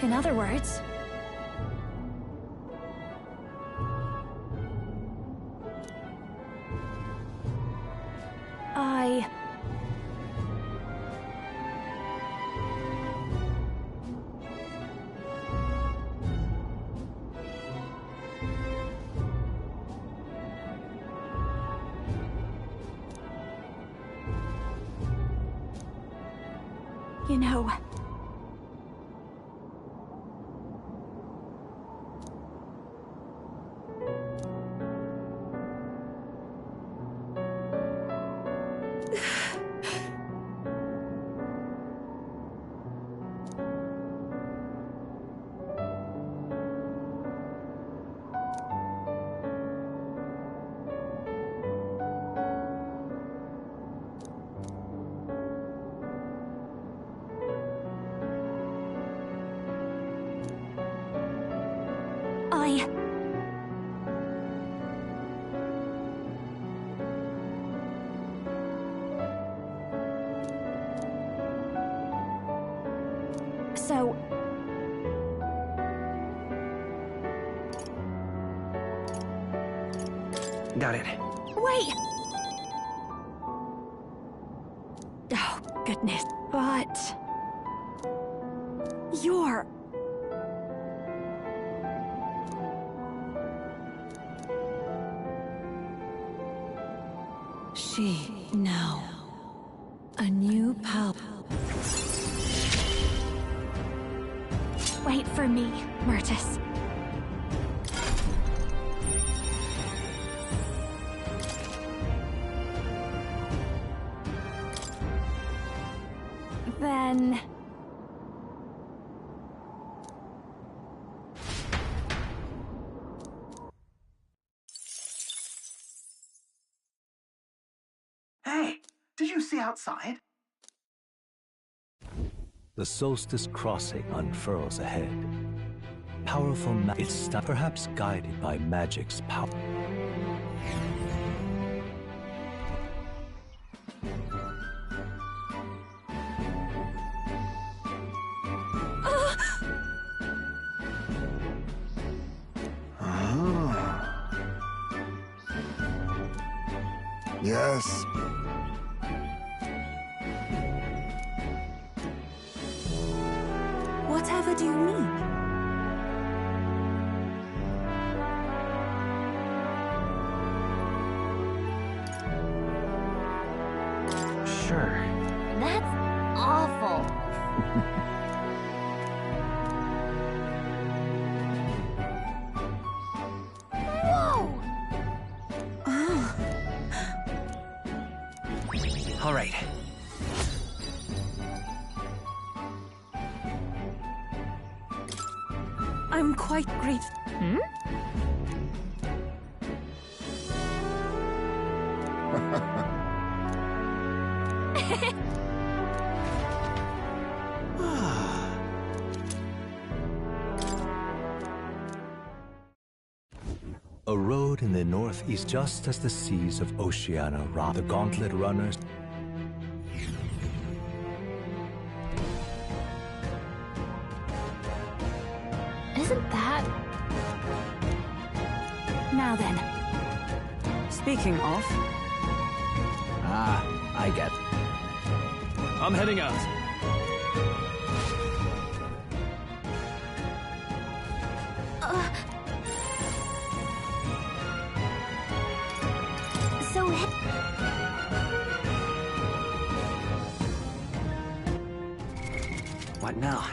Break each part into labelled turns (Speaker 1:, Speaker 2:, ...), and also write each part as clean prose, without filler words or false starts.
Speaker 1: In other words... You know... So...
Speaker 2: Got it.
Speaker 1: Wait! Oh, goodness. But... You're...
Speaker 3: Now, a new power.
Speaker 1: Wait for me, Myrtis. Then...
Speaker 4: Hey, did you see outside?
Speaker 5: The Solstice Crossing unfurls ahead. Powerful it's perhaps guided by magic's power.
Speaker 6: Yes.
Speaker 3: Whatever do you mean?
Speaker 2: Sure.
Speaker 7: That's awful. Whoa!
Speaker 2: All right.
Speaker 3: I'm quite grateful.
Speaker 5: A road in the northeast, just as the seas of Oceania rock the gauntlet runners.
Speaker 1: Isn't that... Now then.
Speaker 3: Speaking of,
Speaker 2: I get. I'm heading out.
Speaker 7: So...
Speaker 2: What now?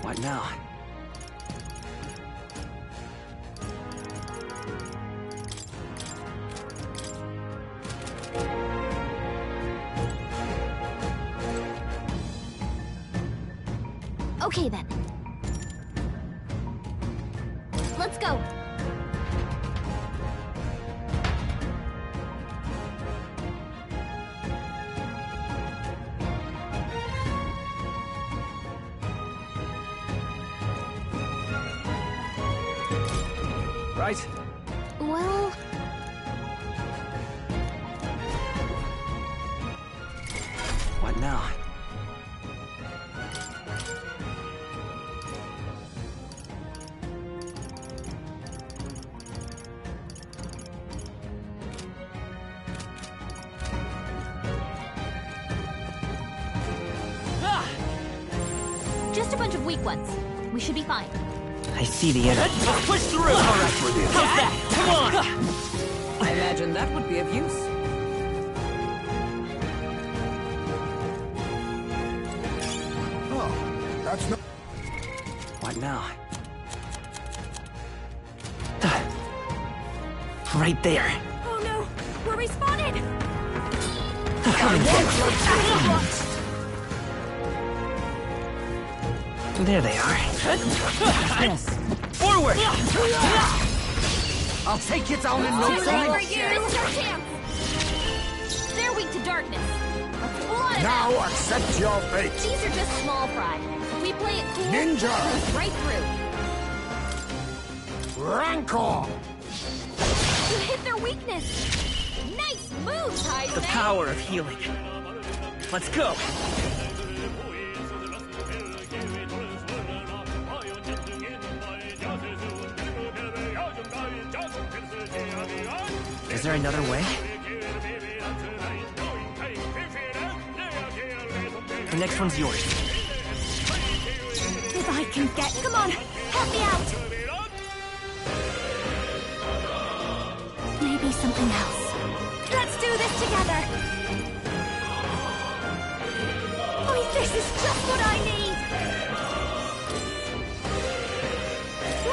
Speaker 2: What now?
Speaker 7: Okay then.
Speaker 2: right?
Speaker 7: Well,
Speaker 2: What now?
Speaker 7: just a bunch of weak ones. We should be fine.
Speaker 2: I see the enemy. Push through! How's that? Come on!
Speaker 3: I imagine that would be of use.
Speaker 6: Oh, that's not.
Speaker 2: What now? Right there.
Speaker 1: Oh no! We're respawned!
Speaker 2: Come and get There they are.
Speaker 3: Yes.
Speaker 2: Forward!
Speaker 4: I'll take it down in no
Speaker 7: This is
Speaker 4: time.
Speaker 7: our chance. They're weak to darkness. Let's blot it
Speaker 6: Now
Speaker 7: out.
Speaker 6: accept your fate.
Speaker 7: These are just small fry. If we play it cool,
Speaker 6: Ninja!
Speaker 7: we'll push right through.
Speaker 6: Rancor!
Speaker 7: You hit their weakness. Nice move, Tyson.
Speaker 2: The power of healing. Let's go. Is there another way? The next one's yours.
Speaker 1: If I can get... Come on! Help me out! Maybe something else. Let's do this together! Oh, this is just what I need!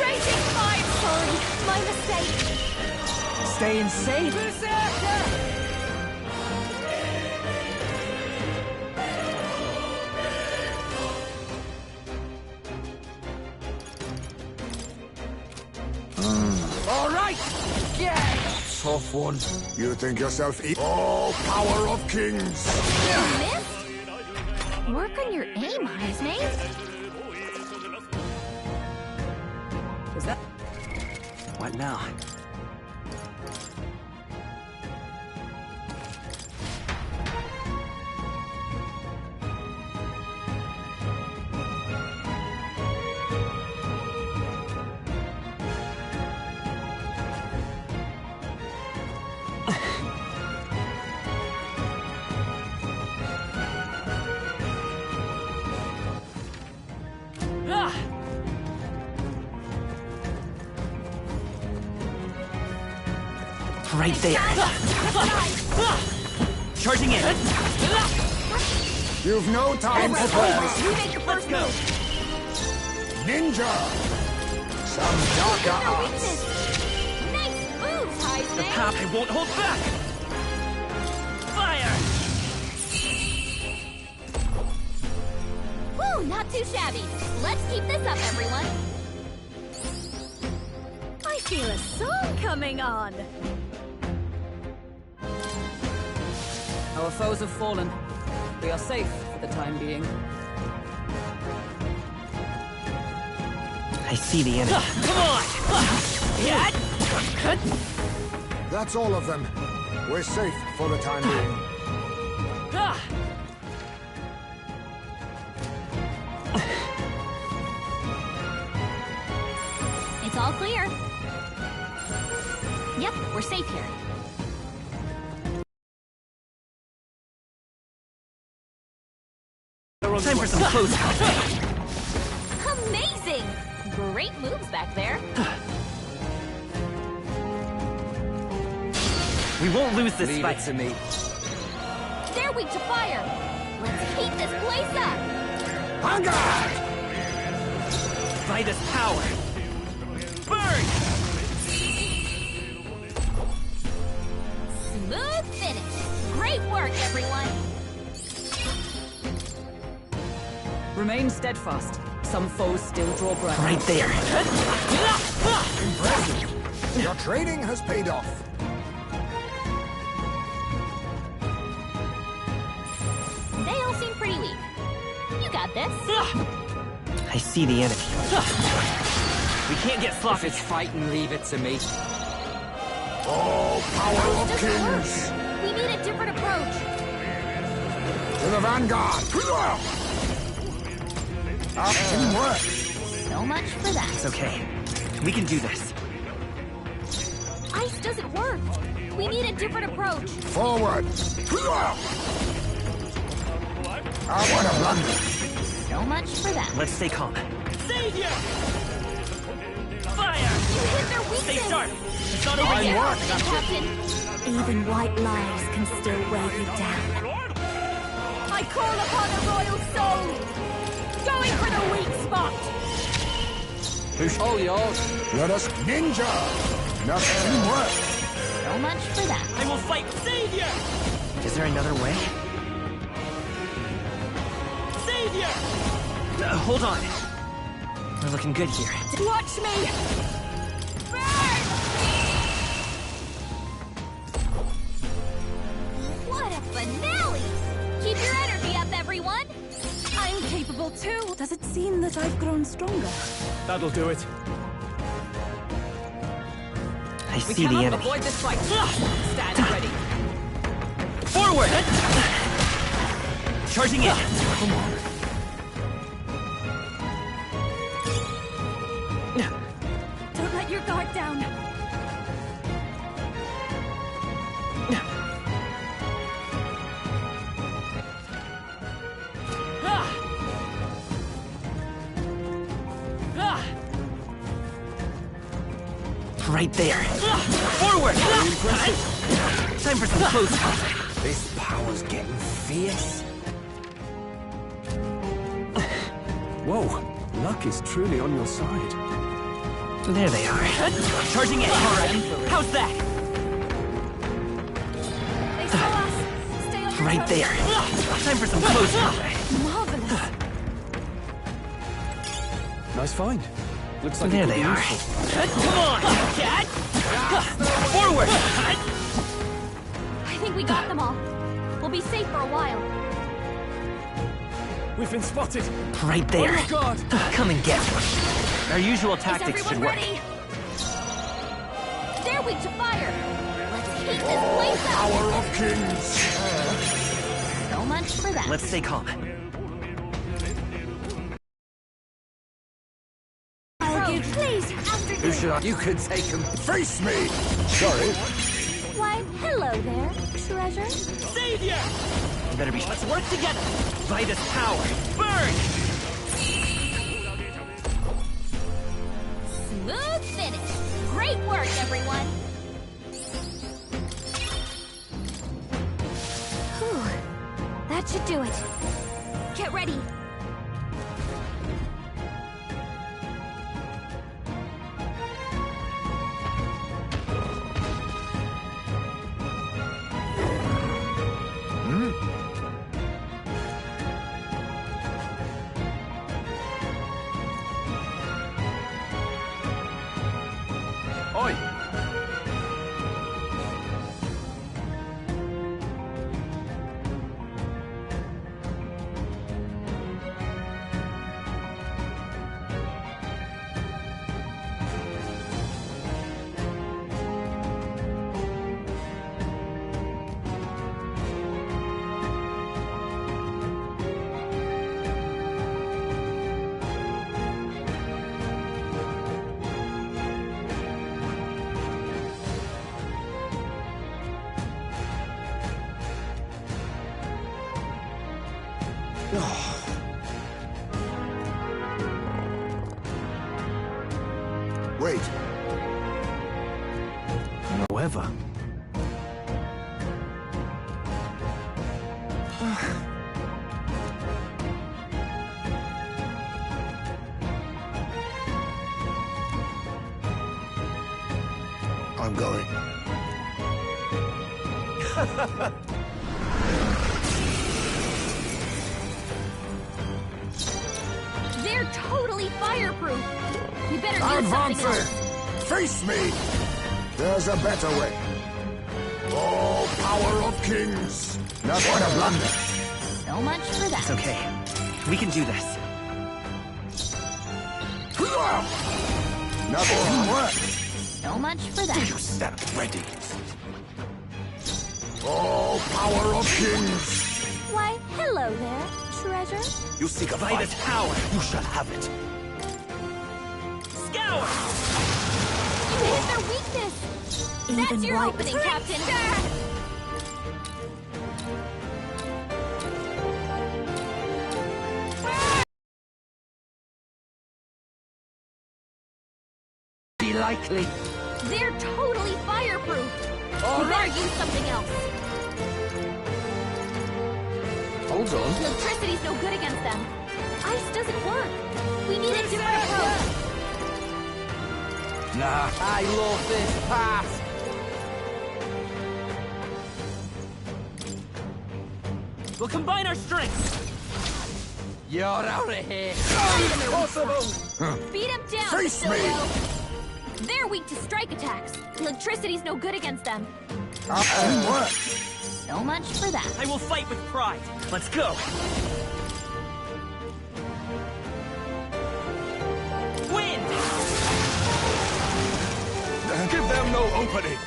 Speaker 1: Raging fire! Sorry, my mistake.
Speaker 2: Staying safe.
Speaker 6: All right! Tough one. You think yourself all power of kings.
Speaker 7: Miss? Work on your aim, Heismate.
Speaker 3: Is that?
Speaker 2: What now? Right there. Charging in.
Speaker 6: You've no time to prepare.
Speaker 7: You make the first move.
Speaker 6: Ninja! Some darker
Speaker 7: Their
Speaker 6: arts.
Speaker 7: weakness. Nice moves,
Speaker 2: The
Speaker 7: Heismate.
Speaker 2: path I won't hold back. Fire!
Speaker 7: Woo, not too shabby. Let's keep this up, everyone.
Speaker 1: I feel a song coming on.
Speaker 3: Our foes have fallen. We are safe for the time being.
Speaker 2: I see the enemy. Come on!
Speaker 6: That's all of them. We're safe for the time being.
Speaker 7: It's all clear. Yep, we're safe here.
Speaker 2: Time for some close.
Speaker 7: Amazing! Great moves back there.
Speaker 2: We won't lose this
Speaker 4: Leave
Speaker 2: fight.
Speaker 4: it to me.
Speaker 7: They're weak to fire. Let's heat this place up.
Speaker 6: Hunger!
Speaker 2: By this power. Burn!
Speaker 7: Smooth finish. Great work, everyone.
Speaker 3: Remain steadfast. Some foes still draw breath.
Speaker 2: Right there.
Speaker 6: Impressive. Your training has paid off.
Speaker 7: They all seem pretty weak. You got this.
Speaker 2: I see the enemy. We can't get
Speaker 3: If
Speaker 2: sloppy.
Speaker 3: it's fighting, leave it to me.
Speaker 6: All power of
Speaker 7: Doesn't
Speaker 6: kings!
Speaker 7: work. We need a different approach.
Speaker 6: To the vanguard! Teamwork!
Speaker 7: So much for that.
Speaker 2: It's okay. We can do this.
Speaker 7: Ice doesn't work. We need a different approach.
Speaker 6: Forward! What a blunder!
Speaker 7: So much for that.
Speaker 2: Let's stay calm. Savior! Fire!
Speaker 7: You hit their weakness.
Speaker 2: Stay sharp! It's not over
Speaker 6: Fine
Speaker 2: yet!
Speaker 6: work!
Speaker 7: Captain.
Speaker 1: Even white lies can still weigh you down. I call upon a royal soul! Going for the weak spot!
Speaker 3: All yours.
Speaker 6: Let us ninja! Now teamwork!
Speaker 7: So much for that.
Speaker 2: I will fight Savior! Is there another way? Savior! Hold on. We're looking good here.
Speaker 1: Watch me!
Speaker 7: What a finale! Keep your energy up, everyone.
Speaker 1: I'm capable too. Does it seem that I've grown stronger?
Speaker 3: That'll do it.
Speaker 2: I
Speaker 3: We
Speaker 2: see the
Speaker 3: cannot
Speaker 2: enemy.
Speaker 3: avoid this fight. Stand ready.
Speaker 2: Forward! Charging in.
Speaker 3: Come on.
Speaker 1: Don't let your guard down.
Speaker 2: Right there. Forward! Time for some close combat.
Speaker 3: This power's getting fierce.
Speaker 8: Whoa, luck is truly on your side.
Speaker 2: There they are. Charging in. All right. How's that?
Speaker 1: They saw us. Stay on your
Speaker 2: Right
Speaker 1: toes.
Speaker 2: there. Time for some close combat.
Speaker 1: Marvelous.
Speaker 8: Nice find. Looks like
Speaker 2: There
Speaker 8: it could
Speaker 2: they
Speaker 8: be
Speaker 2: are.
Speaker 8: useful.
Speaker 2: Come on, cat! Forward!
Speaker 7: I think we got them all. We'll be safe for a while.
Speaker 8: We've been spotted.
Speaker 2: Right there.
Speaker 8: On your guard.
Speaker 2: Come and get me. Our usual
Speaker 7: Is
Speaker 2: tactics should
Speaker 7: everyone
Speaker 2: work.
Speaker 7: ready? They're weak to fire. Let's heat this
Speaker 6: All
Speaker 7: place up.
Speaker 6: power of kings!
Speaker 7: So much for that.
Speaker 2: Let's stay calm.
Speaker 1: Argue, please. After
Speaker 3: Who should I? You could take him.
Speaker 6: Face me! Sorry.
Speaker 7: Why, hello there, treasure.
Speaker 2: Savior! You better be. Let's work together. Vitus power. Burn!
Speaker 7: Smooth finish. Great work, everyone.
Speaker 1: Whew. That should do it.
Speaker 7: Get ready.
Speaker 8: Oi!
Speaker 6: Wait.
Speaker 8: However,
Speaker 6: I'm going.
Speaker 7: They're totally fireproof. We better do something
Speaker 6: Advancing!
Speaker 7: else.
Speaker 6: Face me! There's a better way. All power of kings! Not what a blunder!
Speaker 7: So much for that.
Speaker 2: It's okay. We can do this.
Speaker 6: Nothing work.
Speaker 7: So much for that.
Speaker 6: You stand ready. Oh, power of kings!
Speaker 7: Why, hello there, treasure.
Speaker 6: You seek a
Speaker 2: By
Speaker 6: fight.
Speaker 2: the tower!
Speaker 6: You shall have it.
Speaker 2: Scour!
Speaker 7: You hit their weakness. That's
Speaker 1: Even
Speaker 7: your
Speaker 1: right
Speaker 7: opening, Captain.
Speaker 3: Be likely.
Speaker 7: They're totally fireproof.
Speaker 3: All
Speaker 7: We better
Speaker 3: right.
Speaker 7: use something else.
Speaker 8: Hold on.
Speaker 7: Electricity's no good against them. Ice doesn't work. We need a different approach.
Speaker 8: Nah.
Speaker 3: I love this pass.
Speaker 2: We'll combine our strengths!
Speaker 3: You're out of here.
Speaker 7: Beat them down,
Speaker 6: Face me.
Speaker 7: Basilio. They're weak to strike attacks. Electricity's no good against them.
Speaker 6: Nothing work.
Speaker 7: So much for that.
Speaker 2: I will fight with pride. Let's go! Wind!
Speaker 6: Give them no opening.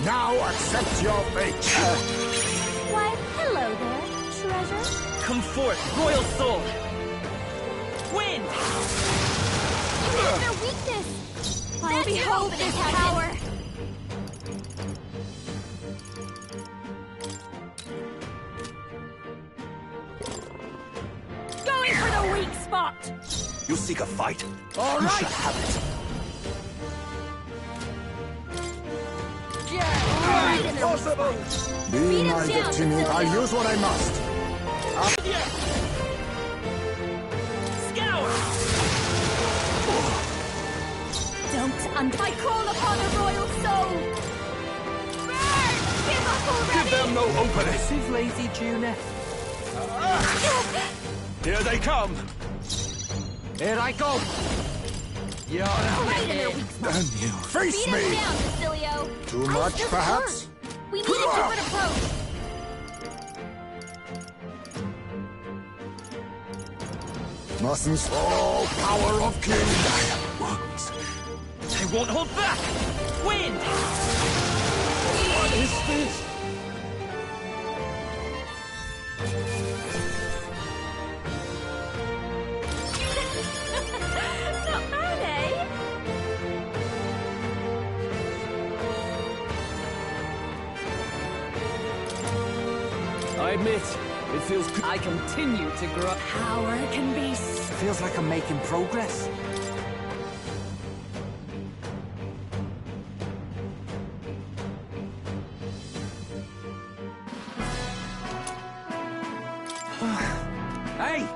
Speaker 6: Now accept your fate.
Speaker 7: Why, hello there, treasure.
Speaker 2: Come forth, royal soul! Wind!
Speaker 7: You hit their weakness. That's your
Speaker 1: behold
Speaker 7: opening,
Speaker 1: this
Speaker 7: Captain.
Speaker 1: power. Going for the weak spot.
Speaker 6: You seek a fight?
Speaker 3: All
Speaker 6: You
Speaker 3: right.
Speaker 6: shall have it.
Speaker 7: Right in their weak spot.
Speaker 6: Be
Speaker 7: Beat
Speaker 6: my
Speaker 7: him down,
Speaker 6: victim. I'll
Speaker 7: Basilio.
Speaker 6: use what I must.
Speaker 2: Scour!
Speaker 1: Don't I call upon a royal soul. Burn! Give up already.
Speaker 6: Give them no opening.
Speaker 3: Massive lazy Juna.
Speaker 6: Here they come.
Speaker 3: Here I go. You're out
Speaker 7: Right
Speaker 3: of
Speaker 7: in their
Speaker 3: here.
Speaker 7: weak spot.
Speaker 6: And you face
Speaker 7: Beat him
Speaker 6: me.
Speaker 7: down, Basilio.
Speaker 6: Too
Speaker 7: Ice
Speaker 6: much,
Speaker 7: doesn't
Speaker 6: perhaps?
Speaker 7: work. We need a different approach.
Speaker 6: Mustn't. Oh, power of kings. Wounds.
Speaker 2: I won't hold back! Wind!
Speaker 6: What is this?
Speaker 1: Not bad, eh?
Speaker 3: I admit, it feels good. I continue to grow.
Speaker 1: Power can be
Speaker 3: Feels like I'm making progress. Hey!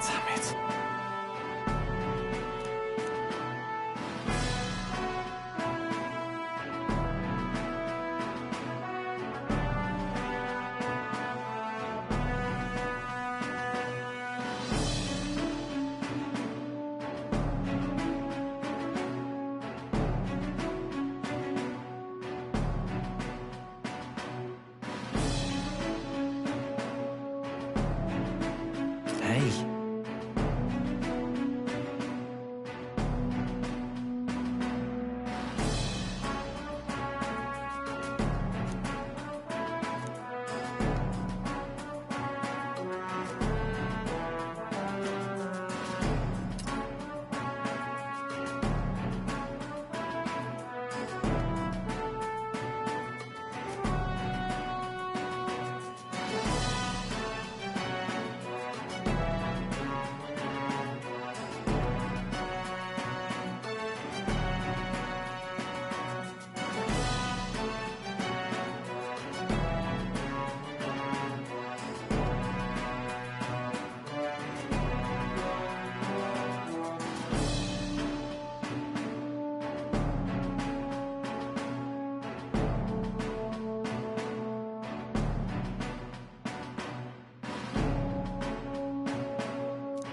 Speaker 3: Damn it. Hey.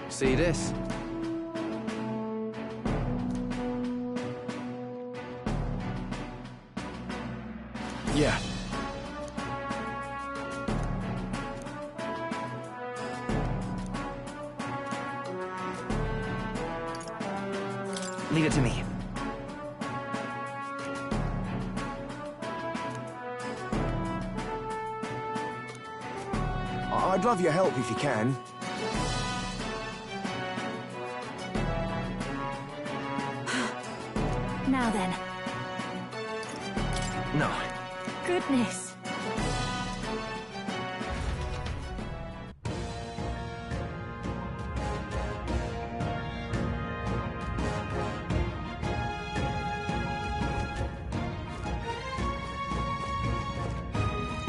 Speaker 3: See this?
Speaker 8: Yeah.
Speaker 2: Leave it to me.
Speaker 6: I'd love your help if you can.
Speaker 1: Now then.
Speaker 2: No.
Speaker 1: Goodness.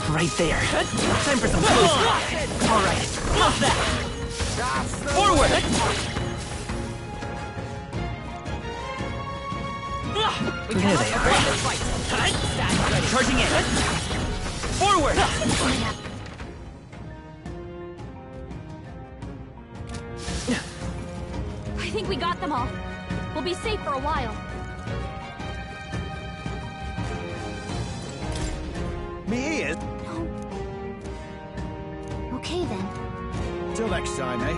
Speaker 2: Right there. Time for some close. All right. How's that? Forward. There they are. Charging in. Forward.
Speaker 7: I think we got them all. We'll be safe for a while.
Speaker 8: Me ears.
Speaker 7: Okay then.
Speaker 8: Till next time, eh?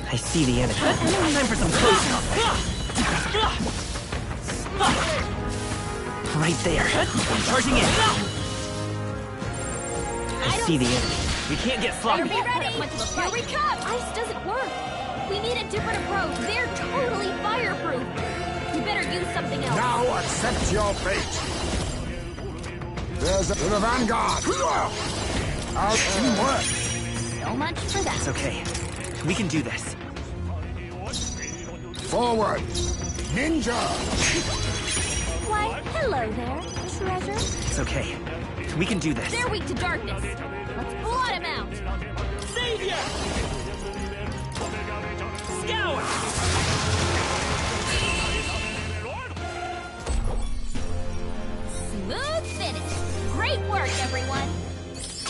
Speaker 2: I see the enemy. Time for some close. Right there. Charging in. I see the enemy. We can't get sloppy.
Speaker 7: Be ready! Here we come! Ice doesn't work. We need a different approach. They're totally fireproof. We better use something else.
Speaker 6: Now accept your fate. There's to the vanguard. Our teamwork.
Speaker 7: So much for that.
Speaker 2: It's okay. We can do this.
Speaker 6: Forward. Ninja.
Speaker 7: Why, hello there, treasure.
Speaker 2: It's okay. We can do this.
Speaker 7: They're weak to darkness. Let's blot him out.
Speaker 2: Savior! Scour!
Speaker 7: Smooth finish. Great work, everyone.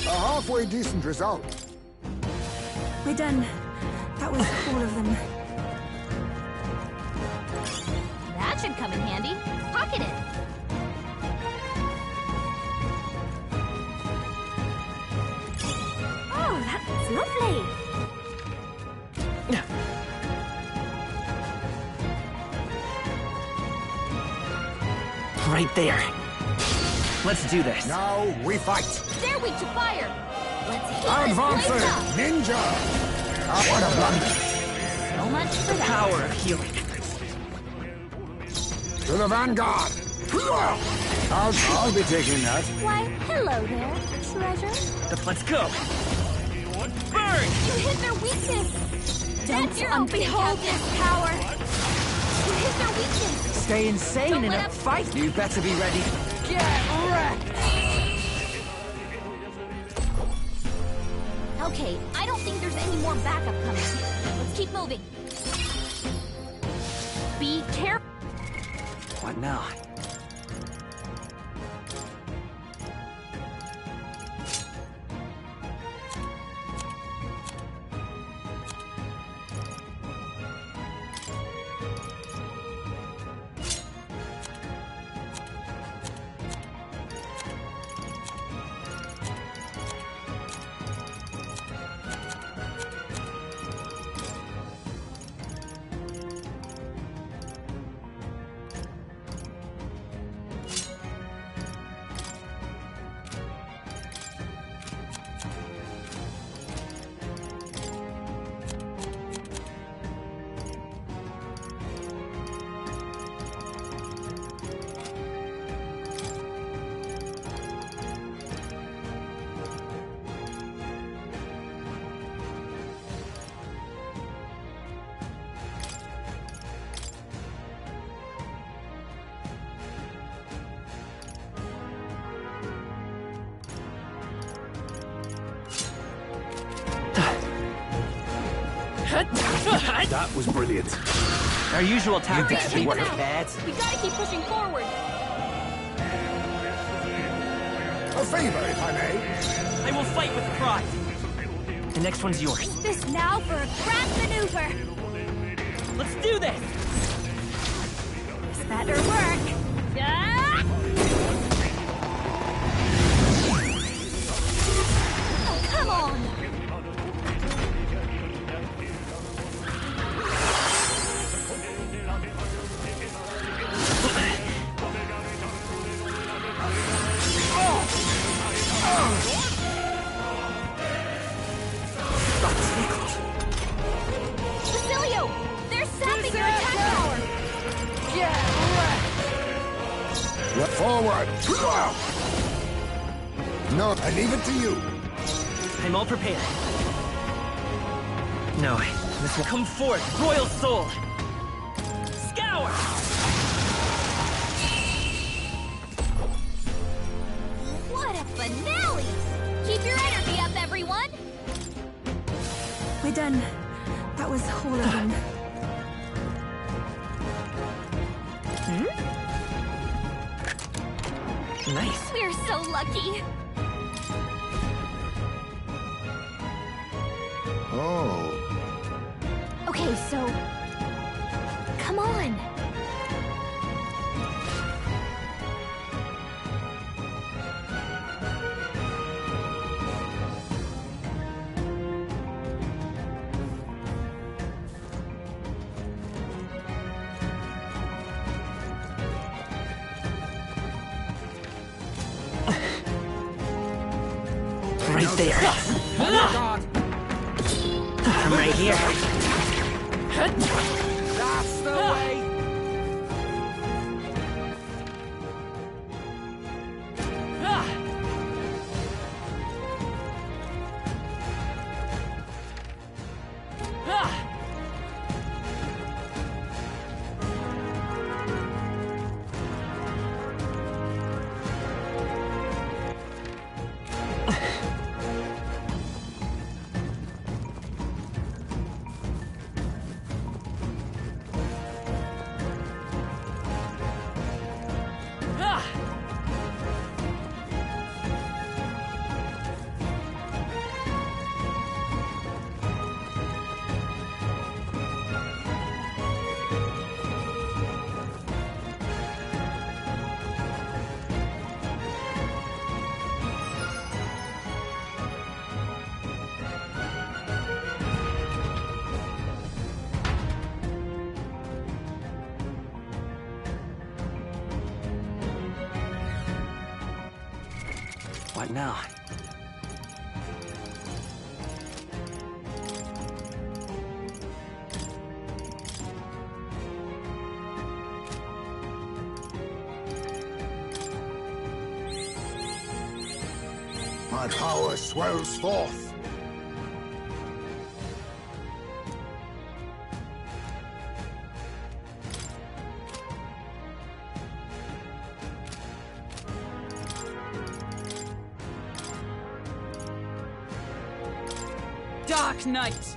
Speaker 6: A halfway decent result.
Speaker 1: We're done. That was all of them.
Speaker 7: That should come in handy. Pocket it.
Speaker 1: Oh, that's lovely.
Speaker 2: Right there. Let's do this.
Speaker 6: Now we fight.
Speaker 7: They're weak to fire. Let's heat
Speaker 6: Advancing.
Speaker 7: this place up.
Speaker 6: Ninja. What a blunder.
Speaker 7: So much for that.
Speaker 2: Power of healing.
Speaker 6: To the vanguard. I'll be taking that.
Speaker 7: Why, hello there, treasure.
Speaker 2: Let's go. Burn!
Speaker 7: You hit their weakness. That's your own
Speaker 1: Behold this power.
Speaker 7: You hit their weakness.
Speaker 3: Stay insane
Speaker 7: Don't
Speaker 3: in
Speaker 7: let
Speaker 3: a
Speaker 7: up.
Speaker 3: fight. You better be ready. Get wrecked.
Speaker 7: Okay, I don't think there's any more backup coming. Let's keep moving. Be careful.
Speaker 2: What now?
Speaker 8: That was brilliant.
Speaker 2: Our usual tactics
Speaker 7: Hurry,
Speaker 2: work.
Speaker 7: take them out.
Speaker 2: Bad.
Speaker 7: We gotta keep pushing forward.
Speaker 6: A favor, if I may.
Speaker 2: I will fight with pride. The next one's yours.
Speaker 7: This now for a grand maneuver.
Speaker 2: Let's do this!
Speaker 7: This better work. Ah! Oh, come on! Basilio! They're sapping your attack power!
Speaker 6: Forward! No, I leave it to you.
Speaker 2: I'm all prepared. No, this will come forth, Royal Soul! Scour!
Speaker 7: What a finale! Keep your energy up, everyone!
Speaker 1: We're done. That was all of them.
Speaker 2: Nice.
Speaker 7: We're so lucky!
Speaker 6: Oh.
Speaker 7: Okay, so... Come on!
Speaker 2: Right there. I'm right here.
Speaker 8: That's the way!
Speaker 2: What now?
Speaker 6: My power swells forth.
Speaker 3: Dark Knight!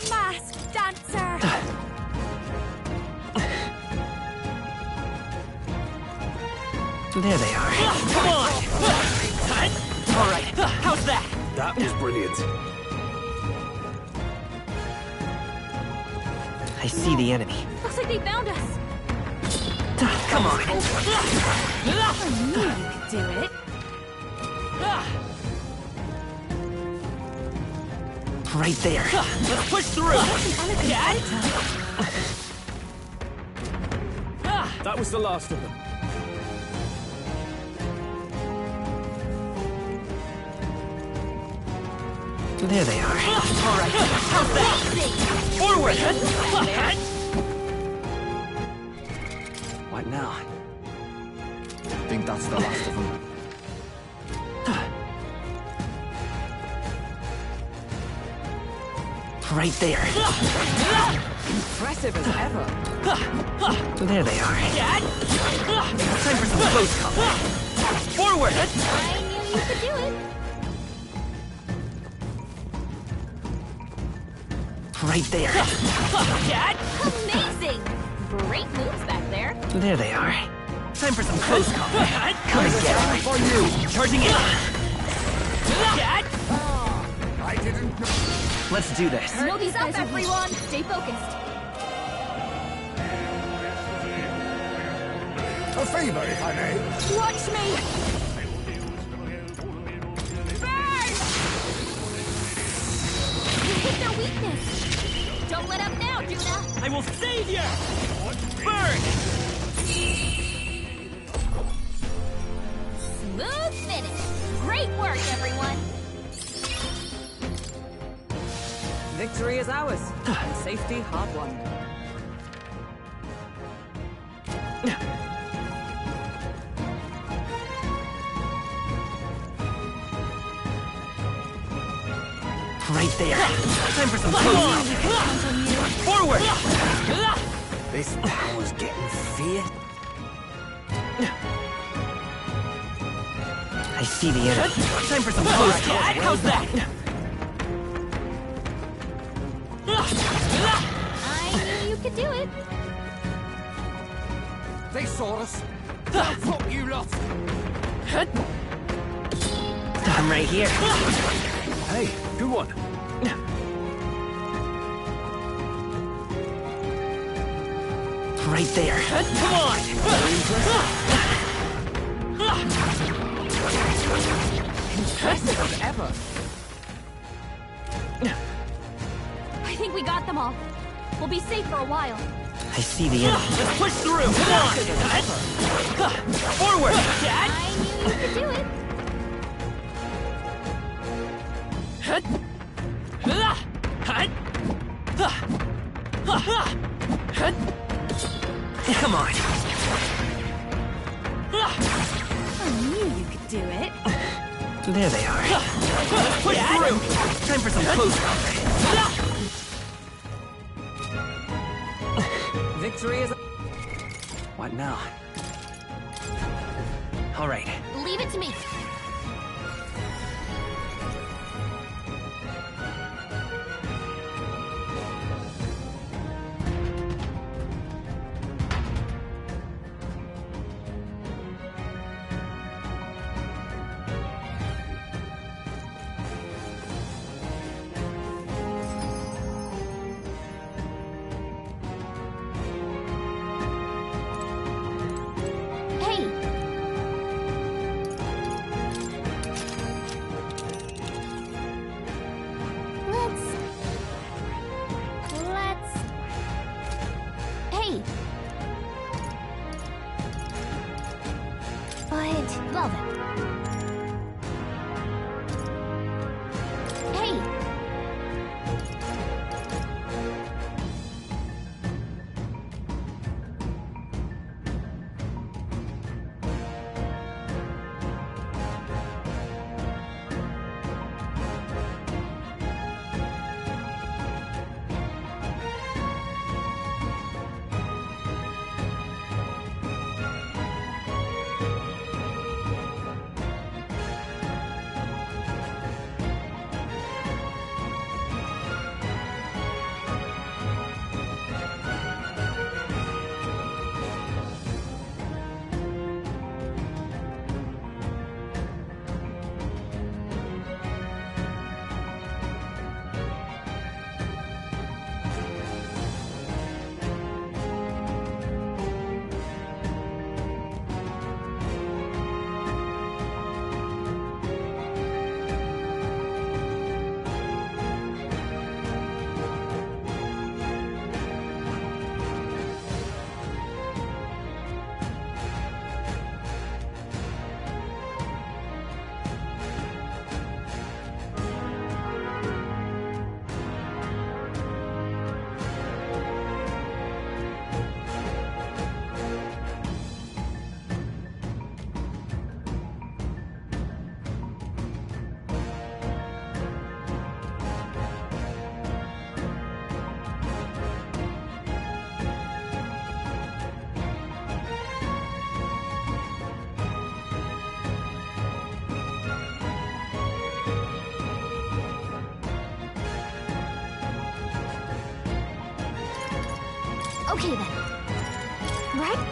Speaker 1: Masked dancer!
Speaker 2: There they are. Come on! All right, how's that?
Speaker 8: That was brilliant.
Speaker 2: I see the enemy.
Speaker 7: Looks like they found us!
Speaker 2: Come on!
Speaker 1: I knew you could do it.
Speaker 2: Right there. Let's push through!
Speaker 8: That was the last of them.
Speaker 2: There they are. All right, how's that? Forward! What now?
Speaker 8: I think that's the last of them.
Speaker 2: Right there.
Speaker 3: Impressive as ever.
Speaker 2: There they are. Time for some close combat. Forward!
Speaker 7: I knew you could do it!
Speaker 2: Right there.
Speaker 7: Amazing! Great moves back there.
Speaker 2: There they are. Time for some close combat. Come and get it. For you. Charging in.
Speaker 6: I didn't know.
Speaker 2: Let's do this.
Speaker 7: Nobody's up, everyone! Stay focused.
Speaker 6: A favor, if I may.
Speaker 1: Watch me!
Speaker 7: You hit their weakness. Don't let up now, Juna.
Speaker 2: I will save you! Burn!
Speaker 7: Smooth finish. Great work, everyone.
Speaker 3: Victory is ours. And safety hard won.
Speaker 2: Right there. Time for some close. Forward!
Speaker 6: This power's getting fierce.
Speaker 2: I see the enemy. Time for some close. How's that?
Speaker 7: I knew you could do it.
Speaker 6: They saw us. Fuck you lot.
Speaker 2: I'm right here.
Speaker 8: Hey, good one.
Speaker 2: Right there. Come on!
Speaker 3: Impressive as ever.
Speaker 7: I think we got them all. We'll be safe for a while.
Speaker 2: I see the enemy. Let's push through! Come on! Forward! Dad!
Speaker 7: I knew you could do it.
Speaker 2: Come on!
Speaker 1: I knew you could do it.
Speaker 2: There they are. Let's push through! Time for some close combat.
Speaker 3: Victory is...
Speaker 2: What now? All right.
Speaker 7: Leave it to me. Hey, Hey! But... Velvet. Hey! Okay then. Right?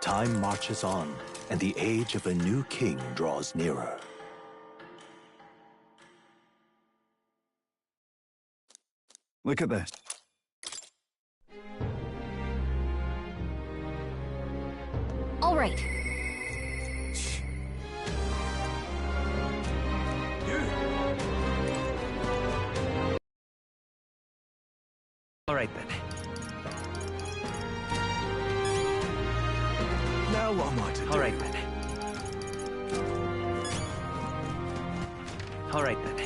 Speaker 5: Time marches on, and the age of a new king draws nearer.
Speaker 8: Look at this.
Speaker 7: All right.
Speaker 2: All right then.
Speaker 8: Now what am I to do?
Speaker 2: All right then. All right then.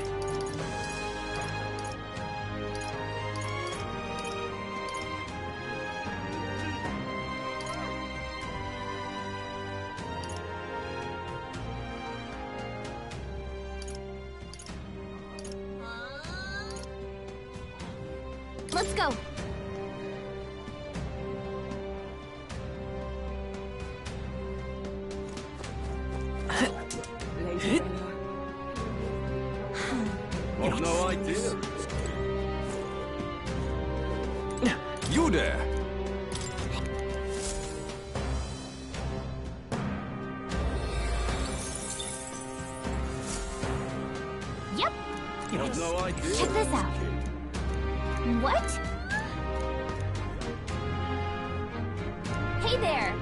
Speaker 7: Let's go.
Speaker 8: I've no idea. You there?
Speaker 7: Yep.
Speaker 8: I've no idea.
Speaker 7: Check this out. What? Hey there.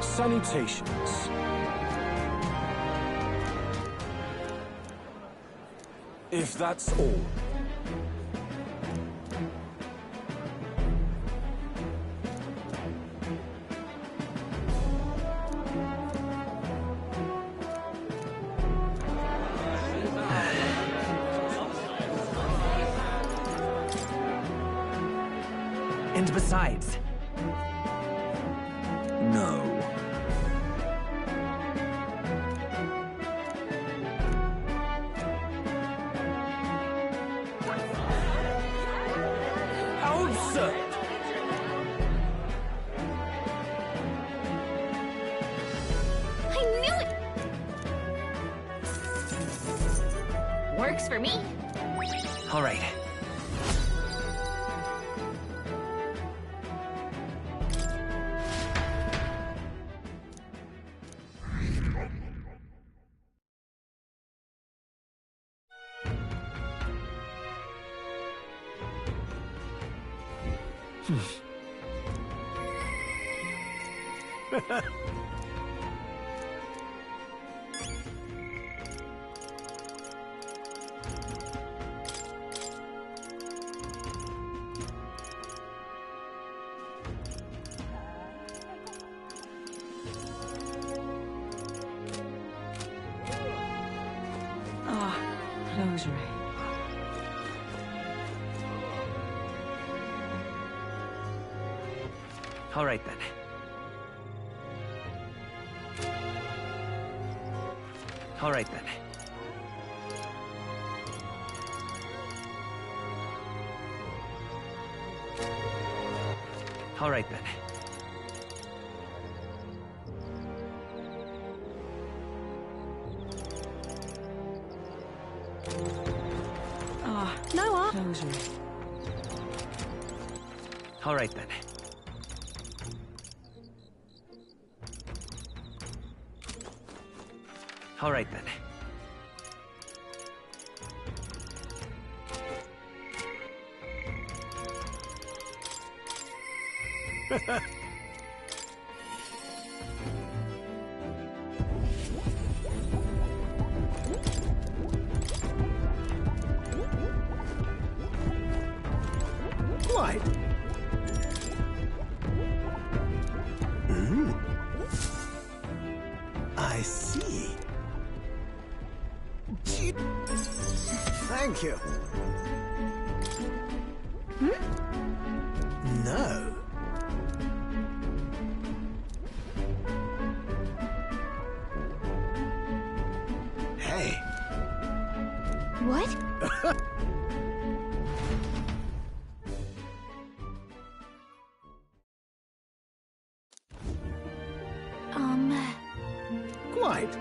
Speaker 8: Salutations. If that's all.
Speaker 2: And besides... No.
Speaker 8: How absurd!
Speaker 7: I knew it! Works for me.
Speaker 2: All right.
Speaker 3: Rosary.
Speaker 2: All right then. All right then. All right then.
Speaker 3: Noah. Rosary.
Speaker 2: All right then. All right then.
Speaker 5: What? I see. Thank you. No.
Speaker 6: Quite.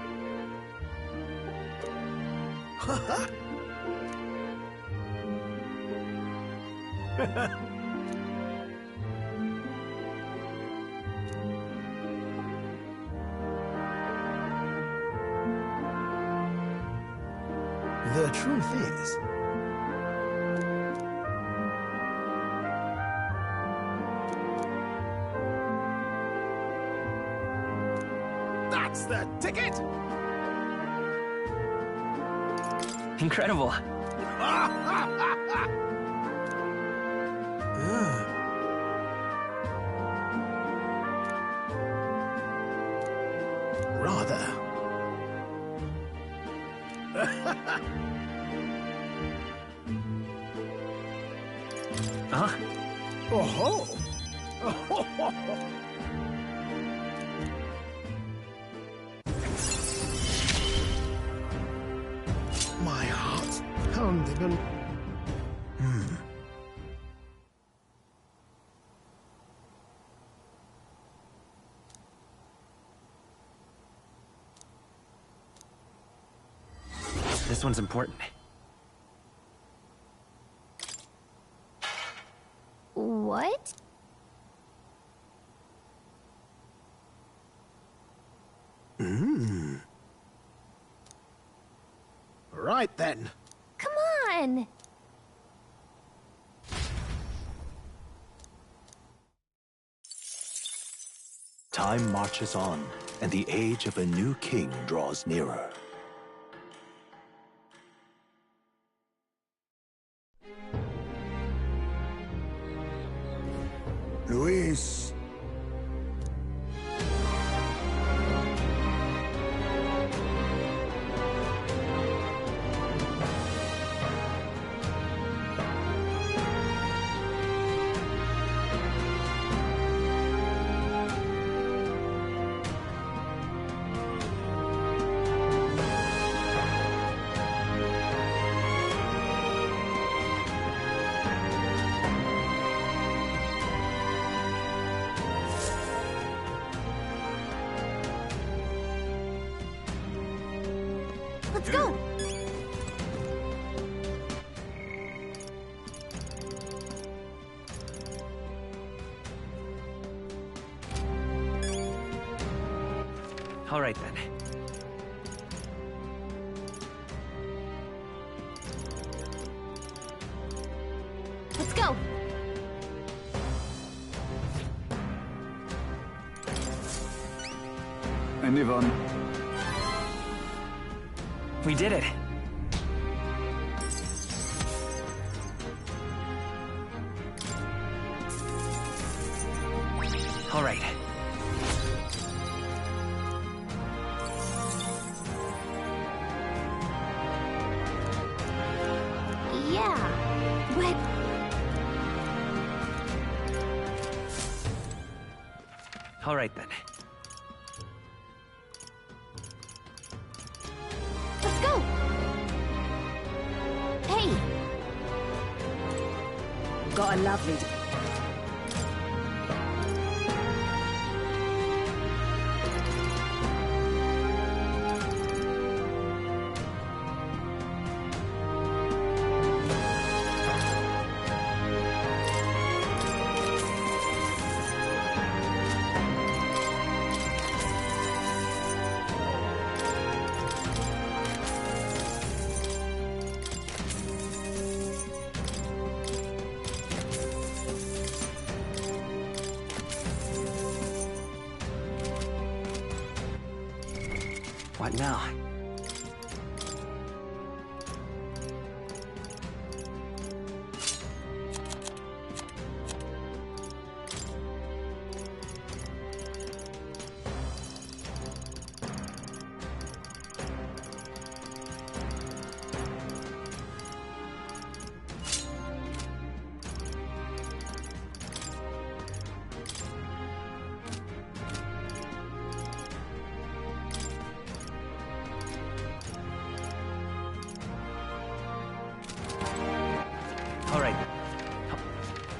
Speaker 6: The truth is, that's the ticket!
Speaker 2: Incredible.
Speaker 6: Rather.
Speaker 2: Huh?
Speaker 6: Oh-ho! My heart's pounding and...
Speaker 2: This one's important.
Speaker 7: What?
Speaker 6: Right then.
Speaker 7: Come on!
Speaker 5: Time marches on, and the age of a new king draws nearer.
Speaker 6: Luis.
Speaker 7: Let's go!
Speaker 2: All right then.
Speaker 7: Let's go!
Speaker 8: Anyone?
Speaker 2: We did it. All right.
Speaker 7: Yeah, but...
Speaker 2: All right then.
Speaker 7: Let's go! Hey!
Speaker 3: Got a lovely...
Speaker 2: What now?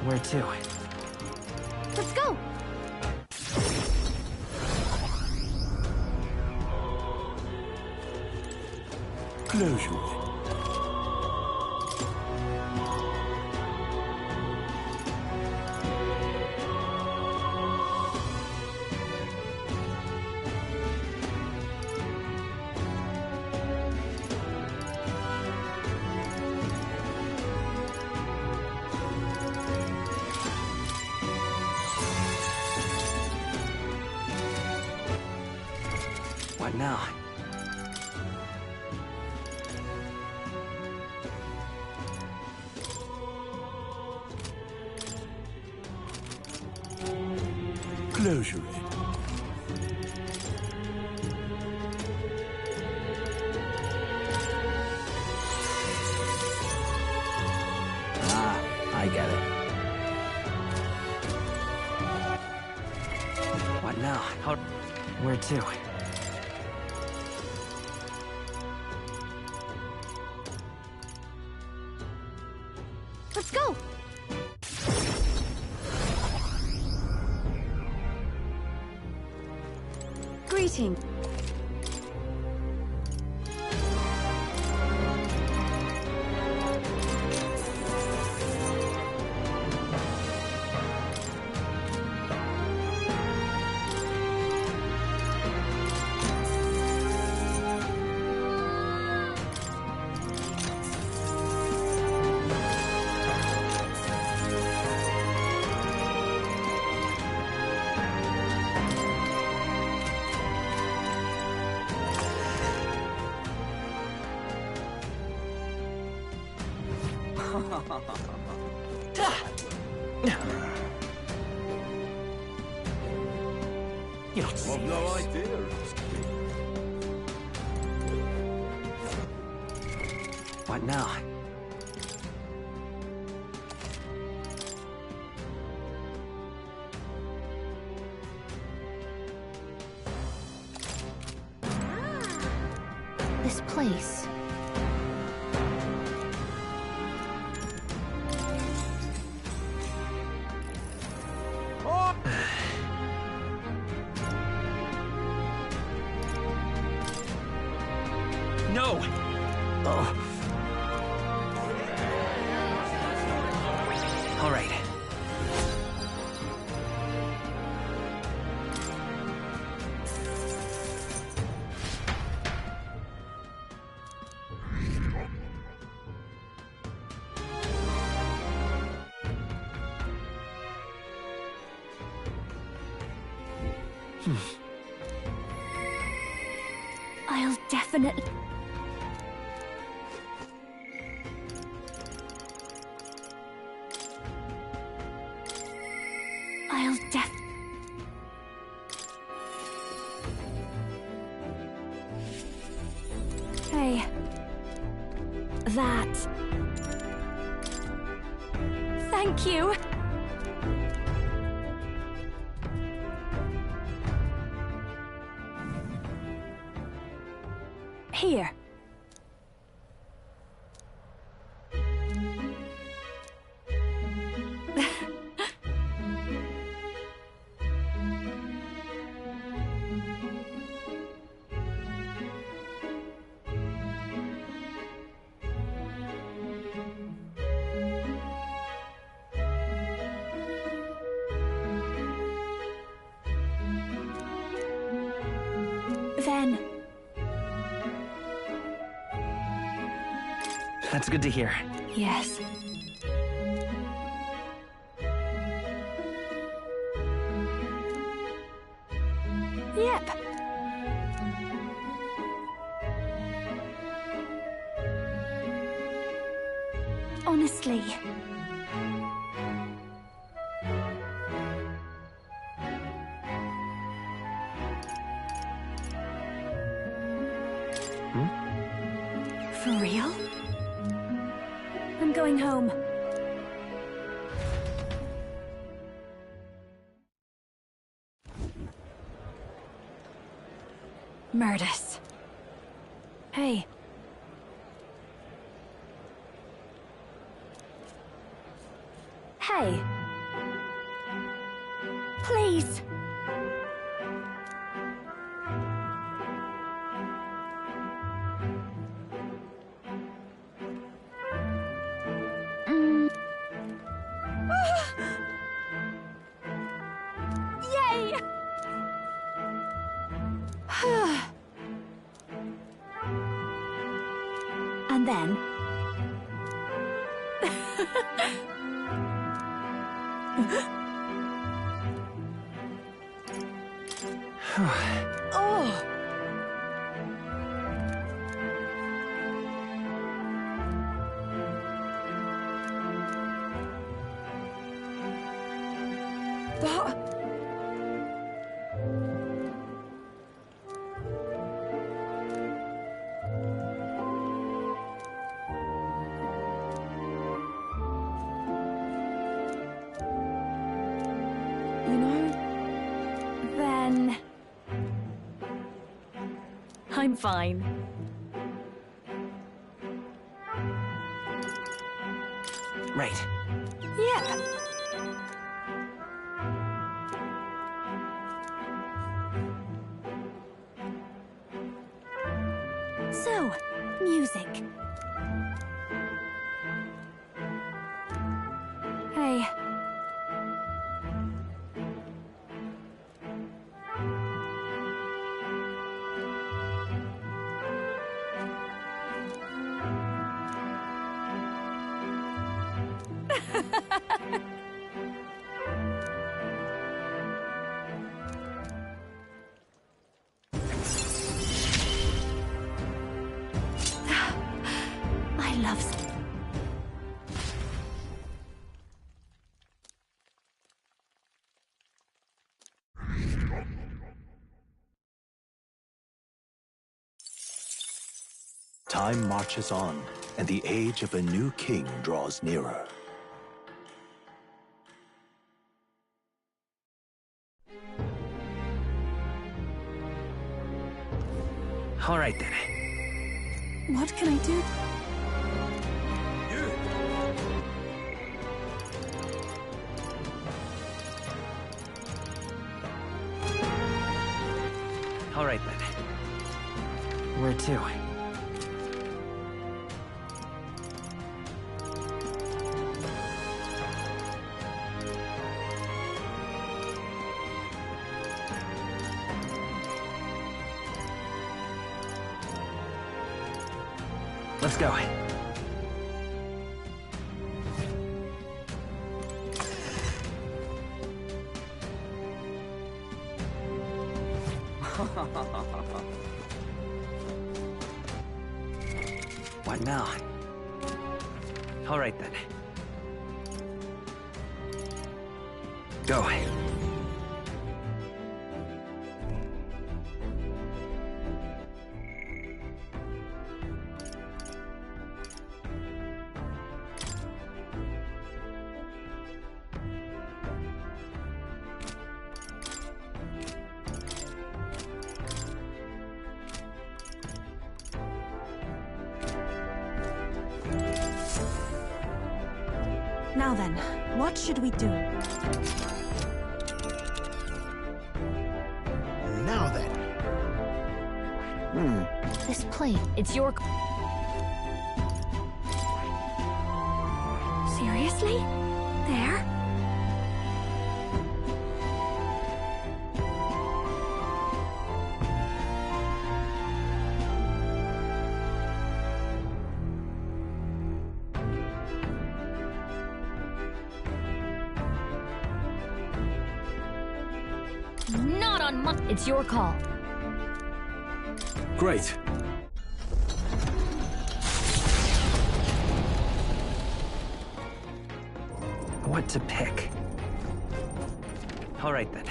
Speaker 2: Where to?
Speaker 7: Let's go!
Speaker 5: Closure.
Speaker 2: What now?
Speaker 5: Closure.
Speaker 2: Ah, I get it. What now? How... Where to?
Speaker 7: Let's go! Greeting.
Speaker 2: You don't see this. What now?
Speaker 7: This place.
Speaker 2: No! Oh. All right.
Speaker 7: I'll definitely... Hey. That. Thank you. Here. Then.
Speaker 2: That's good to hear.
Speaker 7: Yes. Yep. Honestly. For real? I'm going home. Murdus. Hey.
Speaker 1: Hey. Please. Yay! And then... oh! You know, then... I'm fine.
Speaker 2: Right.
Speaker 1: Yeah. So, music. Hey. I love...
Speaker 5: Time marches on, and the age of a new king draws nearer.
Speaker 2: All right then.
Speaker 1: What can I do?
Speaker 2: All right then. Where to? Let's go. What now? All right then. Go.
Speaker 1: Now then, what should we do?
Speaker 6: Now then.
Speaker 7: This plane, it's your...
Speaker 1: Seriously? There?
Speaker 7: Not on my... It's your call.
Speaker 8: Great.
Speaker 2: What to pick? All right then.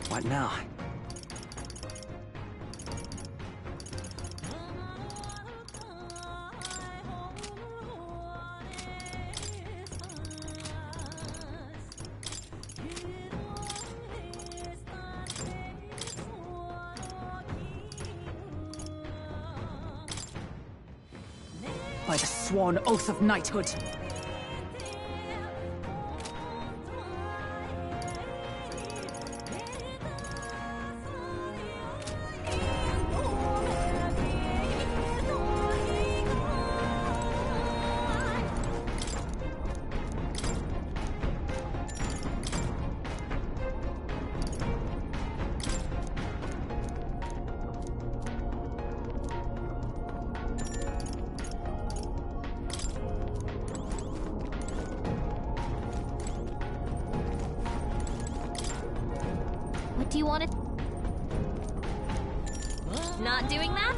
Speaker 2: What now?
Speaker 3: By the sworn oath of knighthood.
Speaker 7: What do you want to... Not doing that?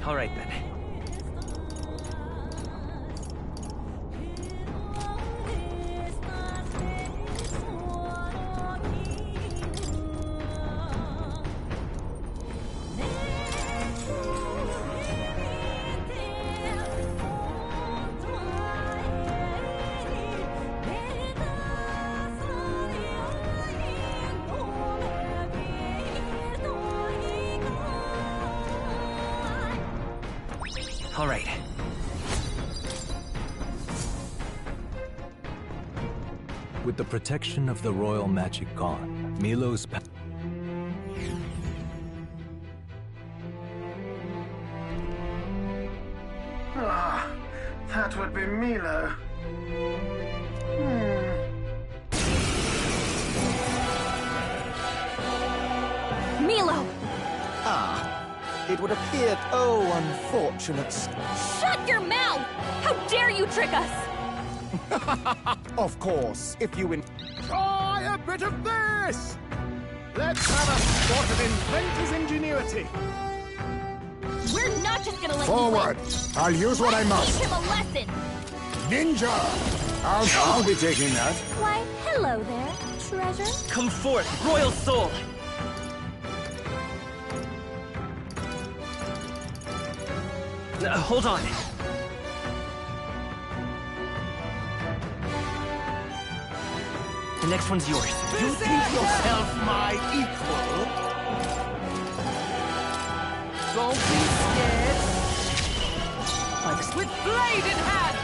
Speaker 2: All right, then. All right.
Speaker 5: With the protection of the royal magic gone, Milo's
Speaker 4: Ah, that would be Milo.
Speaker 1: Milo!
Speaker 9: It would appear, oh, unfortunate.
Speaker 1: Shut your mouth! How dare you trick us!
Speaker 9: Of course, if you
Speaker 6: Try a bit of this! Let's have a spot of inventor's ingenuity.
Speaker 7: We're not just gonna let
Speaker 6: Forward! I'll use what I
Speaker 7: you win.
Speaker 6: must.
Speaker 7: Teach him a lesson.
Speaker 6: Ninja! I'll be taking that.
Speaker 7: Why, hello there, treasure.
Speaker 2: Come forth, royal soul! Hold on. The next one's yours.
Speaker 6: You think yourself my equal?
Speaker 3: Don't be scared. By the with blade in hand!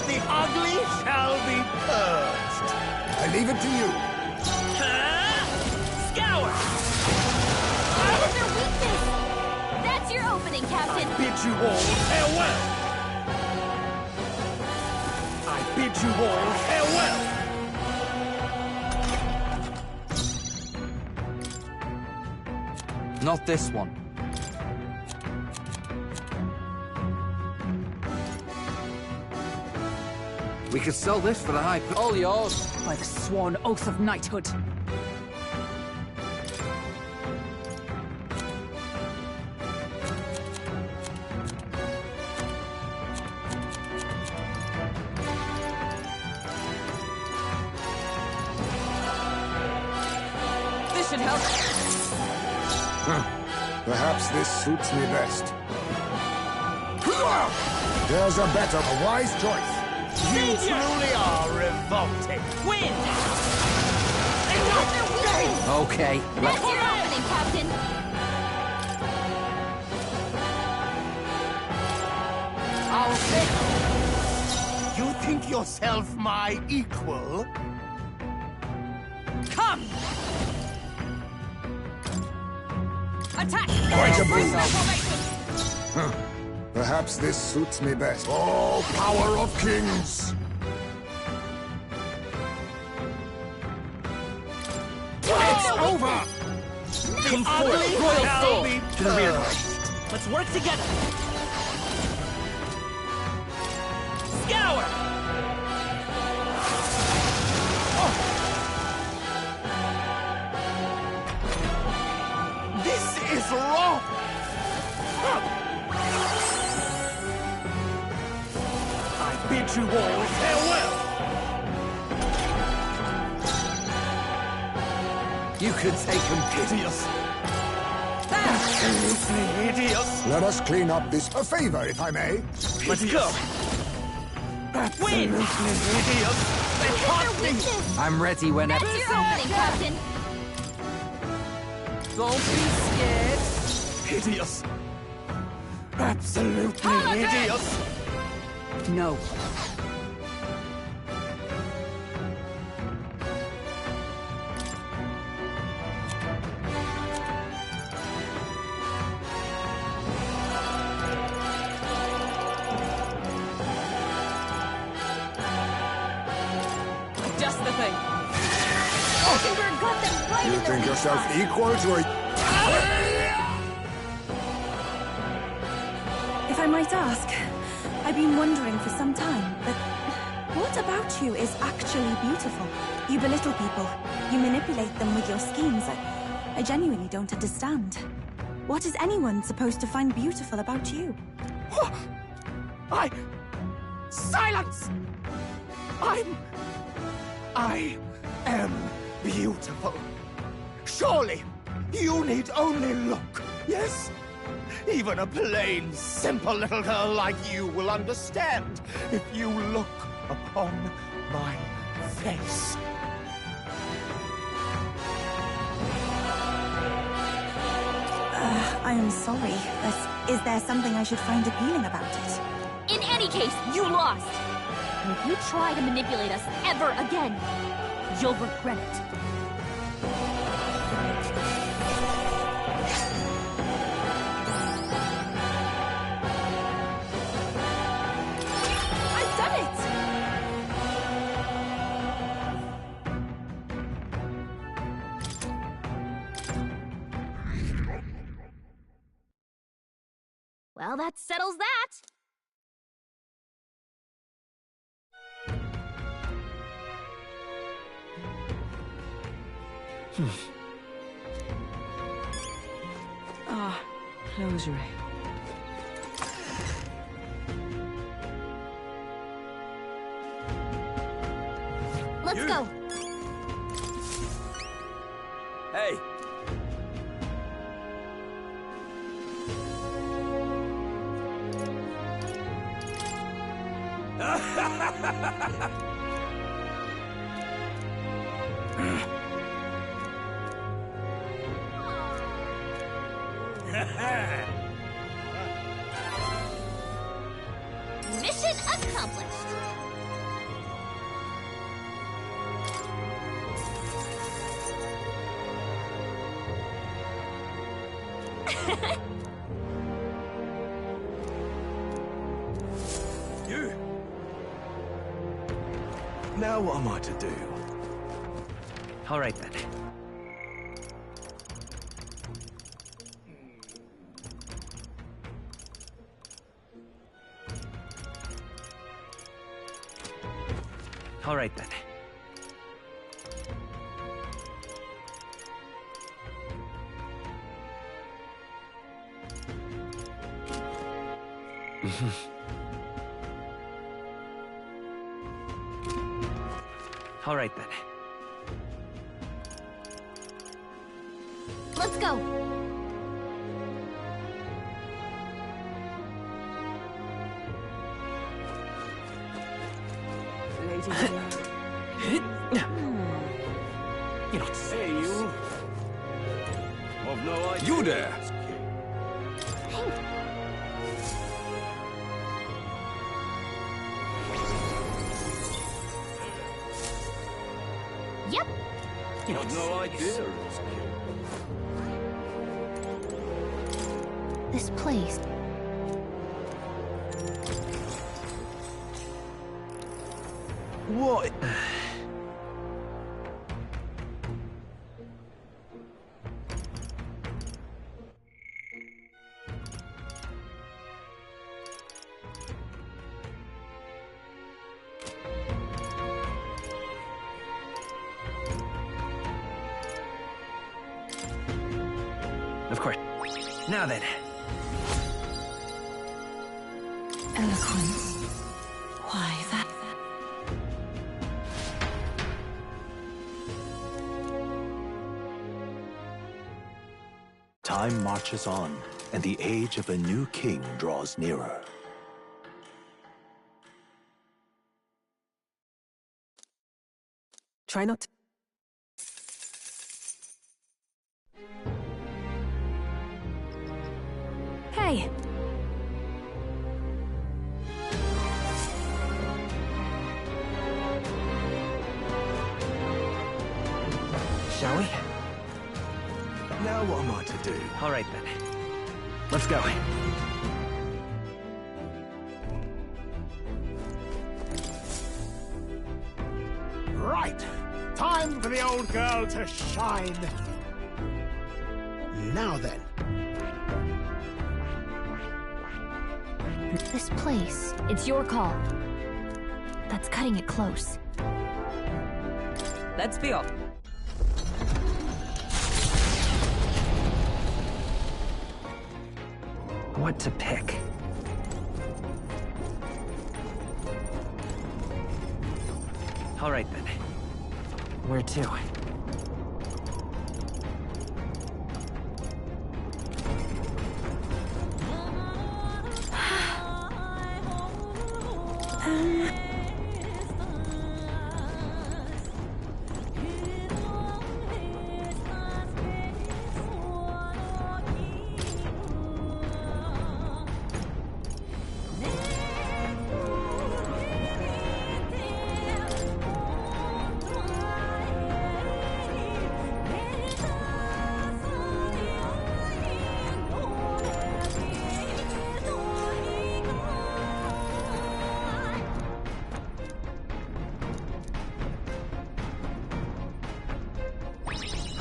Speaker 6: The ugly shall be purged. I leave it to you.
Speaker 2: Scour!
Speaker 7: What is their weakness? That's your opening, Captain.
Speaker 6: Bid you all farewell. I bid you all farewell.
Speaker 9: Not this one. We could sell this for the high... All yours.
Speaker 3: By the sworn oath of knighthood. This should help.
Speaker 6: Perhaps this suits me best. There's a better, a wise choice. You truly are revolting.
Speaker 2: Win!
Speaker 7: What's their weakness?
Speaker 9: Okay.
Speaker 7: That's your opening, Captain.
Speaker 6: I'll take it. You think yourself my equal?
Speaker 3: Come! Attack!
Speaker 6: Quite a
Speaker 3: Bring
Speaker 6: boon.
Speaker 3: the formation!
Speaker 6: Perhaps this suits me best. Oh, power of kings!
Speaker 2: It's over! Come forth, Royal Soul! To the rear. Let's work together! Scour!
Speaker 9: This is wrong! I bid you all farewell! You could take him, hideous! Absolutely hideous!
Speaker 6: Let us clean up this. A favor, if I may.
Speaker 2: Let's go! Win!
Speaker 9: Absolutely hideous! They caught me! I'm ready whenever.
Speaker 7: That's your opening, Captain.
Speaker 3: Don't be scared.
Speaker 9: Hideous! Absolutely hideous!
Speaker 3: No. Just the thing.
Speaker 7: Timber got them right
Speaker 6: You
Speaker 7: in the
Speaker 6: think
Speaker 7: weak
Speaker 6: yourself
Speaker 7: spot.
Speaker 6: equal to a...
Speaker 1: If I might ask, I've been wondering for some time, but what about you is actually beautiful? You belittle people. You manipulate them with your schemes. I genuinely don't understand. What is anyone supposed to find beautiful about you?
Speaker 9: Silence! I am beautiful. Surely, you need only look, yes? Even a plain, simple little girl like you will understand if you look upon my face.
Speaker 1: I am sorry, but is there something I should find appealing about it?
Speaker 7: In any case, you lost. And if you try to manipulate us ever again, you'll regret it.
Speaker 1: I've done it!
Speaker 7: Well, that settles that.
Speaker 3: Ah, close your eyes.
Speaker 7: Let's go.
Speaker 2: Hey!
Speaker 7: Mission accomplished.
Speaker 2: You! Now what am I to do? All right then. All right then. All right then.
Speaker 7: Let's go.
Speaker 3: Lady
Speaker 2: You don't say you.
Speaker 8: I've no idea.
Speaker 6: You there!
Speaker 7: Yep.
Speaker 2: You don't
Speaker 8: No idea.
Speaker 7: This place.
Speaker 2: What? Now then.
Speaker 1: Eloquence. Why, that...
Speaker 5: Time marches on, and the age of a new king draws nearer.
Speaker 3: Try not to...
Speaker 1: Hey!
Speaker 2: Shall we?
Speaker 8: Now what am I to do?
Speaker 2: All right, then. Let's go.
Speaker 9: Right! Time for the old girl to shine. Now then.
Speaker 7: This place, it's your call. That's cutting it close.
Speaker 3: Let's be off.
Speaker 2: What to pick? All right, then. Where to?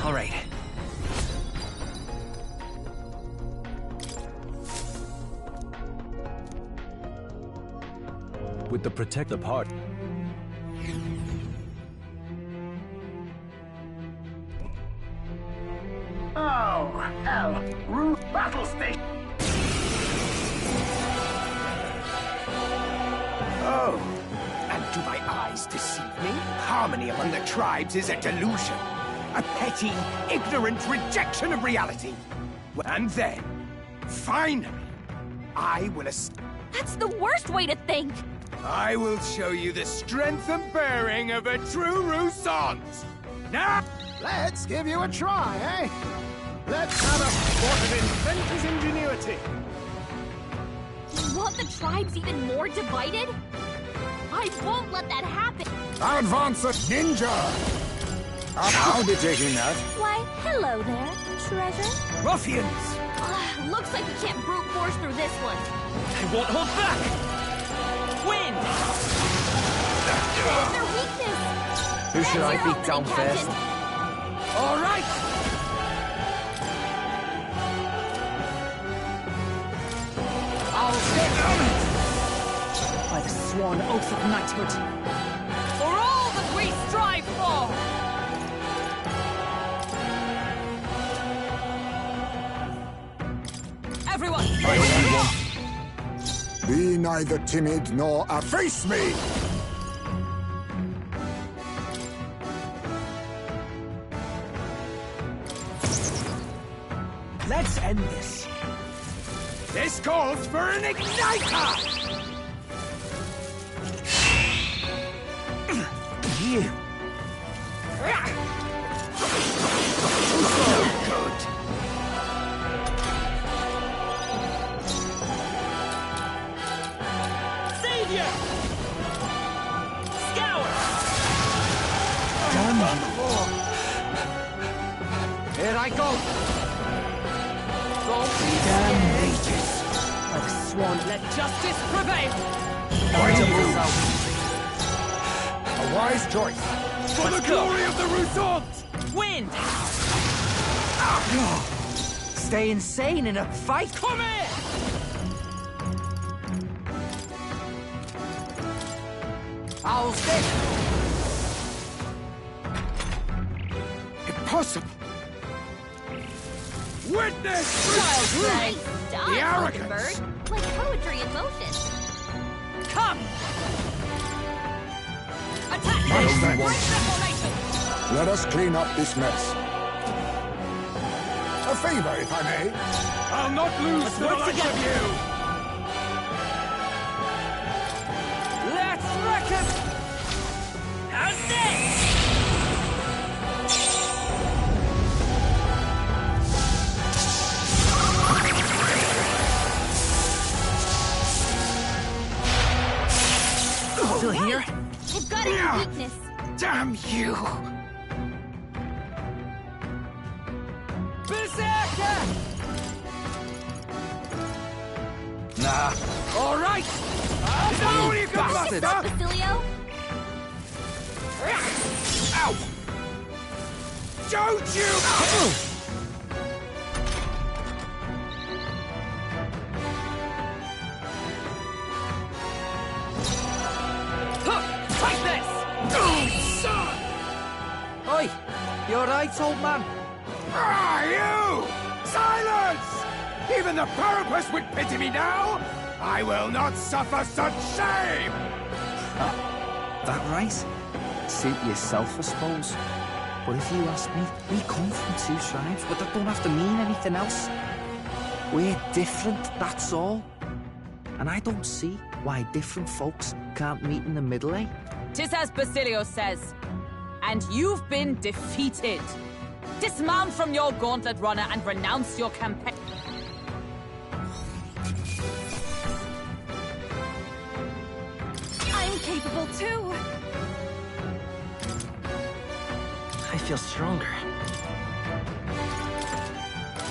Speaker 2: All right.
Speaker 5: With the protective heart,
Speaker 4: Oh, hell. Root battle station.
Speaker 9: Oh, and do my eyes deceive me? Harmony among the tribes is a delusion. A petty, ignorant rejection of reality. And then, finally, I will
Speaker 7: That's the worst way to think!
Speaker 9: I will show you the strength and bearing of a true Rousant. Now, let's give you a try, eh? Let's have a sport of inventor's ingenuity.
Speaker 7: You want the tribes even more divided? I won't let that happen!
Speaker 6: Advance it, ninja! I'll be taking that.
Speaker 7: Why, hello there, treasure.
Speaker 2: Ruffians!
Speaker 7: Looks like we can't brute force through this one.
Speaker 2: I won't hold back! Wind!
Speaker 7: There's their weakness!
Speaker 2: Who should I
Speaker 7: That's
Speaker 2: beat
Speaker 7: your
Speaker 2: down
Speaker 7: opening,
Speaker 2: first?
Speaker 7: Captain.
Speaker 2: All right!
Speaker 3: I'll stay on it! By the sworn oath of knighthood. For all that we strive for! Everyone!
Speaker 6: Be neither timid nor face me!
Speaker 2: Let's end this.
Speaker 9: This calls for an igniter!
Speaker 2: You. Good. Savior! Scour! Done. Here I go. Damn mages.
Speaker 3: By the sworn, let justice prevail!
Speaker 6: A wise choice.
Speaker 9: For the glory of the Rousant!
Speaker 2: Wind! Stay insane in a fight?
Speaker 9: Come here!
Speaker 2: I'll stay.
Speaker 9: Impossible! Witness this!
Speaker 3: Child's play!
Speaker 7: Stop,
Speaker 9: The arrogance!
Speaker 7: Mockingbird. Like poetry in motion.
Speaker 3: Come! Attack!
Speaker 6: Nonsense.
Speaker 3: Break the formation!
Speaker 6: Let us clean up this mess. A favor, if I may.
Speaker 9: I'll not lose to the
Speaker 2: work
Speaker 9: likes
Speaker 2: together.
Speaker 9: of you!
Speaker 2: Let's wreck him! How's this? Still here?
Speaker 7: I've got a weakness.
Speaker 9: Damn you!
Speaker 2: Berserker!
Speaker 9: Nah. All right! Is that all you got,
Speaker 7: Bastard.
Speaker 9: Buster?
Speaker 7: Basilio?
Speaker 9: Ow! Don't you!
Speaker 2: Take this! Oi! You alright, old man?
Speaker 9: Ah, you! Silence! Even the Parapus would pity me now! I will not suffer such shame!
Speaker 2: That right? Suit yourself, I suppose. But if you ask me, we come from two tribes, but that don't have to mean anything else. We're different, that's all. And I don't see why different folks can't meet in the middle, eh?
Speaker 3: 'Tis as Basilio says. And you've been defeated. Dismount from your gauntlet runner and renounce your campaign.
Speaker 1: I'm capable too.
Speaker 2: I feel stronger.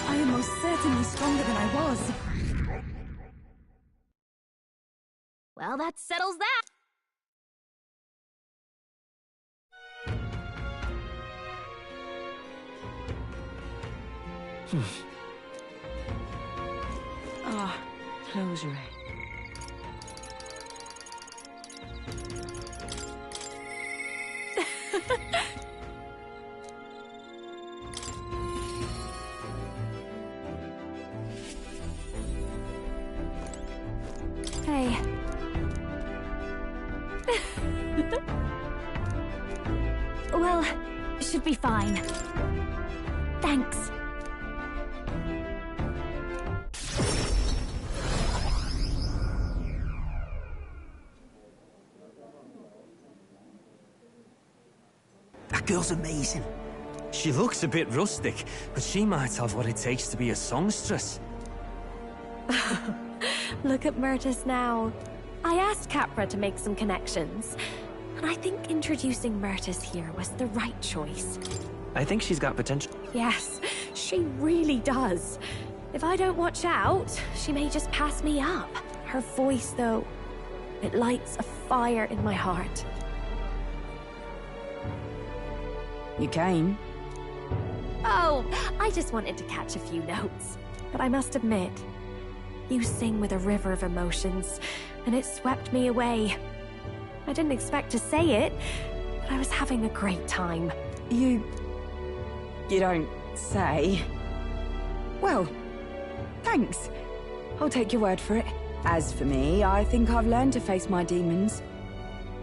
Speaker 1: I am most certainly stronger than I was.
Speaker 7: Well, that settles that.
Speaker 2: Ah, close your eyes.
Speaker 1: Hey. Well, should be fine. Thanks.
Speaker 2: That girl's amazing. She looks a bit rustic, but she might have what it takes to be a songstress.
Speaker 10: Look at Myrtis now. I asked Capra to make some connections, and I think introducing Myrtis here was the right choice.
Speaker 2: I think she's got potential.
Speaker 10: Yes, she really does. If I don't watch out, she may just pass me up. Her voice, though, it lights a fire in my heart.
Speaker 3: You came?
Speaker 10: Oh, I just wanted to catch a few notes. But I must admit, you sing with a river of emotions, and it swept me away. I didn't expect to say it, but I was having a great time.
Speaker 3: You don't say. Well, thanks. I'll take your word for it. As for me, I think I've learned to face my demons.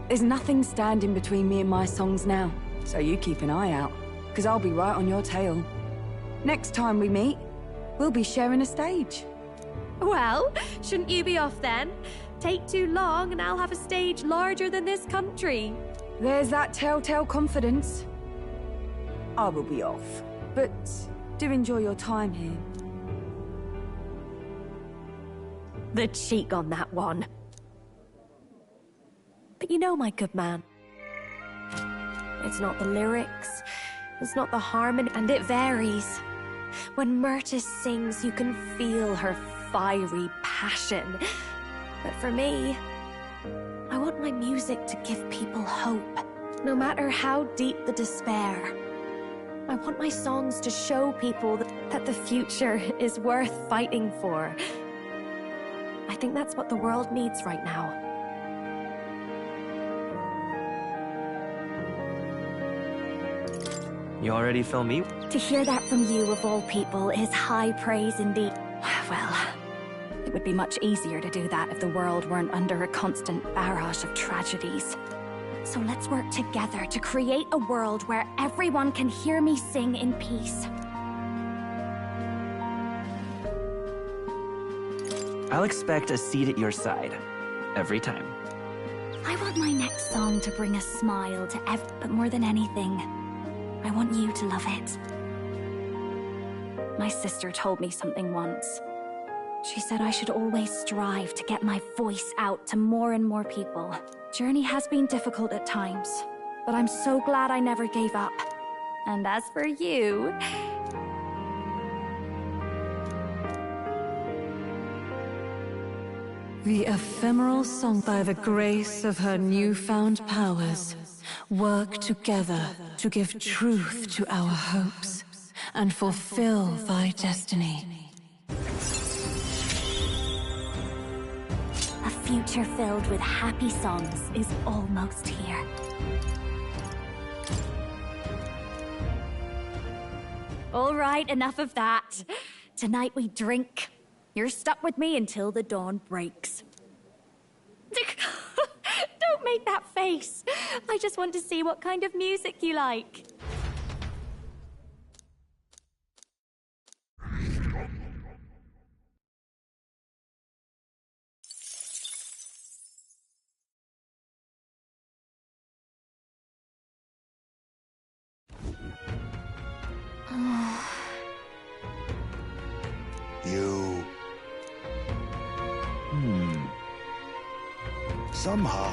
Speaker 3: There's nothing standing between me and my songs now, so you keep an eye out, because I'll be right on your tail. Next time we meet, we'll be sharing a stage.
Speaker 10: Well, shouldn't you be off then? Take too long and I'll have a stage larger than this country.
Speaker 3: There's that telltale confidence. I will be off, but do enjoy your time here.
Speaker 10: The cheek on that one. But you know, my good man, it's not the lyrics, it's not the harmony, and it varies. When Myrtis sings, you can feel her fiery passion. But for me, I want my music to give people hope, no matter how deep the despair. I want my songs to show people that the future is worth fighting for. I think that's what the world needs right now.
Speaker 11: You already fill me?
Speaker 10: To hear that from you, of all people, is high praise indeed. Well, it would be much easier to do that if the world weren't under a constant barrage of tragedies. So let's work together to create a world where everyone can hear me sing in peace.
Speaker 11: I'll expect a seat at your side. Every time.
Speaker 10: I want my next song to bring a smile to but more than anything, I want you to love it. My sister told me something once. She said I should always strive to get my voice out to more and more people. Journey has been difficult at times, but I'm so glad I never gave up. And as for you...
Speaker 12: The ephemeral song, by the grace of her newfound powers, work together to give truth to our hopes and fulfill thy destiny.
Speaker 10: A future filled with happy songs is almost here. All right, enough of that. Tonight we drink. You're stuck with me until the dawn breaks. Don't make that face. I just want to see what kind of music you like.
Speaker 6: You... Somehow...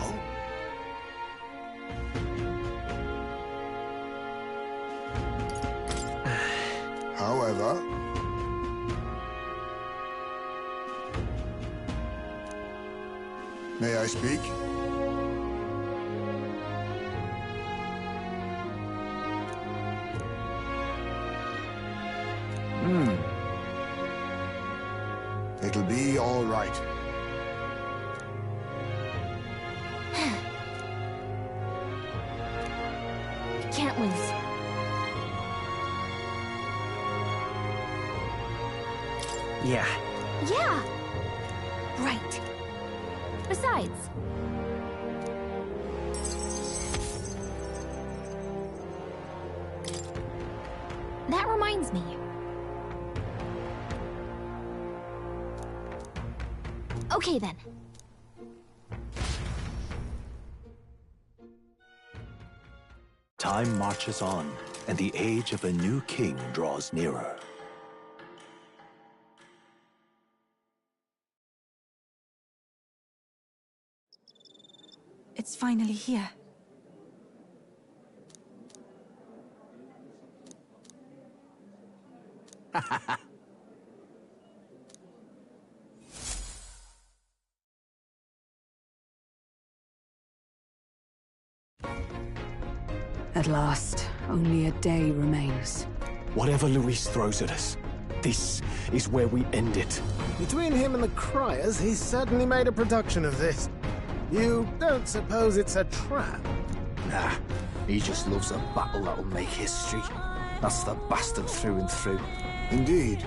Speaker 6: However... May I speak? It'll be all right.
Speaker 7: Can't lose.
Speaker 11: Yeah.
Speaker 7: Yeah! Right. Besides... That reminds me. Okay, then.
Speaker 5: Time marches on, and the age of a new king draws nearer.
Speaker 1: It's finally here.
Speaker 12: At last, only a day remains.
Speaker 8: Whatever Luis throws at us, this is where we end it.
Speaker 9: Between him and the Criers, he's certainly made a production of this. You don't suppose it's a trap?
Speaker 2: Nah, he just loves a battle that'll make history. That's the bastard through and through.
Speaker 6: Indeed.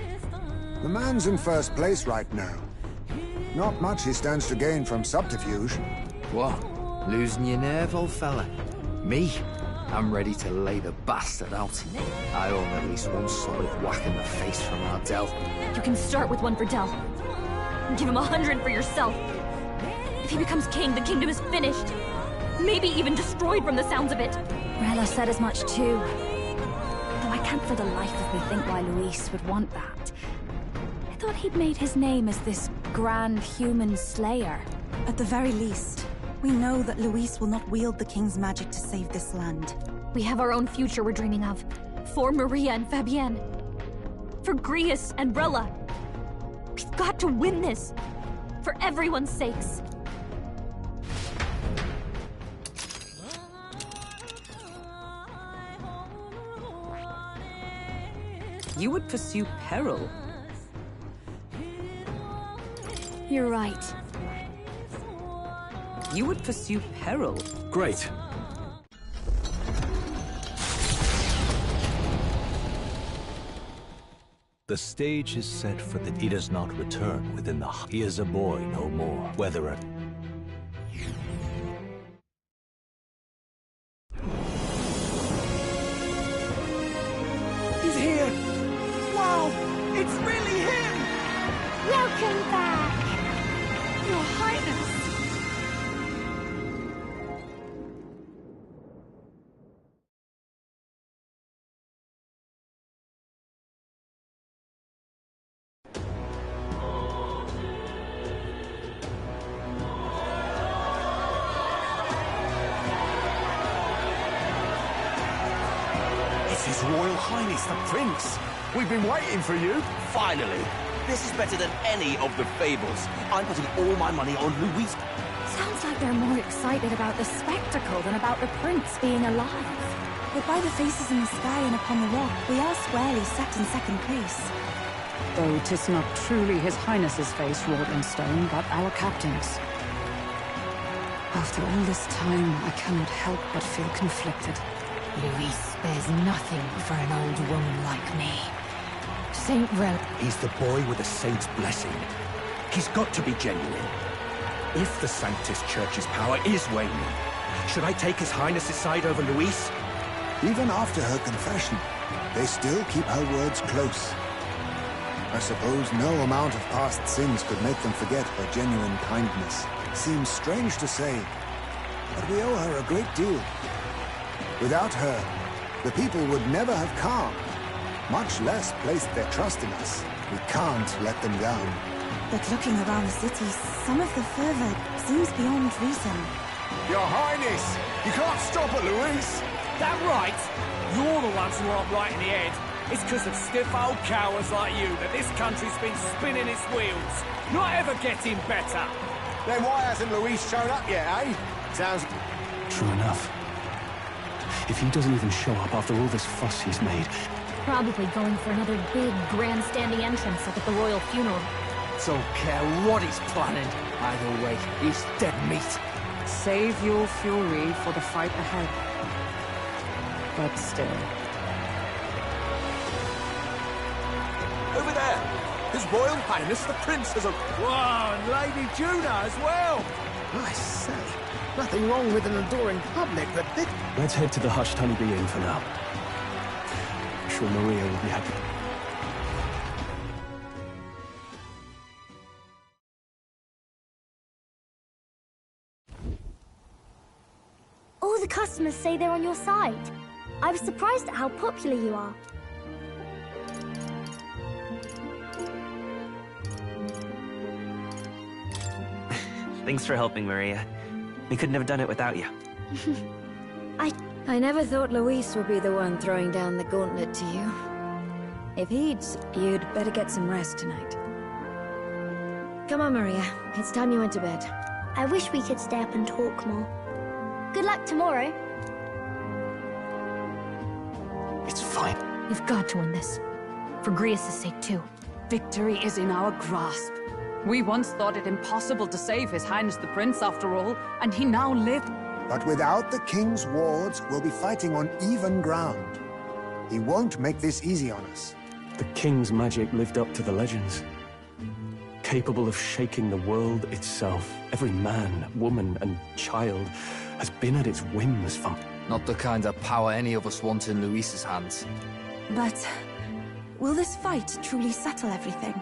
Speaker 6: The man's in first place right now. Not much he stands to gain from subterfuge.
Speaker 2: What? Losing your nerve, old fella? Me? I'm ready to lay the bastard out. I own at least one solid whack in the face from Ardell.
Speaker 7: You can start with one for Del. And give him 100 for yourself. If he becomes king, the kingdom is finished. Maybe even destroyed from the sounds of it.
Speaker 10: Rella said as much too. Though I can't for the life of me think why Luis would want that. I thought he'd made his name as this grand human slayer.
Speaker 1: At the very least, we know that Luis will not wield the king's magic to save this land.
Speaker 7: We have our own future we're dreaming of. For Maria and Fabienne. For Grius and Rella. We've got to win this. For everyone's sakes.
Speaker 12: You would pursue peril.
Speaker 10: You're right.
Speaker 12: You would pursue peril.
Speaker 8: Great.
Speaker 5: The stage is set for that he does not return within the... He is a boy no more, whether at...
Speaker 9: He's here! Wow! It's really him!
Speaker 7: Welcome back!
Speaker 1: Your Highness!
Speaker 9: It's His Royal Highness the Prince! We've been waiting for you!
Speaker 13: Finally! This is better than any of the fables. I'm putting all my money on Louise.
Speaker 1: Sounds like they're more excited about the spectacle than about the prince being alive. But by the faces in the sky and upon the rock, we are squarely set in second place.
Speaker 14: Though 'tis not truly His Highness's face wrought in stone, but our captain's. After all this time, I cannot help but feel conflicted.
Speaker 15: Louise spares nothing for an old woman like me. Saint Rel...
Speaker 9: He's the boy with the saint's blessing. He's got to be genuine. If the Sanctus Church's power is waning, should I take His Highness's side over Louise?
Speaker 6: Even after her confession, they still keep her words close. I suppose no amount of past sins could make them forget her genuine kindness. Seems strange to say, but we owe her a great deal. Without her, the people would never have calmed, much less placed their trust in us. We can't let them down.
Speaker 1: But looking around the city, some of the fervor seems beyond reason.
Speaker 9: Your Highness! You can't stop her, Louise!
Speaker 16: That right? You're the ones who aren't right in the head. It's because of stiff old cowards like you that this country's been spinning its wheels. Not ever getting better.
Speaker 9: Then why hasn't Louise shown up yet, eh? Sounds...
Speaker 8: True enough. If he doesn't even show up after all this fuss he's made...
Speaker 7: Probably going for another big, grandstanding entrance like at the royal funeral.
Speaker 13: Don't care what he's planning. Either way, he's dead meat.
Speaker 14: Save your fury for the fight ahead. But still...
Speaker 9: Over there! His Royal Highness the Prince has a...
Speaker 16: Whoa, and Lady Juna as well!
Speaker 9: I say, nothing wrong with an adoring public, but this...
Speaker 8: Let's head to the hushed honeybee inn for now. I'm sure Maria will be happy.
Speaker 7: All the customers say they're on your side. I was surprised at how popular you are.
Speaker 11: Thanks for helping, Maria. We couldn't have done it without you.
Speaker 10: I never thought Luis would be the one throwing down the gauntlet to you. If you'd better get some rest tonight. Come on, Maria. It's time you went to bed.
Speaker 7: I wish we could stay up and talk more. Good luck tomorrow.
Speaker 8: It's fine.
Speaker 7: You've got to win this. For Grius' sake, too.
Speaker 14: Victory is in our grasp. We once thought it impossible to save His Highness the Prince, after all, and he now lived...
Speaker 6: But without the King's wards, we'll be fighting on even ground. He won't make this easy on us.
Speaker 8: The King's magic lived up to the legends. Capable of shaking the world itself. Every man, woman, and child has been at its whims from...
Speaker 2: Not the kind of power any of us want in Luis's hands.
Speaker 1: But will this fight truly settle everything?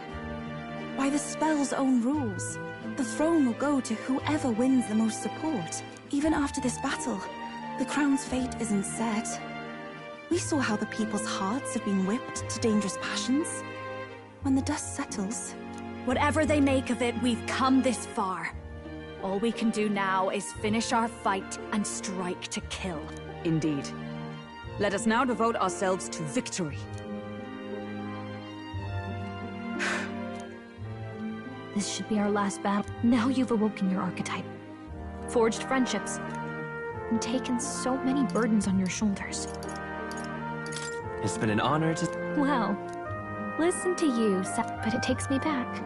Speaker 1: By the spell's own rules, the throne will go to whoever wins the most support. Even after this battle, the crown's fate isn't set. We saw how the people's hearts have been whipped to dangerous passions. When the dust settles...
Speaker 3: Whatever they make of it, we've come this far. All we can do now is finish our fight and strike to kill.
Speaker 14: Indeed. Let us now devote ourselves to victory.
Speaker 7: This should be our last battle. Now you've awoken your archetype. Forged friendships. And taken so many burdens on your shoulders.
Speaker 11: It's been an honor to...
Speaker 7: Well, listen to you, but it takes me back.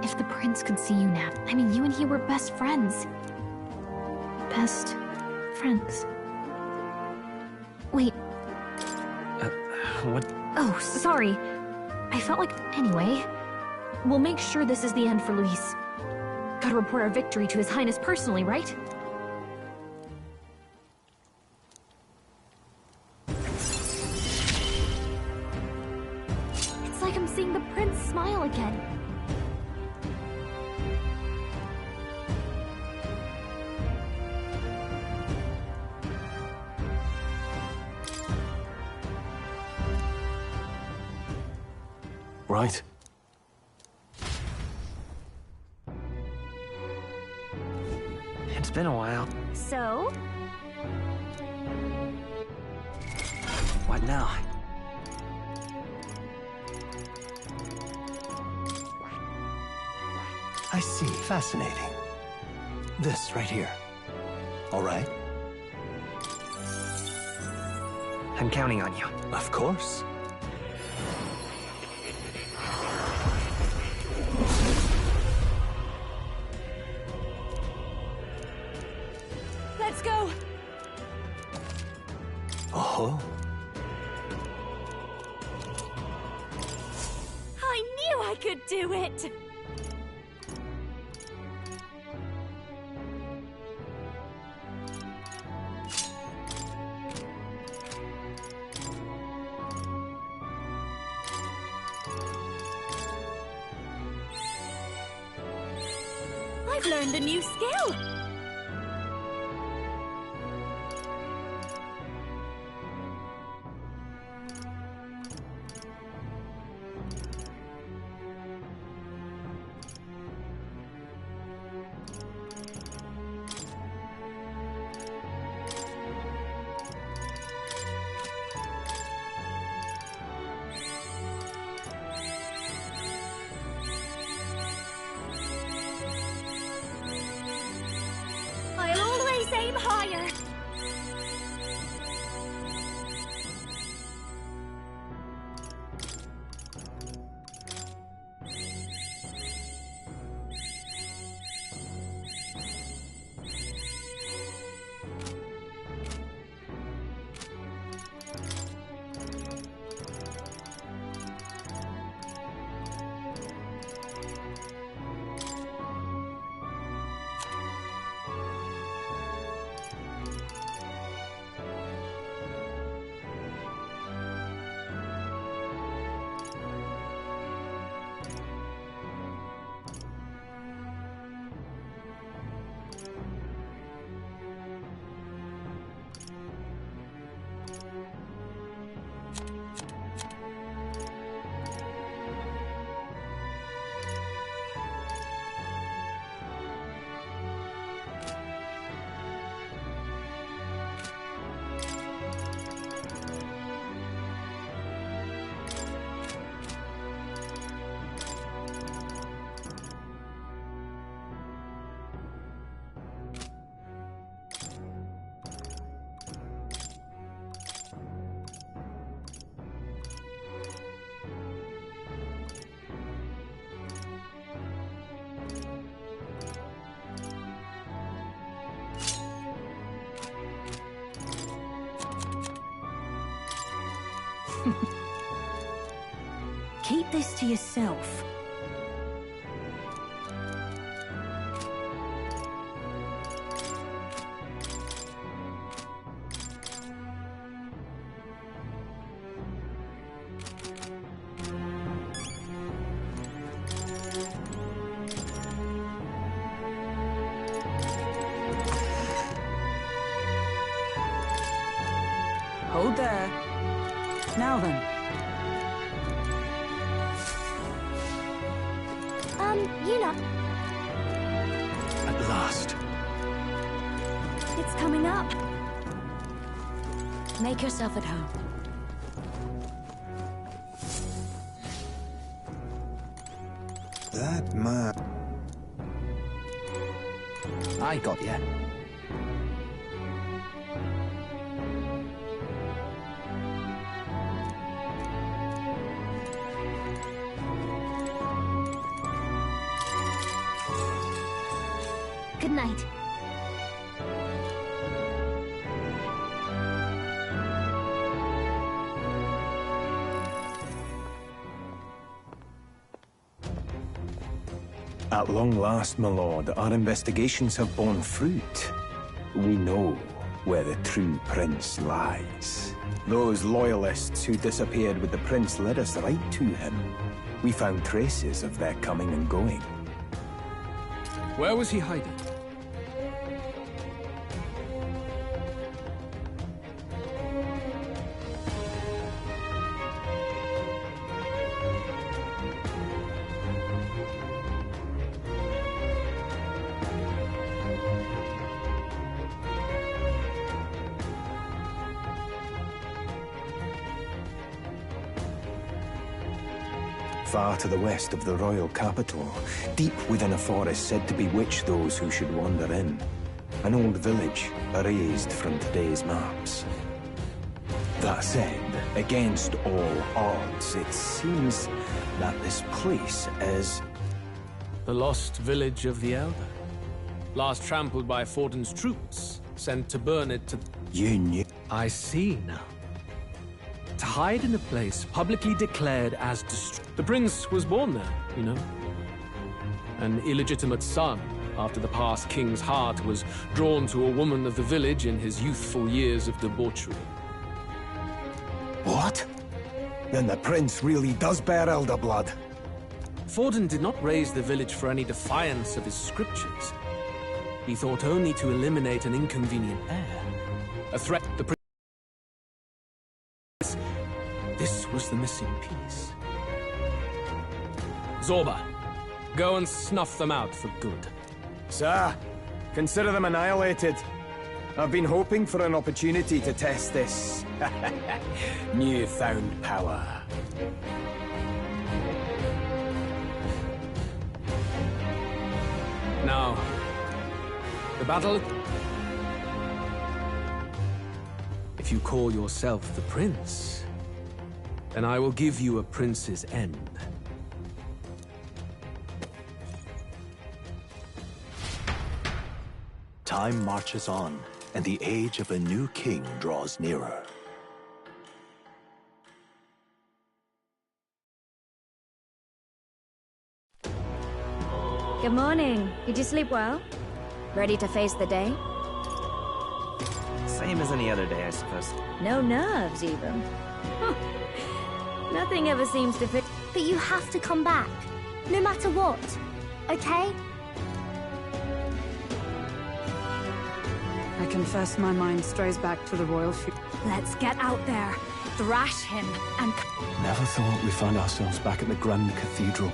Speaker 7: If the prince could see you now, I mean, you and he were best friends. Best friends. Wait.
Speaker 11: What?
Speaker 7: Oh, sorry. I felt like... Anyway, we'll make sure this is the end for Luis. Gotta report our victory to His Highness personally, right? It's like I'm seeing the prince smile again.
Speaker 8: Right.
Speaker 11: It's been a while.
Speaker 7: So?
Speaker 11: What now?
Speaker 5: I see. Fascinating. This right here. All right?
Speaker 11: I'm counting on you.
Speaker 5: Of course.
Speaker 1: Let's go!
Speaker 5: Oh.
Speaker 7: I knew I could do it! I've learned a new skill! I'll always aim higher!
Speaker 1: Keep this to yourself.
Speaker 14: Hold there. Now then.
Speaker 7: You know,
Speaker 8: At last.
Speaker 7: it's coming up. Make yourself at home.
Speaker 6: That man.
Speaker 2: I got you.
Speaker 7: Good night.
Speaker 8: At long last, my lord, our investigations have borne fruit. We know where the true prince lies. Those loyalists who disappeared with the prince led us right to him. We found traces of their coming and going.
Speaker 17: Where was he hiding?
Speaker 8: Far to the west of the royal capital, deep within a forest said to bewitch those who should wander in. An old village, erased from today's maps. That said, against all odds, it seems that this place is...
Speaker 17: The lost village of the Elder. Last trampled by Forden's troops, sent to burn it to...
Speaker 8: You knew...
Speaker 17: I see now. To hide in a place publicly declared as destroyed. The prince was born there, you know. An illegitimate son, after the past king's heart was drawn to a woman of the village in his youthful years of debauchery.
Speaker 8: What? Then the prince really does bear elder blood.
Speaker 17: Forden did not raise the village for any defiance of his scriptures. He thought only to eliminate an inconvenient heir. A threat the prince... This was the missing piece. Zorba, go and snuff them out for good.
Speaker 8: Sir, consider them annihilated. I've been hoping for an opportunity to test this newfound power.
Speaker 17: Now, the battle... If you call yourself the prince, then I will give you a prince's end.
Speaker 5: Time marches on, and the age of a new king draws nearer.
Speaker 10: Good morning. Did you sleep well? Ready to face the day?
Speaker 11: Same as any other day, I suppose.
Speaker 10: No nerves, even. Huh. Nothing ever seems to fit.
Speaker 18: But you have to come back, no matter what, okay?
Speaker 14: I confess my mind strays back to the royal
Speaker 7: Let's get out there, thrash him, and...
Speaker 8: Never thought we'd find ourselves back at the Grand Cathedral.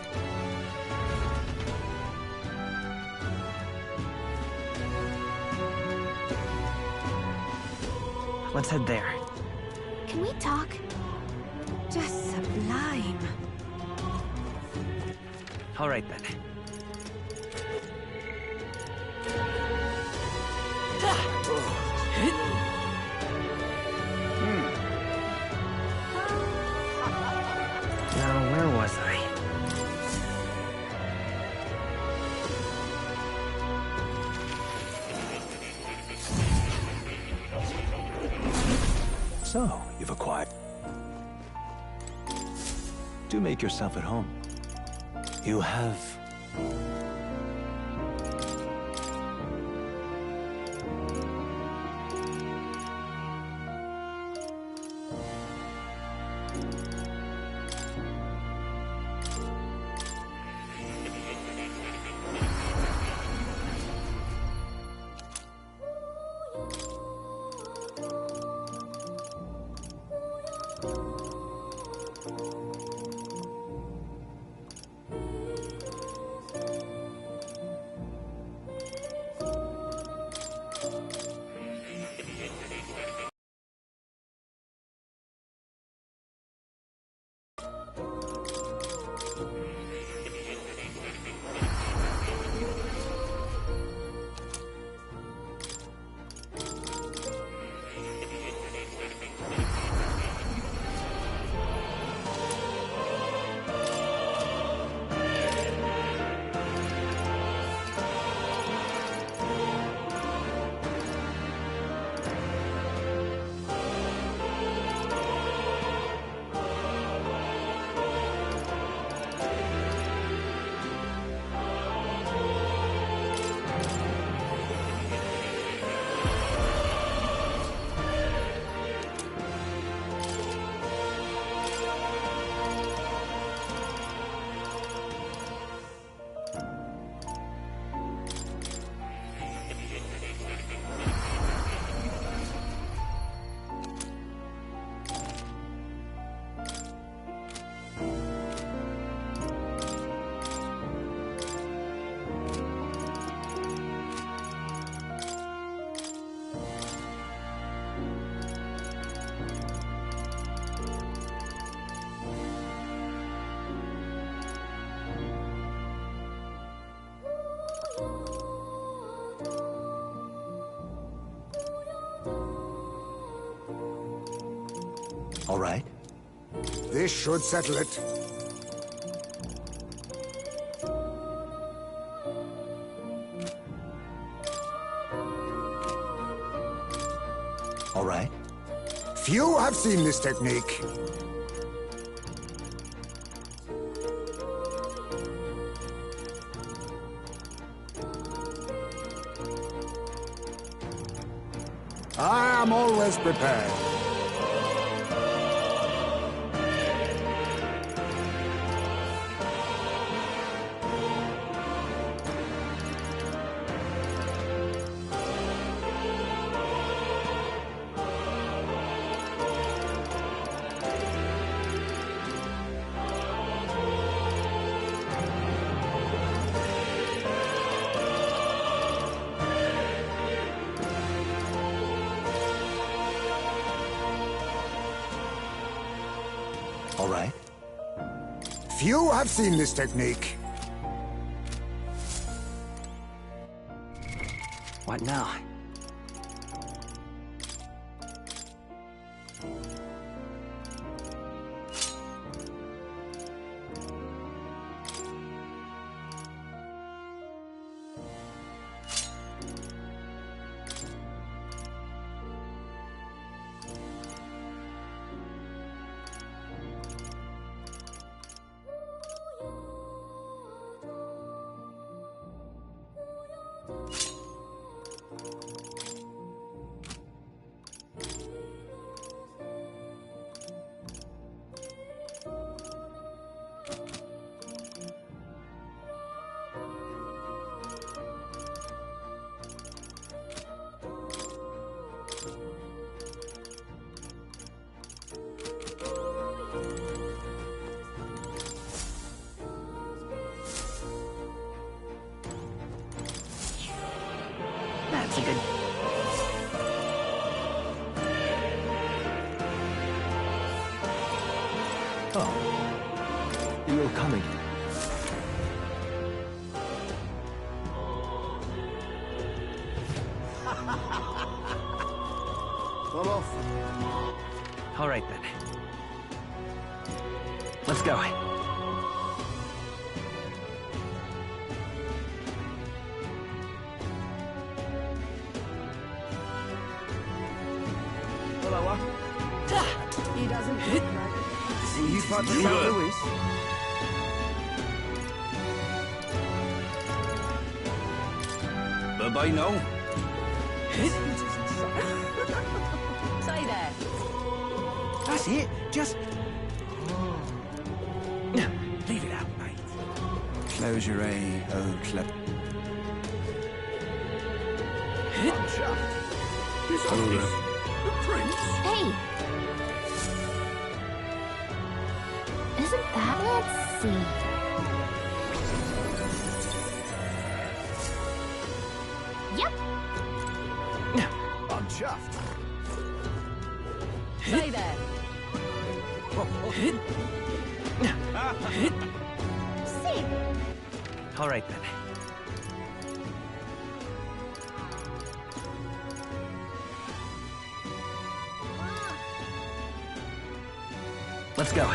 Speaker 11: Let's head there.
Speaker 18: Can we talk?
Speaker 1: Just sublime.
Speaker 11: All right, then. Now, where was I?
Speaker 5: So, you've acquired... Do make yourself at home. You have...
Speaker 8: All right.
Speaker 6: This should settle it.
Speaker 8: All right.
Speaker 6: Few have seen this technique. I am always prepared.
Speaker 8: All right.
Speaker 6: Few have seen this technique.
Speaker 11: What now? That's a good...
Speaker 8: Oh. You were coming.
Speaker 9: Come off.
Speaker 11: All right, then. Let's go.
Speaker 9: He doesn't look like... See, he's part of Louis.
Speaker 2: Bye-bye now.
Speaker 3: Stay there.
Speaker 2: That's it. Just... Leave it out, mate. Close your eye, old clip.
Speaker 9: Hold up. The prince?
Speaker 18: Hey! Isn't that... Let's see. Yep.
Speaker 9: I'm chuffed.
Speaker 3: Stay there.
Speaker 18: See.
Speaker 11: All right, then. Let's go.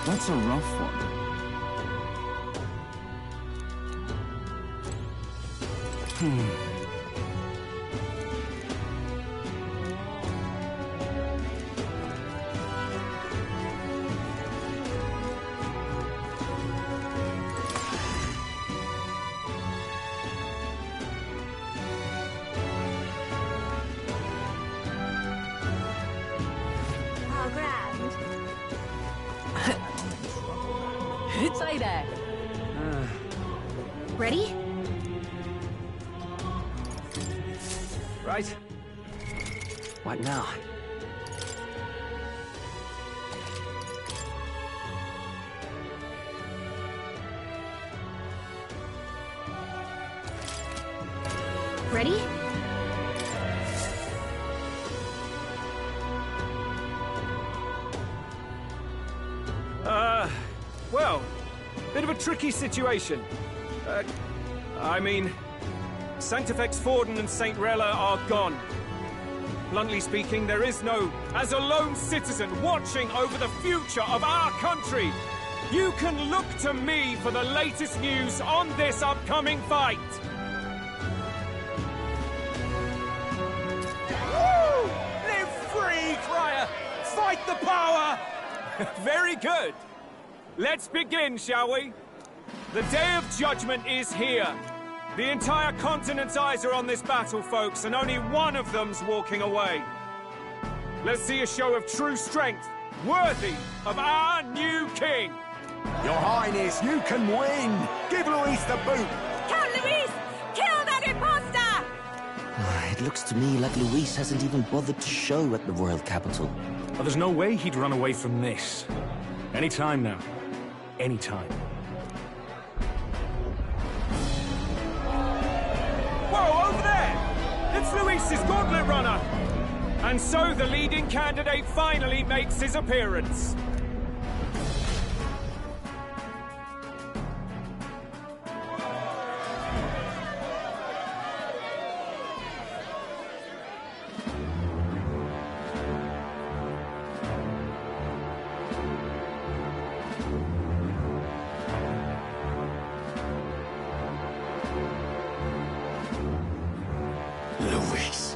Speaker 2: That's a rough one.
Speaker 18: How grand.
Speaker 3: Stay there.
Speaker 18: Ready?
Speaker 11: Right. What now?
Speaker 7: Ready?
Speaker 16: Well, bit of a tricky situation. I mean, Sanctifex Forden and St. Rella are gone. Bluntly speaking, there is no, as a lone citizen watching over the future of our country, you can look to me for the latest news on this upcoming fight. Woo! Live free, Crier! Fight the power! Very good. Let's begin, shall we? The Day of Judgment is here. The entire continent's eyes are on this battle, folks, and only one of them's walking away. Let's see a show of true strength, worthy of our new king.
Speaker 9: Your Highness, you can win! Give Luis the boot!
Speaker 1: Count Luis! Kill that imposter!
Speaker 13: It looks to me like Luis hasn't even bothered to show at the royal capital.
Speaker 19: Well, there's no way he'd run away from this. Any time now. Any time.
Speaker 16: Whoa, over there! It's Luis's gauntlet runner! And so the leading candidate finally makes his appearance.
Speaker 9: Luis.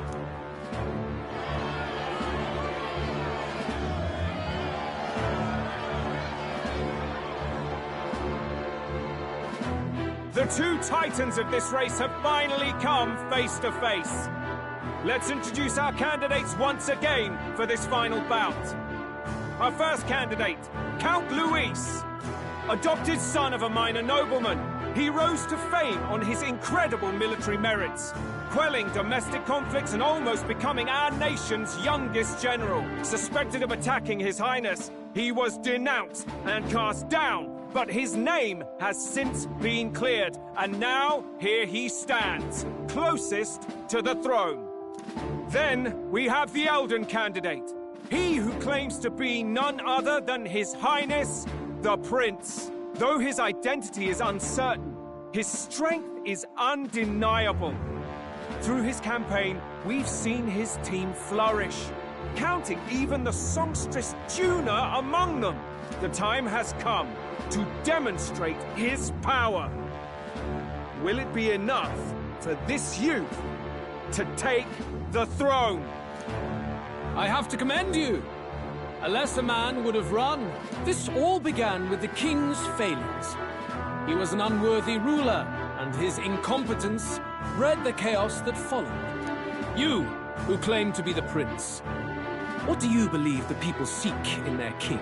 Speaker 16: The two titans of this race have finally come face to face. Let's introduce our candidates once again for this final bout. Our first candidate, Count Luis. Adopted son of a minor nobleman, he rose to fame on his incredible military merits, quelling domestic conflicts and almost becoming our nation's youngest general. Suspected of attacking His Highness, he was denounced and cast down, but his name has since been cleared, and now here he stands, closest to the throne. Then we have the Elden candidate, he who claims to be none other than His Highness, the Prince. Though his identity is uncertain, his strength is undeniable. Through his campaign, we've seen his team flourish, counting even the songstress Juna among them. The time has come to demonstrate his power. Will it be enough for this youth to take the throne?
Speaker 17: I have to commend you. A lesser man would have run. This all began with the king's failings. He was an unworthy ruler, and his incompetence bred the chaos that followed. You, who claim to be the prince, what do you believe the people seek in their king?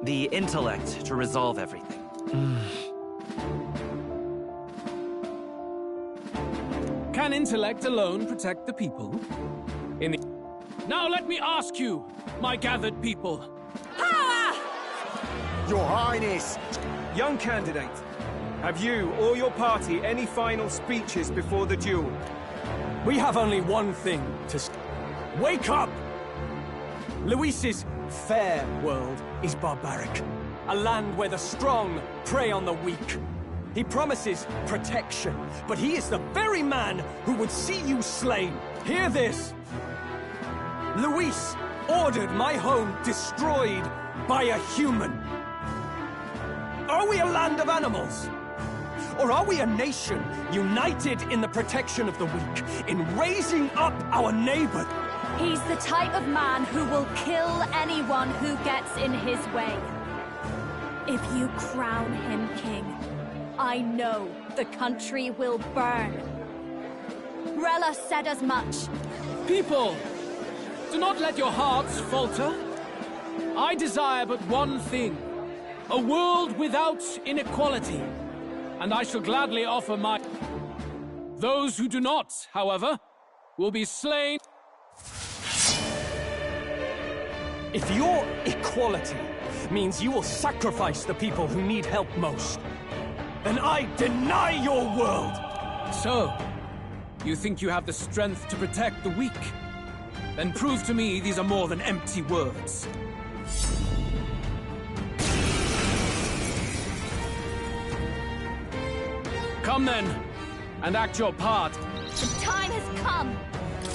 Speaker 11: The intellect to resolve everything.
Speaker 17: Can intellect alone protect the people? Now let me ask you, my gathered people.
Speaker 1: Power!
Speaker 9: Your Highness!
Speaker 16: Young candidate, have you or your party any final speeches before the duel?
Speaker 19: We have only one thing to say. Wake up! Luis's fair world is barbaric. A land where the strong prey on the weak. He promises protection, but he is the very man who would see you slain. Hear this! Luis ordered my home destroyed by a human. Are we a land of animals? Or are we a nation united in the protection of the weak, in raising up our neighbor?
Speaker 7: He's the type of man who will kill anyone who gets in his way.
Speaker 10: If you crown him king, I know the country will burn. Rella said as much.
Speaker 17: People, do not let your hearts falter. I desire but one thing, a world without inequality, and I shall gladly offer my... Those who do not, however, will be slain.
Speaker 19: If your equality means you will sacrifice the people who need help most, then I deny your world!
Speaker 17: So, you think you have the strength to protect the weak? Then prove to me these are more than empty words. Come then, and act your part.
Speaker 7: The time has come.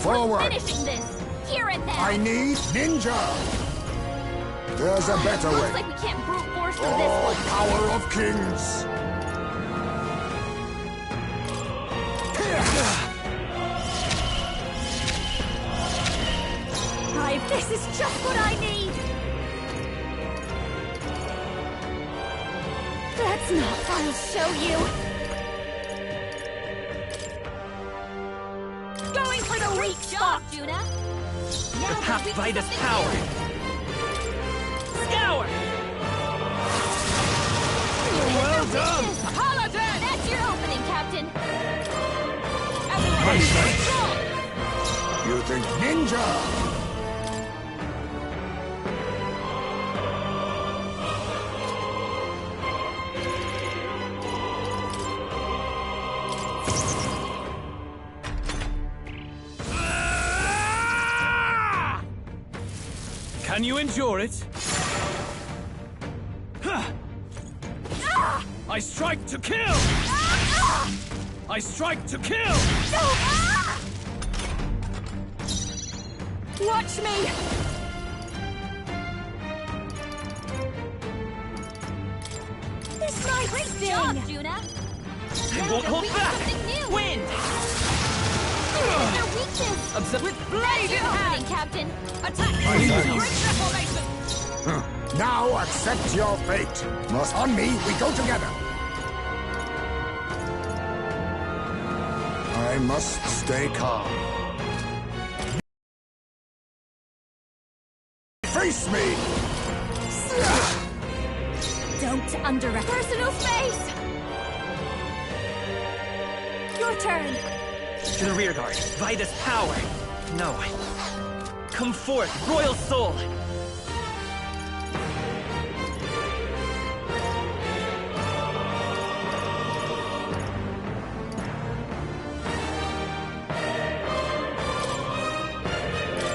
Speaker 6: Forward!
Speaker 7: We're finishing this, here and now.
Speaker 6: I need ninja! There's a better way.
Speaker 7: Looks like we can't brute force through
Speaker 6: Oh,
Speaker 7: this one.
Speaker 6: power of kings!
Speaker 7: Right, this is just what I need. That's not. I'll show you. Going for the weak spot, Juna.
Speaker 11: The path Vitus power. Scour!
Speaker 7: Well
Speaker 11: done!
Speaker 7: Paladin! That's your opening, Captain.
Speaker 6: You think ninja?
Speaker 17: Can you endure it? I strike to kill! I strike to kill!
Speaker 7: Watch me! This might sting! Job, Juna.
Speaker 11: I won't hold back! Wind!
Speaker 7: Their weakness!
Speaker 11: Observe with blade in hand!
Speaker 7: Captain! Attack!
Speaker 6: Now accept your fate. On me, we go together. I must stay calm. Face me!
Speaker 7: Don't underestimate. Personal space! Your turn!
Speaker 11: To the rear guard. Vitus power. No. Come forth, royal soul!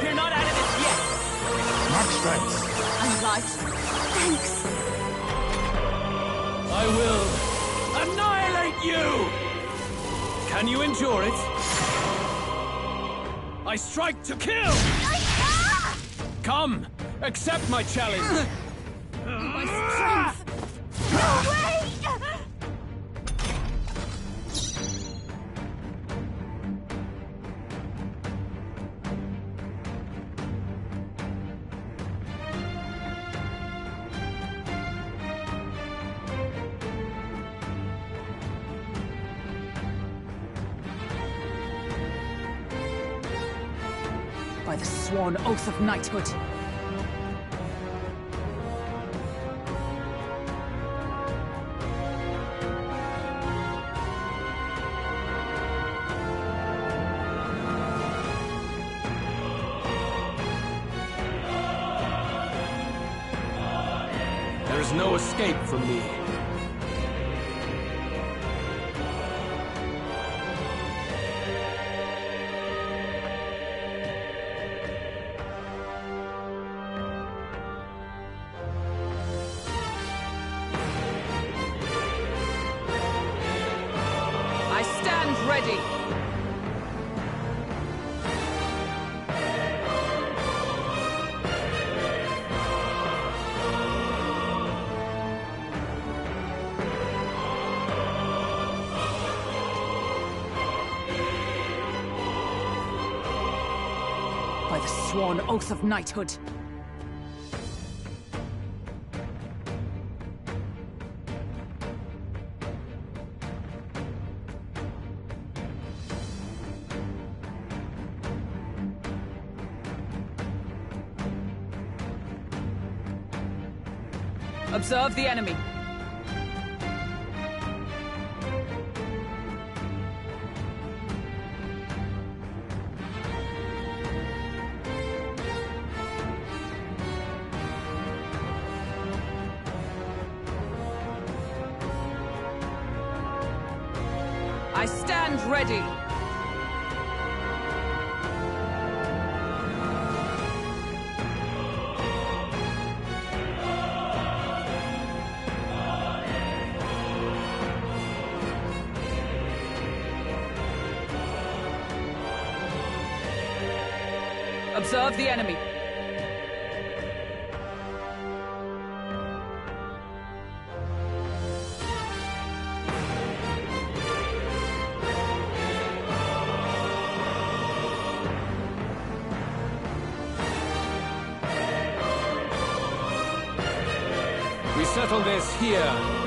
Speaker 11: You're not out of this yet!
Speaker 6: Much thanks.
Speaker 7: I'm right. Thanks.
Speaker 17: I will annihilate you! Can you endure it? I strike to kill! Come, accept my challenge!
Speaker 7: My strength! No way!
Speaker 14: By the sworn oath of knighthood.
Speaker 17: There is no escape from me.
Speaker 14: I stand ready. By the sworn oath of knighthood. Observe the enemy.
Speaker 20: I stand ready. Observe the enemy.
Speaker 16: We settle this here.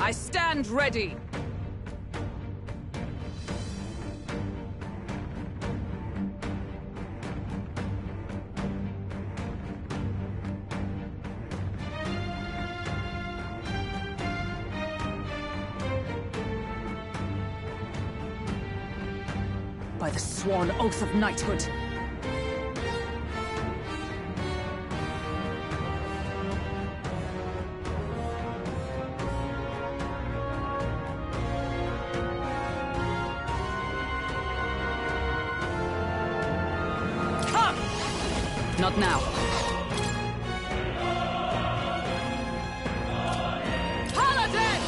Speaker 20: I stand ready. By the sworn oath of knighthood. Come! Not now. Paladin!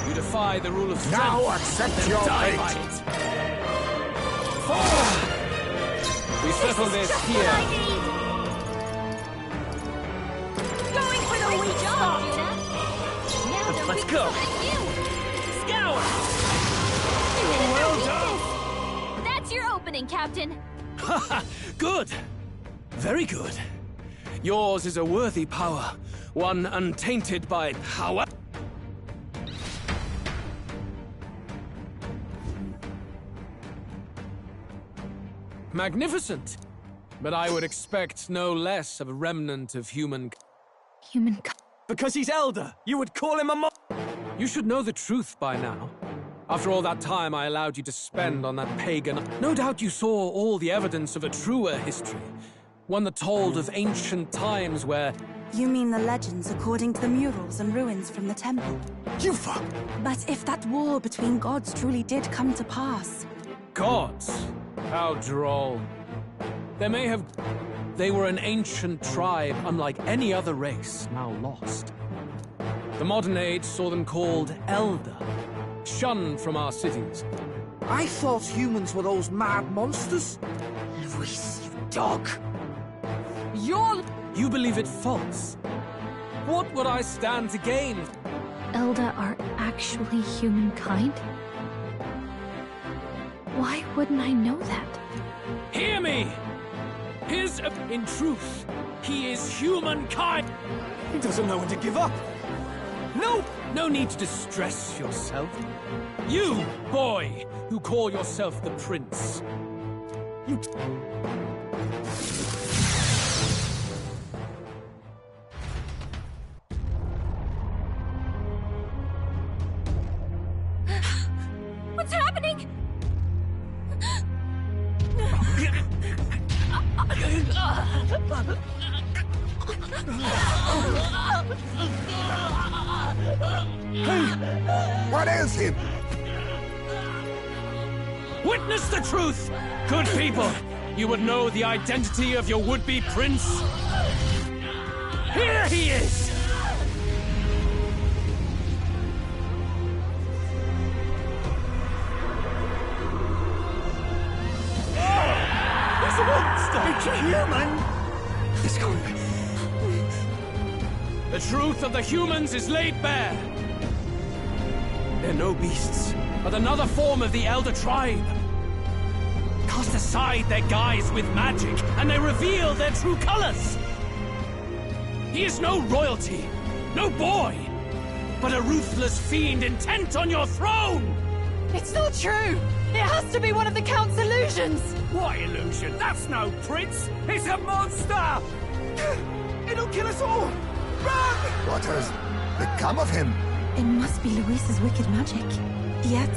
Speaker 16: You defy the rule of strength.
Speaker 9: Now accept
Speaker 16: then
Speaker 9: your
Speaker 16: die
Speaker 9: fate.
Speaker 16: by it. We settle this here.
Speaker 18: Going for the weak spot.
Speaker 11: Let's go. Scour!
Speaker 18: Well done. That's your opening, Captain.
Speaker 17: Haha, good. Very good. Yours is a worthy power, one untainted by power. Magnificent. But I would expect no less of a remnant of human...
Speaker 19: Because he's elder, you would call him a mo-
Speaker 17: You should know the truth by now. After all that time I allowed you to spend on that pagan... No doubt you saw all the evidence of a truer history. One that told of ancient times where...
Speaker 1: You mean the legends according to the murals and ruins from the temple?
Speaker 9: You fuck!
Speaker 1: But if that war between gods truly did come to pass...
Speaker 17: Gods? How droll. They may have... They were an ancient tribe unlike any other race, now lost. The modern age saw them called Elder, shunned from our cities.
Speaker 2: I thought humans were those mad monsters.
Speaker 17: Luis, you dog! You believe it false? What would I stand to gain?
Speaker 7: Elder are actually humankind? Why wouldn't I know that?
Speaker 17: Hear me! In truth, he is humankind!
Speaker 19: He doesn't know when to give up.
Speaker 17: No need to distress yourself. You, boy, who call yourself the prince. You...
Speaker 18: What's happening?
Speaker 9: What is him?
Speaker 17: Witness the truth! Good people, you would know the identity of your would-be prince. Here he is!
Speaker 9: He's a monster! It's a human!
Speaker 17: It's gone. The truth of the humans is laid bare. They're no beasts, but another form of the Elder Tribe. Cast aside their guise with magic, and they reveal their true colors. He is no royalty, no boy, but a ruthless fiend intent on your throne!
Speaker 20: It's not true! It has to be one of the Count's illusions!
Speaker 16: What illusion? That's no prince! It's a monster! It'll kill us all! Run!
Speaker 6: What has become of him?
Speaker 1: It must be Luis's wicked magic. Yet,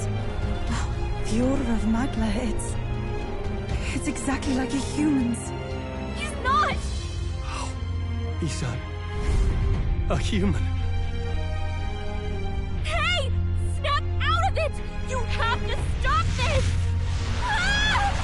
Speaker 1: the aura of Magla, it's exactly like a human's.
Speaker 7: He's not!
Speaker 17: He's a human.
Speaker 7: Hey! Snap out of it! You have to stop this! Ah!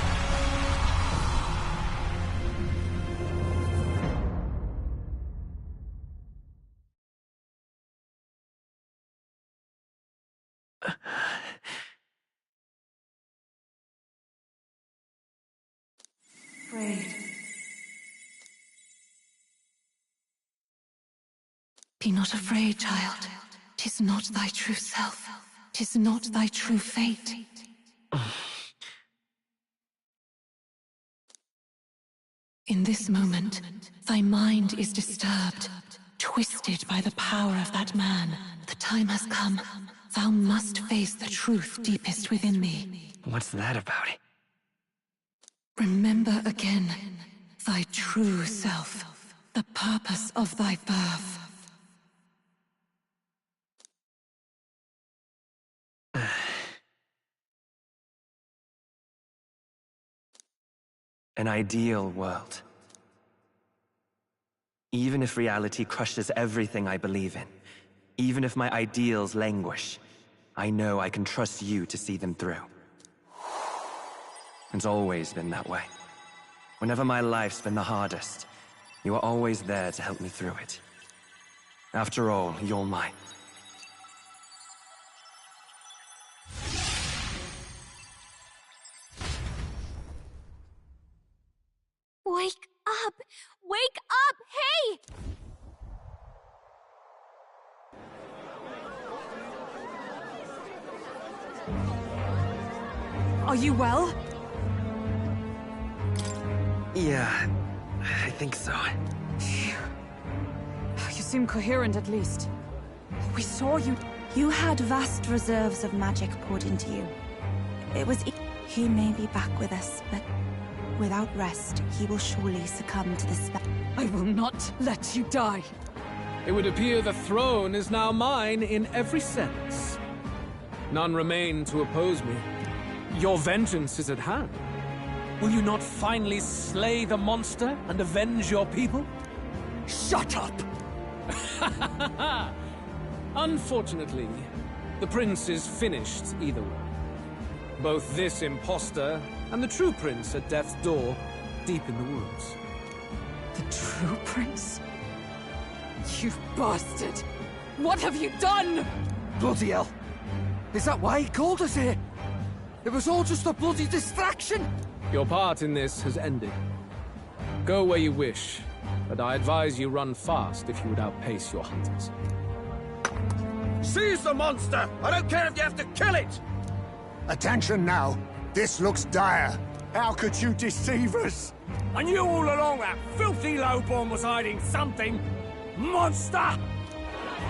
Speaker 12: Afraid. Be not afraid, child. 'Tis not thy true self. 'Tis not thy true fate. In this moment, thy mind is disturbed, twisted by the power of that man. The time has come. Thou must face the truth deepest within thee.
Speaker 11: What's that about?
Speaker 12: Remember again thy true self, the purpose of thy birth.
Speaker 11: An ideal world. Even if reality crushes everything I believe in, even if my ideals languish, I know I can trust you to see them through. It's always been that way. Whenever my life's been the hardest, you are always there to help me through it. After all, you're mine.
Speaker 7: Wake up! Wake up! Hey!
Speaker 3: Are you well?
Speaker 11: Yeah, I think so.
Speaker 3: You seem coherent at least. We saw you.
Speaker 1: You had vast reserves of magic poured into you. It was... He may be back with us, but without rest, he will surely succumb to the spell.
Speaker 3: I will not let you die.
Speaker 17: It would appear the throne is now mine in every sense. None remain to oppose me. Your vengeance is at hand. Will you not finally slay the monster and avenge your people?
Speaker 3: Shut up!
Speaker 17: Unfortunately, the prince is finished either way. Both this imposter and the true prince at death's door, deep in the woods.
Speaker 3: The true prince? You bastard! What have you done?
Speaker 9: Bloody hell! Is that why he called us here? It was all just a bloody distraction!
Speaker 17: Your part in this has ended. Go where you wish, but I advise you run fast if you would outpace your hunters.
Speaker 9: Seize the monster! I don't care if you have to kill it!
Speaker 6: Attention now. This looks dire.
Speaker 9: How could you deceive us?
Speaker 16: I knew all along that filthy lowborn was hiding something! Monster!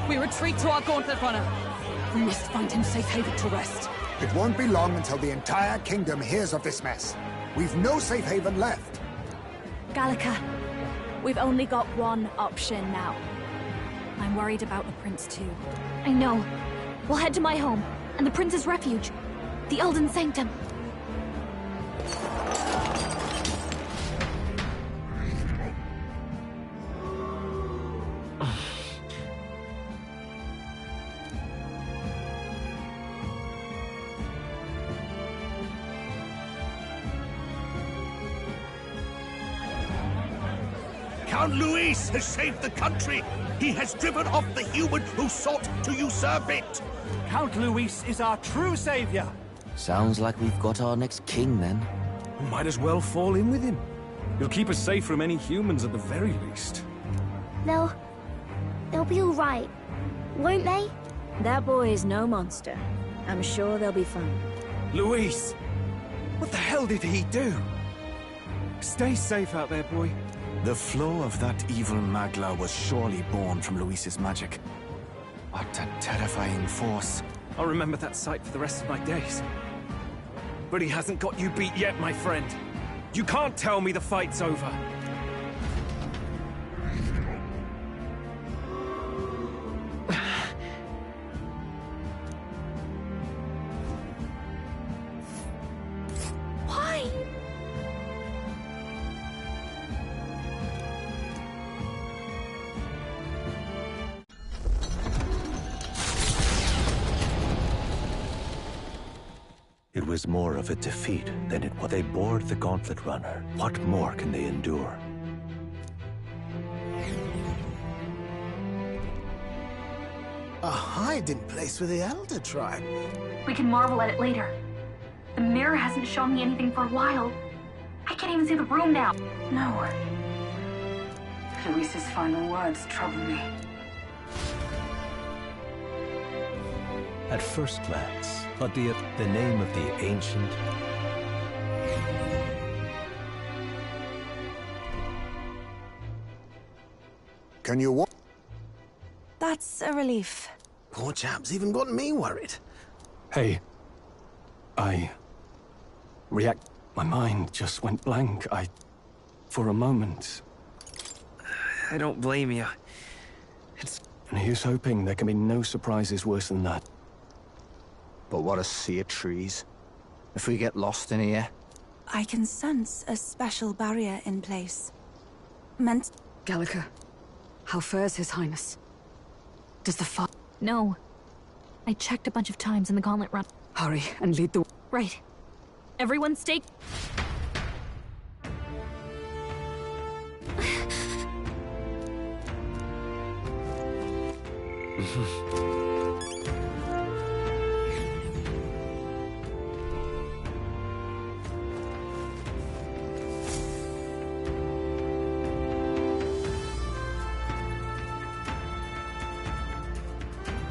Speaker 3: We retreat to our gauntlet runner. We must find him safe haven to rest.
Speaker 6: It won't be long until the entire kingdom hears of this mess. We've no safe haven left.
Speaker 1: Gallica, we've only got one option now. I'm worried about the prince too.
Speaker 7: I know. We'll head to my home, and the prince's refuge. The Elden Sanctum.
Speaker 9: Count Luis has saved the country! He has driven off the human who sought to usurp it!
Speaker 16: Count Luis is our true savior!
Speaker 2: Sounds like we've got our next king, then.
Speaker 19: Might as well fall in with him. He'll keep us safe from any humans at the very least.
Speaker 18: They'll be all right, won't they?
Speaker 10: That boy is no monster. I'm sure they'll be fine.
Speaker 19: Luis! What the hell did he do? Stay safe out there, boy.
Speaker 9: The flow of that evil Magla was surely born from Luis's magic. What a terrifying force.
Speaker 16: I'll remember that sight for the rest of my days. But he hasn't got you beat yet, my friend. You can't tell me the fight's over.
Speaker 1: Why?
Speaker 5: It was more of a defeat than it was. They bored the Gauntlet Runner. What more can they endure?
Speaker 21: A hiding place for the Elder Tribe.
Speaker 7: We can marvel at it later. The mirror hasn't shown me anything for a while. I can't even see the room now.
Speaker 3: No. Luis's final words trouble me.
Speaker 5: At first glance, but the name of the ancient...
Speaker 6: Can you walk?
Speaker 1: That's a relief.
Speaker 21: Poor chap's even got me worried.
Speaker 19: Hey. My mind just went blank. For a moment...
Speaker 11: I don't blame you.
Speaker 19: And here's hoping there can be no surprises worse than that.
Speaker 2: But what a sea of trees. If we get lost in here...
Speaker 1: I can sense a special barrier in place. Meant...
Speaker 14: Gallica, how fares His Highness? Does the fire...
Speaker 7: No. I checked a bunch of times in the Gauntlet Run.
Speaker 14: Hurry and lead the...
Speaker 7: Right. Everyone stay...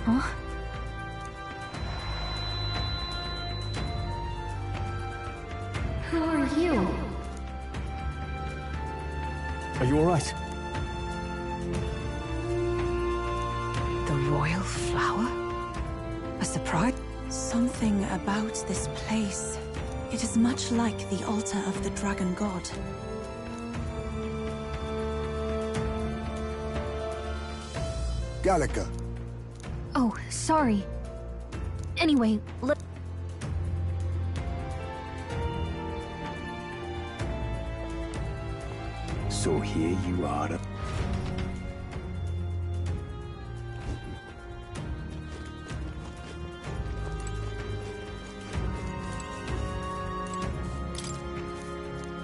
Speaker 7: Huh? Who are you?
Speaker 19: Are you all right?
Speaker 14: The royal flower? A surprise?
Speaker 1: Something about this place. It is much like the altar of the Dragon God.
Speaker 6: Gallica.
Speaker 7: Oh, sorry. Anyway,
Speaker 8: So here you are.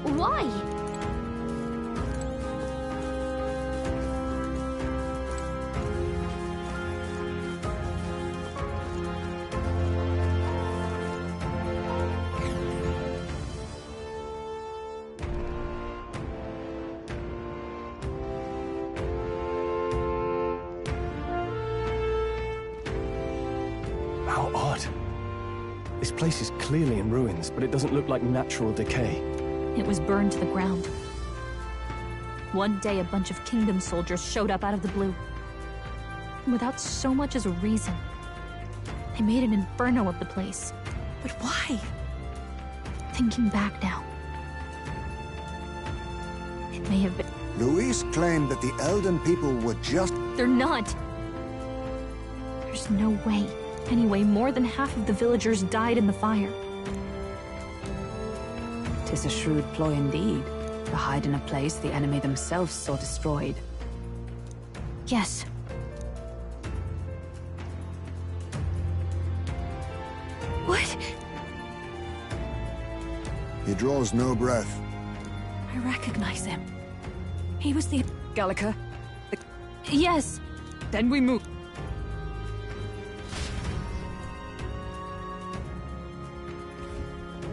Speaker 7: Why?
Speaker 19: How odd. This place is clearly in ruins, but it doesn't look like natural decay.
Speaker 7: It was burned to the ground. One day, a bunch of Kingdom soldiers showed up out of the blue. Without so much as a reason. They made an inferno of the place.
Speaker 1: But why?
Speaker 7: Thinking back now. It may have been...
Speaker 6: Luis claimed that the Elden people were just...
Speaker 7: They're not! There's no way. Anyway, more than half of the villagers died in the fire.
Speaker 14: 'Tis a shrewd ploy indeed, to hide in a place the enemy themselves saw destroyed.
Speaker 7: Yes.
Speaker 1: What?
Speaker 6: He draws no breath.
Speaker 1: I recognize him. He was the...
Speaker 14: Gallica?
Speaker 7: Yes!
Speaker 14: Then we move.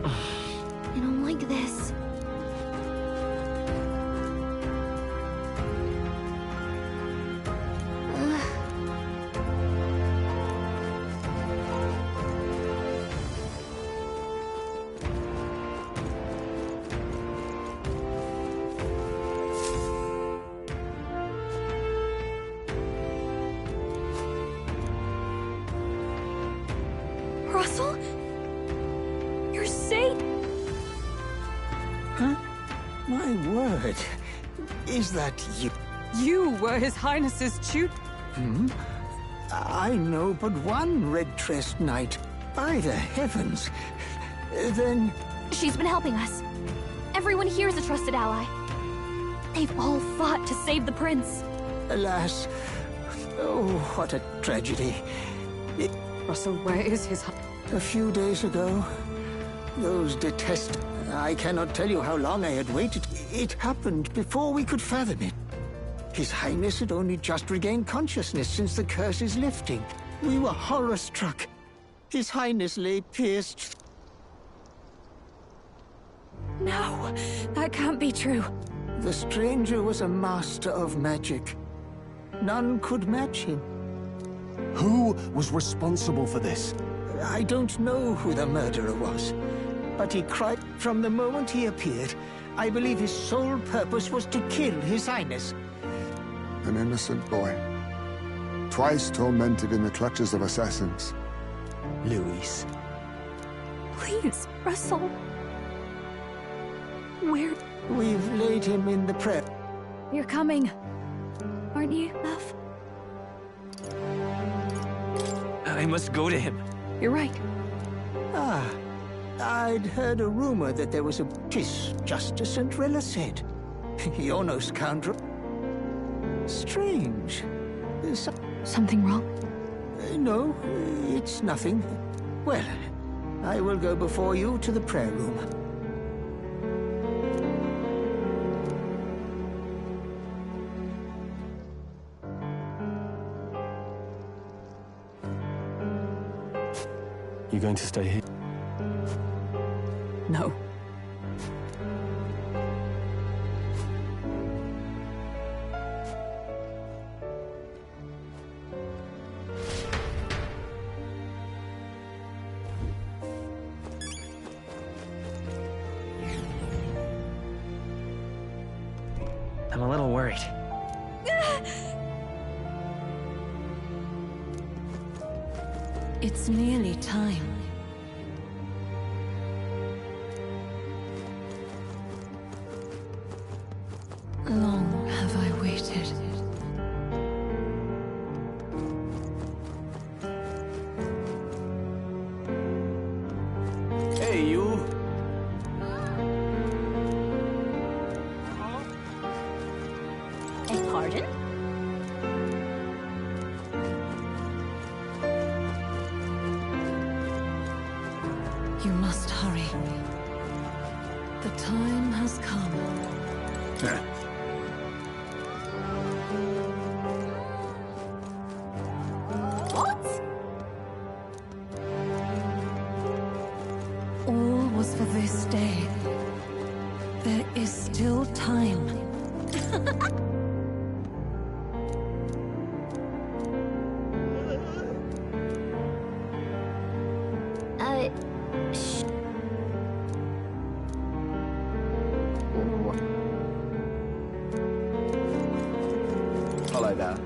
Speaker 7: I don't like this. Russell? You're safe?
Speaker 21: Huh? My word. Is that you?
Speaker 14: You were His Highness's tutor.
Speaker 21: Hmm? I know but one red-tressed knight. By the heavens. Then...
Speaker 7: She's been helping us. Everyone here is a trusted ally. They've all fought to save the prince.
Speaker 21: Alas. Oh, what a tragedy.
Speaker 14: Russell, where is his...
Speaker 21: A few days ago, those detest... I cannot tell you how long I had waited. It happened before we could fathom it. His Highness had only just regained consciousness since the curse is lifting. We were horror-struck. His Highness lay pierced...
Speaker 7: No, that can't be true.
Speaker 21: The stranger was a master of magic. None could match him.
Speaker 4: Who was responsible for this?
Speaker 21: I don't know who the murderer was, but he cried from the moment he appeared. I believe his sole purpose was to kill His Highness.
Speaker 6: An innocent boy. Twice tormented in the clutches of assassins.
Speaker 4: Louis.
Speaker 7: Please, Russell. Where?
Speaker 21: We've laid him in the prayer.
Speaker 7: You're coming, aren't you, love?
Speaker 11: I must go to him.
Speaker 7: You're right.
Speaker 21: Ah, I'd heard a rumor that there was a... 'Tis just as Cinderella said. You're no scoundrel. Strange.
Speaker 7: Something wrong?
Speaker 21: No, it's nothing. Well, I will go before you to the prayer room.
Speaker 4: You going to stay here?
Speaker 14: No.
Speaker 11: I'm a little worried.
Speaker 12: It's nearly time. Long have I waited.
Speaker 19: Hey, you.
Speaker 7: Pardon?
Speaker 12: You must hurry. The time has come.
Speaker 7: What?
Speaker 12: All was for this day. There is still time.
Speaker 2: Follow that.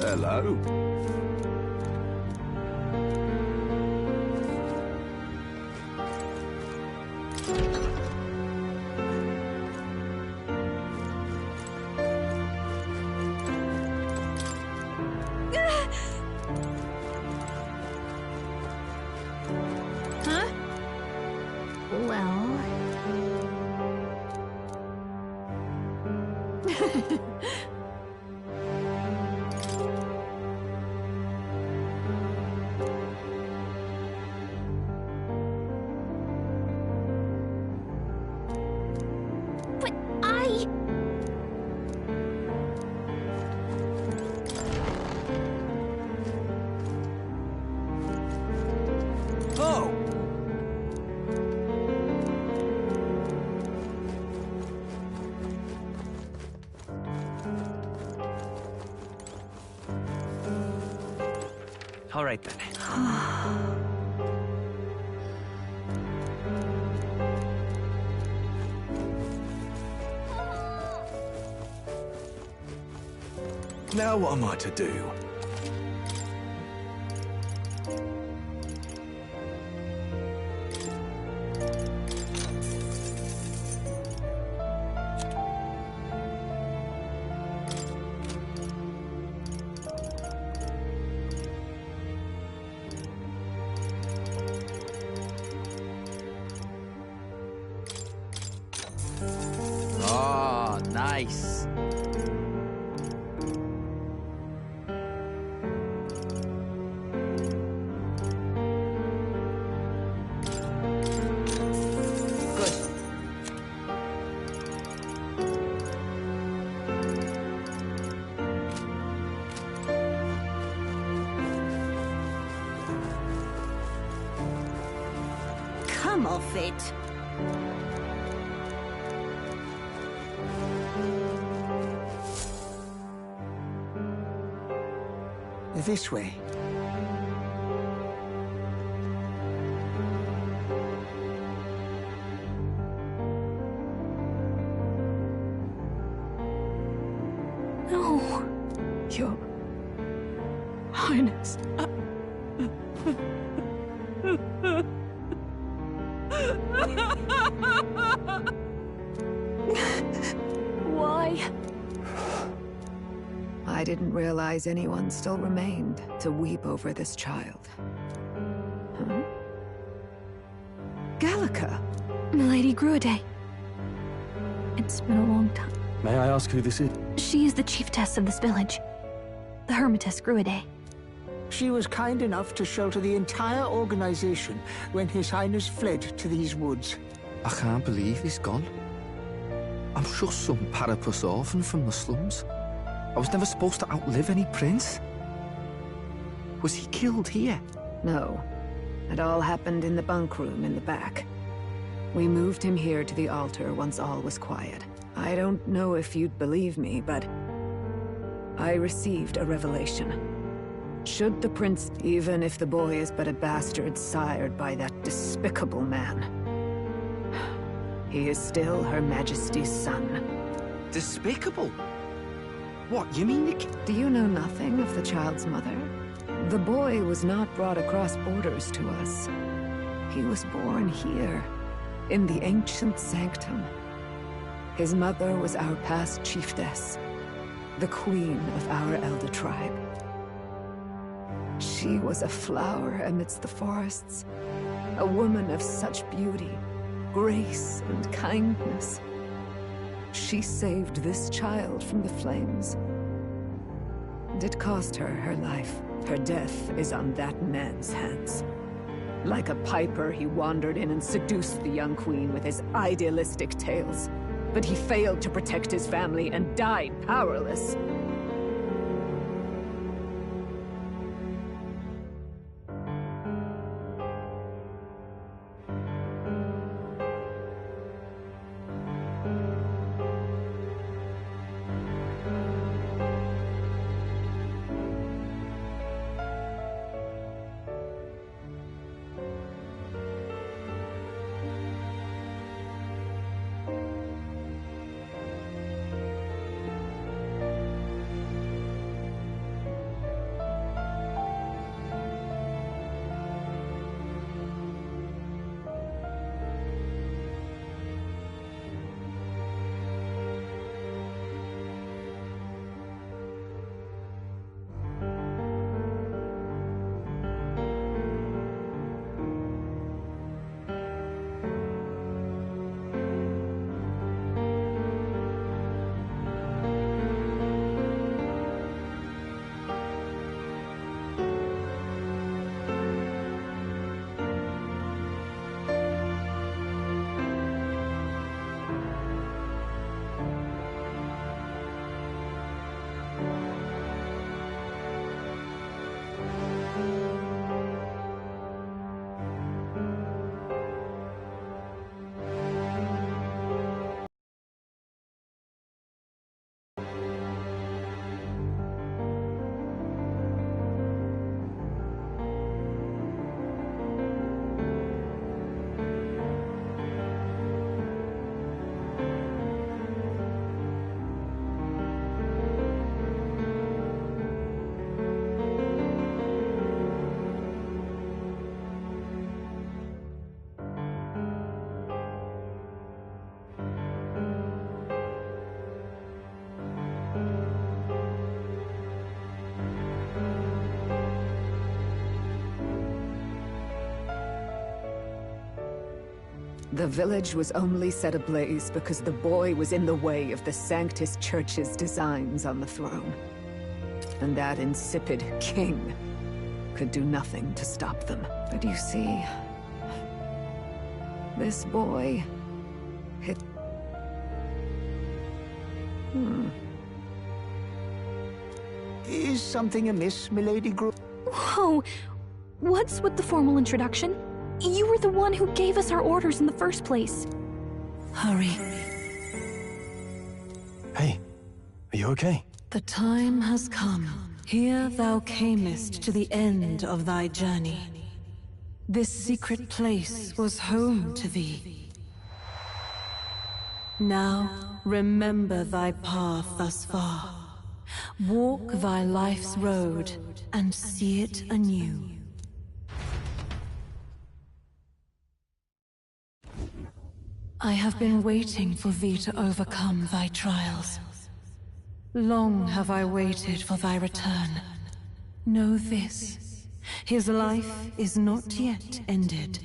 Speaker 4: Hello.
Speaker 7: Huh?
Speaker 18: Well... But I...
Speaker 19: Oh!
Speaker 11: All right then.
Speaker 8: Now what am I to do?
Speaker 2: Oh, nice. Good.
Speaker 1: Come off it.
Speaker 21: This way.
Speaker 7: No, Your Highness. Why?
Speaker 14: I didn't realize anyone still remained to weep over this child. Huh? Gallica!
Speaker 7: Milady Gruaday. It's been a long time.
Speaker 4: May I ask who this is?
Speaker 7: She is the chiefess of this village. The Hermitess Gruaday.
Speaker 21: She was kind enough to shelter the entire organization when His Highness fled to these woods.
Speaker 2: I can't believe he's gone. I'm just some parapus orphan from the slums. I was never supposed to outlive any prince. Was he killed here?
Speaker 14: No. It all happened in the bunk room in the back. We moved him here to the altar once all was quiet. I don't know if you'd believe me, but I received a revelation. Should the prince, even if the boy is but a bastard sired by that despicable man, he is still Her Majesty's son.
Speaker 2: Despicable? What, you mean
Speaker 14: Do you know nothing of the child's mother? The boy was not brought across borders to us. He was born here, in the ancient sanctum. His mother was our past chiefess, the queen of our elder tribe. She was a flower amidst the forests, a woman of such beauty, grace, and kindness. She saved this child from the flames. And it cost her her life. Her death is on that man's hands. Like a piper, he wandered in and seduced the young queen with his idealistic tales. But he failed to protect his family and died powerless. The village was only set ablaze because the boy was in the way of the Sanctus Church's designs on the throne. And that insipid king could do nothing to stop them. But you see, this boy,
Speaker 21: Is something amiss, Milady Gro—
Speaker 7: Whoa! What's with the formal introduction? You were the one who gave us our orders in the first place.
Speaker 12: Hurry.
Speaker 8: Hey, are you okay?
Speaker 12: The time has come. Here thou camest to the end of thy journey. This secret place was home to thee. Now, remember thy path thus far. Walk thy life's road and see it anew. I have been waiting for thee to overcome thy trials. Long have I waited for thy return. Know this, his life is not yet ended.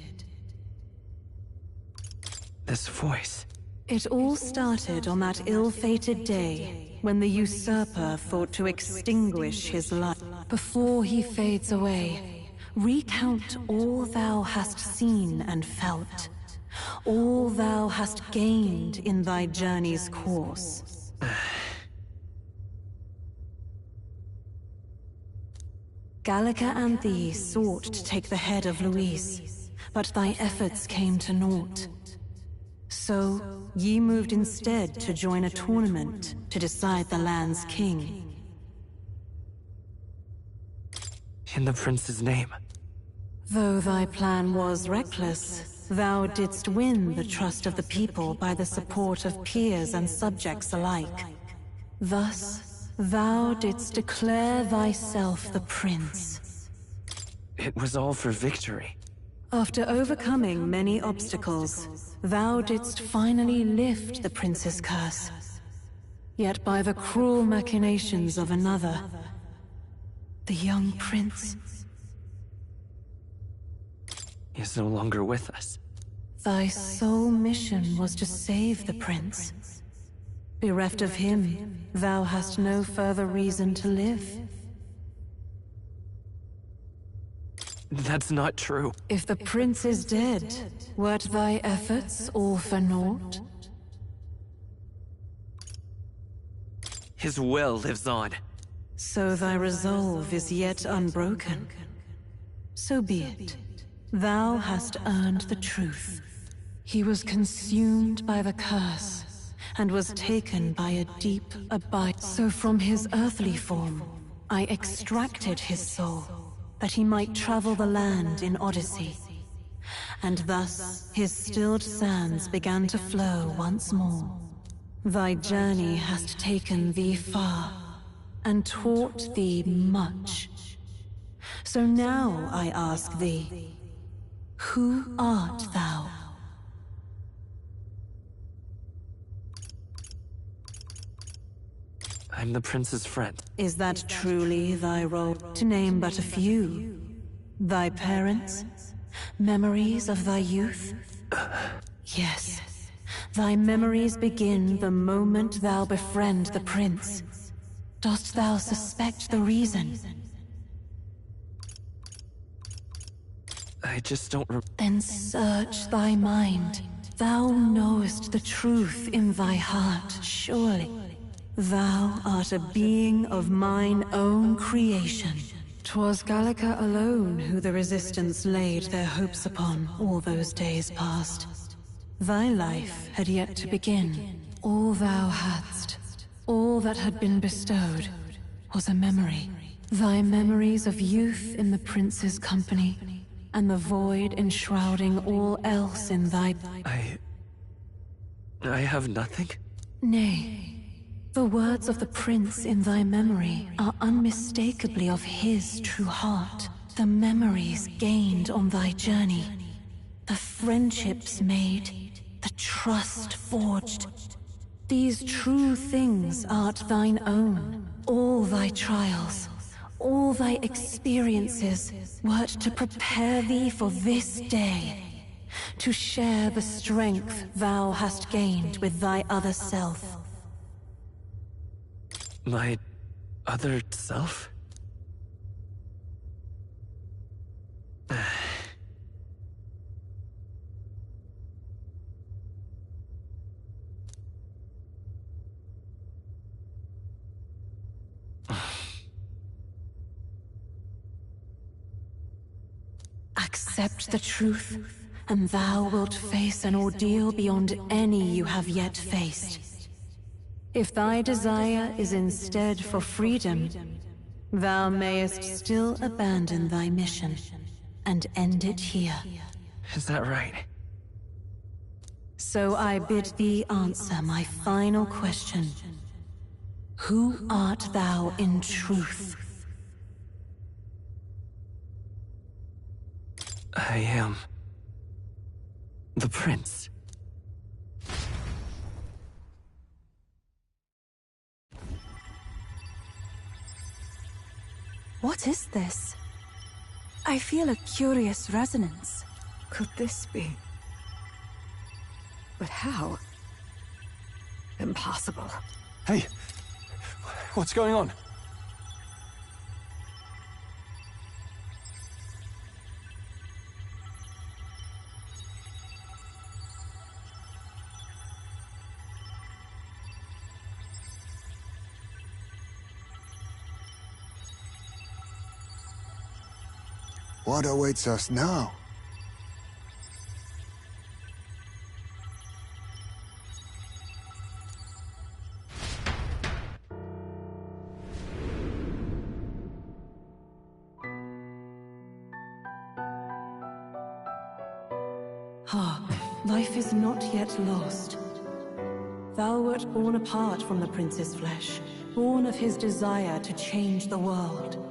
Speaker 11: This voice.
Speaker 12: It all started on that ill-fated day when the usurper thought to extinguish his life. Before he fades away, recount all thou hast seen and felt. All thou hast gained in thy journey's course. Gallica and thee sought to take the head of Luis, but thy efforts came to naught. So, ye moved instead to join a tournament to decide the land's king.
Speaker 11: In the prince's name.
Speaker 12: Though thy plan was reckless, thou didst win the trust of the people by the support of peers and subjects alike. Thus, thou didst declare thyself the prince.
Speaker 11: It was all for victory.
Speaker 12: After overcoming many obstacles, thou didst finally lift the prince's curse. Yet by the cruel machinations of another, the young prince
Speaker 11: is no longer with us.
Speaker 12: Thy sole mission was to save the prince. Bereft of him, thou hast no further reason to live.
Speaker 11: That's not true.
Speaker 12: If the prince is dead, wert thy efforts all for naught?
Speaker 11: His will lives on.
Speaker 12: So thy resolve is yet unbroken. So be it. Thou hast earned the truth. He was consumed by the curse, and was taken by a deep abyss. So from his earthly form, I extracted his soul, that he might travel the land in Odyssey. And thus his stilled sands began to flow once more. Thy journey hast taken thee far, and taught thee much. So now I ask thee, who art thou?
Speaker 11: I'm the prince's friend.
Speaker 12: Is that truly thy role? To name but a few. Thy parents? Memories of thy youth? Yes. Thy memories begin the moment thou befriend the prince. Dost thou suspect the reason?
Speaker 11: I just don't
Speaker 12: Then search thy mind. Thou knowest the truth in thy heart, surely. Thou art a being of mine own creation. 'Twas Gallica alone who the Resistance laid their hopes upon all those days past. Thy life had yet to begin. All thou hadst, all that had been bestowed, was a memory. Thy memories of youth in the prince's company, and the void enshrouding all else in thy—
Speaker 11: I have nothing?
Speaker 12: Nay. The words of the prince in thy memory are unmistakably of his true heart. The memories gained on thy journey, the friendships made, the trust forged. These true things art thine own. All thy trials, all thy experiences wert to prepare thee for this day, to share the strength thou hast gained with thy other self.
Speaker 11: My other self?
Speaker 12: Accept the truth, and thou wilt face an ordeal beyond any you have yet faced. If thy desire is instead for freedom, thou mayest still abandon thy mission and end it here.
Speaker 11: Is that right?
Speaker 12: So I bid thee answer my final question. Who art thou in truth?
Speaker 11: I am... the prince.
Speaker 1: What is this? I feel a curious resonance.
Speaker 14: Could this be? But how? Impossible.
Speaker 19: Hey! What's going on?
Speaker 6: What awaits us now?
Speaker 12: Hark, life is not yet lost. Thou wert born apart from the prince's flesh, born of his desire to change the world.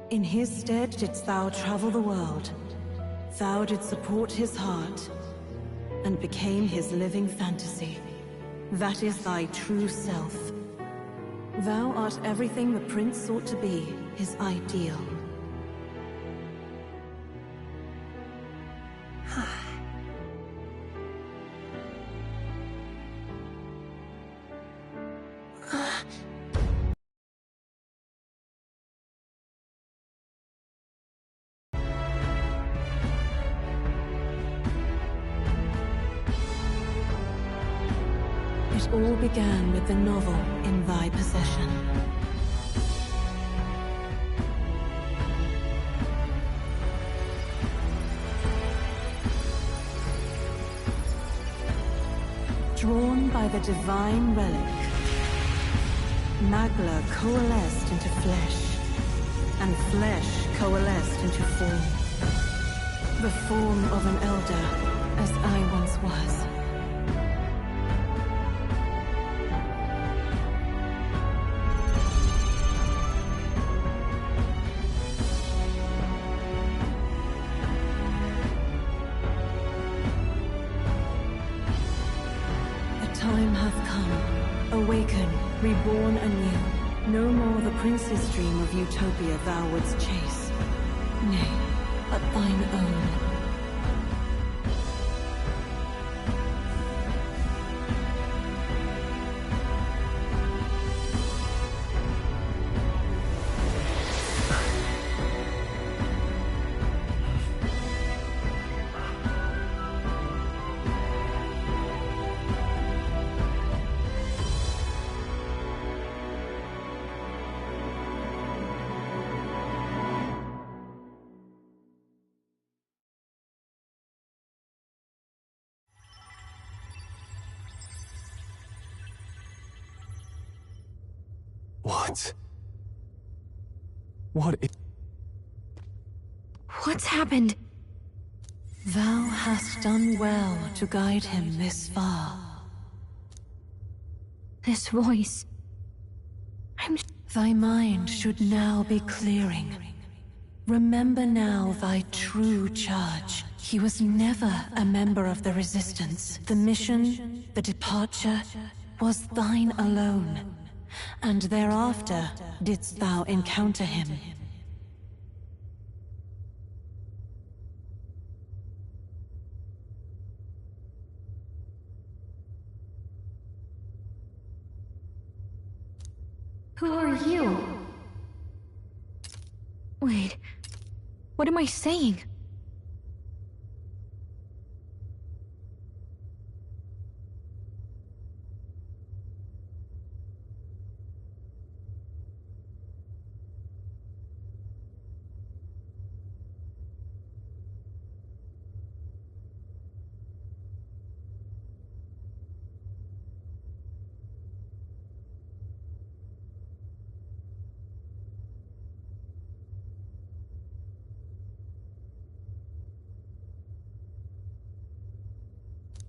Speaker 12: In his stead didst thou travel the world. Thou didst support his heart, and became his living fantasy. That is thy true self. Thou art everything the prince sought to be, his ideal. It all began with the novel in thy possession. Drawn by the divine relic, Magla coalesced into flesh, and flesh coalesced into form. The form of an elder, as I once was. Time hath come. Awaken, reborn anew. No more the prince's dream of utopia thou wouldst chase. Nay, but thine own.
Speaker 7: What's happened?
Speaker 12: Thou hast done well to guide him this far.
Speaker 7: This voice...
Speaker 12: Thy mind should now be clearing. Remember now thy true charge. He was never a member of the Resistance. The mission, the departure, was thine alone. And thereafter didst thou encounter him.
Speaker 7: Who are you? Wait, what am I saying?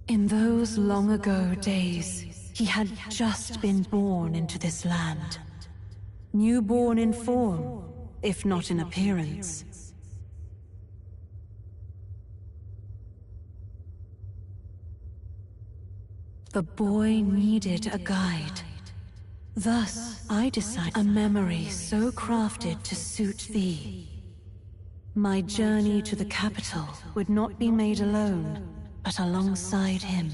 Speaker 12: In those long ago days, he had just been born into this land. Newborn in form, if not in appearance. The boy needed a guide. Thus, I decided a memory so crafted to suit thee. My journey to the capital would not be made alone, but alongside him.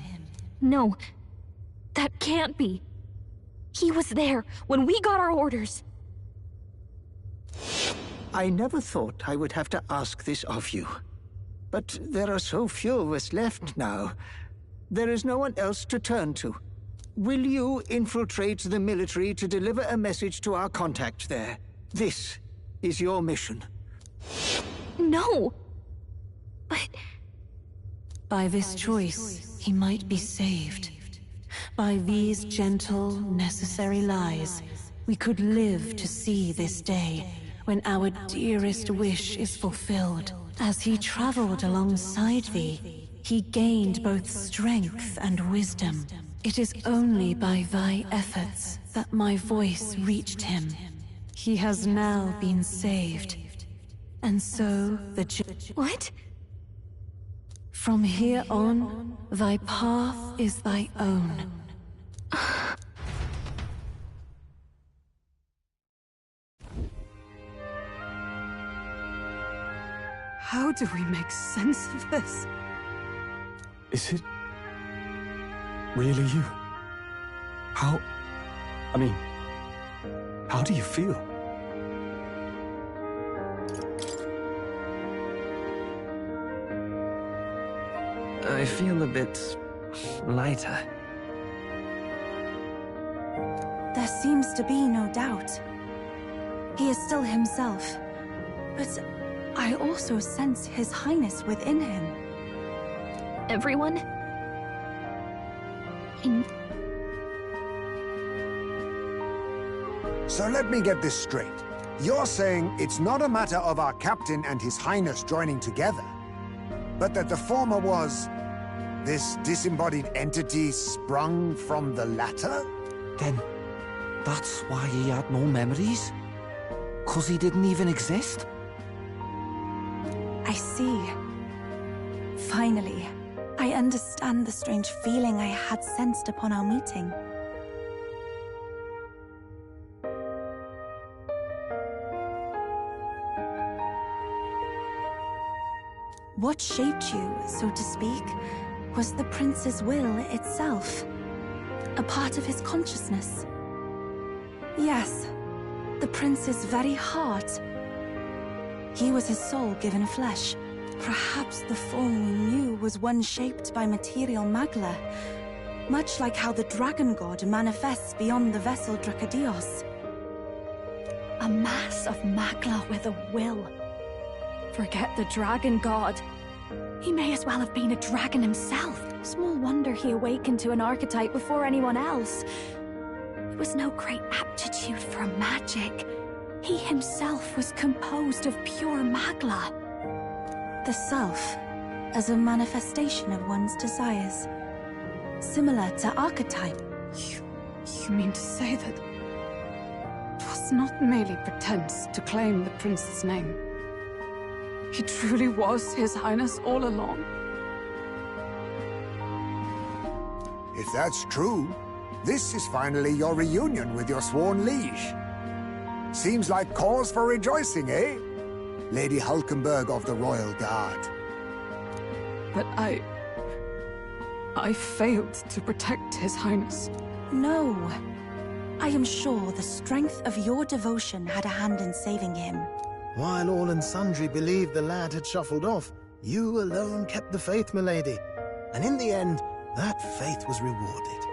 Speaker 7: No, that can't be. He was there when we got our orders.
Speaker 21: I never thought I would have to ask this of you. But there are so few of us left now. There is no one else to turn to. Will you infiltrate the military to deliver a message to our contact there? This is your mission.
Speaker 7: No! But...
Speaker 12: By this choice, he might be saved. By these gentle, necessary lies, we could live to see this day, when our dearest wish is fulfilled. As he traveled alongside thee, he gained both strength and wisdom. It is only by thy efforts that my voice reached him. He has now been saved. And so the
Speaker 7: What?
Speaker 12: From here on, thy path is thy own.
Speaker 14: How do we make sense of this?
Speaker 19: Is it really you? How do you feel?
Speaker 11: I feel a bit lighter.
Speaker 1: There seems to be no doubt. He is still himself, but I also sense His Highness within him.
Speaker 7: Everyone?
Speaker 6: So let me get this straight. You're saying it's not a matter of our captain and His Highness joining together, but that the former was this disembodied entity sprung from the latter?
Speaker 2: Then that's why he had no memories? 'Cause he didn't even exist?
Speaker 1: I see. Finally, I understand the strange feeling I had sensed upon our meeting. What shaped you, so to speak, was the prince's will itself. A part of his consciousness. Yes, the prince's very heart. He was his soul given flesh. Perhaps the form we knew was one shaped by material Magla, much like how the dragon god manifests beyond the vessel Dracadios.
Speaker 10: A mass of Magla with a will. Forget the dragon god. He may as well have been a dragon himself. Small wonder he awakened to an archetype before anyone else. It was no great aptitude for magic. He himself was composed of pure Magla.
Speaker 1: The self, as a manifestation of one's desires. Similar to archetype.
Speaker 14: You mean to say that it was not merely pretense to claim the prince's name? He truly was His Highness all along.
Speaker 6: If that's true, this is finally your reunion with your sworn liege. Seems like cause for rejoicing, eh? Lady Hulkenberg of the Royal Guard.
Speaker 14: But I failed to protect His Highness.
Speaker 1: No. I am sure the strength of your devotion had a hand in saving him.
Speaker 15: While all and sundry believed the lad had shuffled off, you alone kept the faith, milady. And in the end, that faith was rewarded.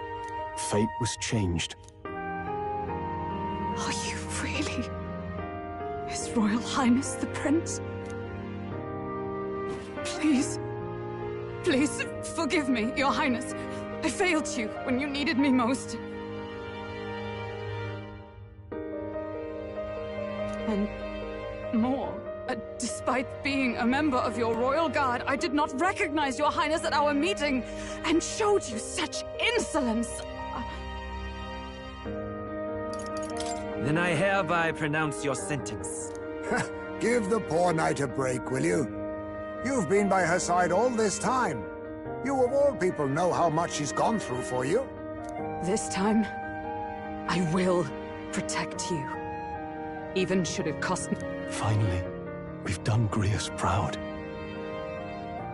Speaker 8: Fate was changed.
Speaker 14: Are you really His Royal Highness the Prince? Please, please forgive me, Your Highness. I failed you when you needed me most. And more, despite being a member of your Royal Guard, I did not recognize Your Highness at our meeting and showed you such insolence.
Speaker 11: Then I hereby pronounce your sentence.
Speaker 6: Give the poor knight a break, will you? You've been by her side all this time. You of all people know how much she's gone through for you.
Speaker 14: This time, I will protect you. Even should it cost me.
Speaker 8: Finally, we've done Grius proud.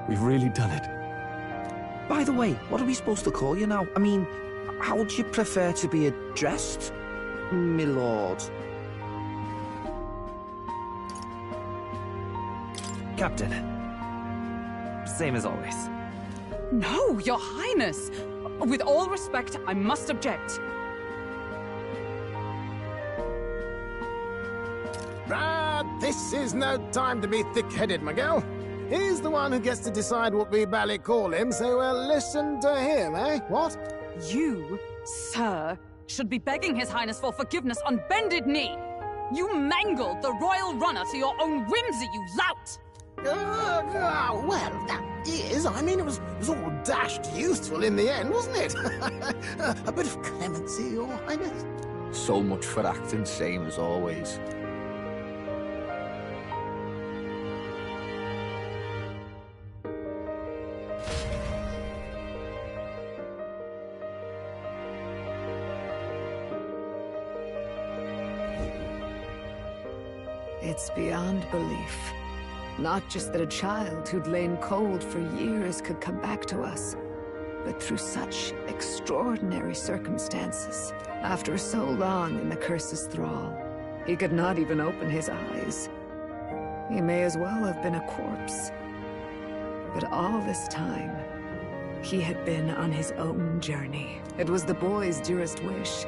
Speaker 8: We've really done it.
Speaker 2: By the way, what are we supposed to call you now? I mean, how would you prefer to be addressed, my lord?
Speaker 11: Captain. Same as always.
Speaker 14: No, Your Highness! With all respect, I must object.
Speaker 15: This is no time to be thick-headed, Miguel. He's the one who gets to decide what we bally call him, so we'll listen to him, eh? What?
Speaker 14: You, sir, should be begging His Highness for forgiveness on bended knee. You mangled the royal runner to your own whimsy, you lout!
Speaker 15: Well, that is, I mean, it was all dashed useful in the end, wasn't it? A bit of clemency, Your Highness.
Speaker 2: So much for acting same as always.
Speaker 14: It's beyond belief. Not just that a child who'd lain cold for years could come back to us, but through such extraordinary circumstances. After so long in the curse's thrall, he could not even open his eyes. He may as well have been a corpse. But all this time, he had been on his own journey. It was the boy's dearest wish.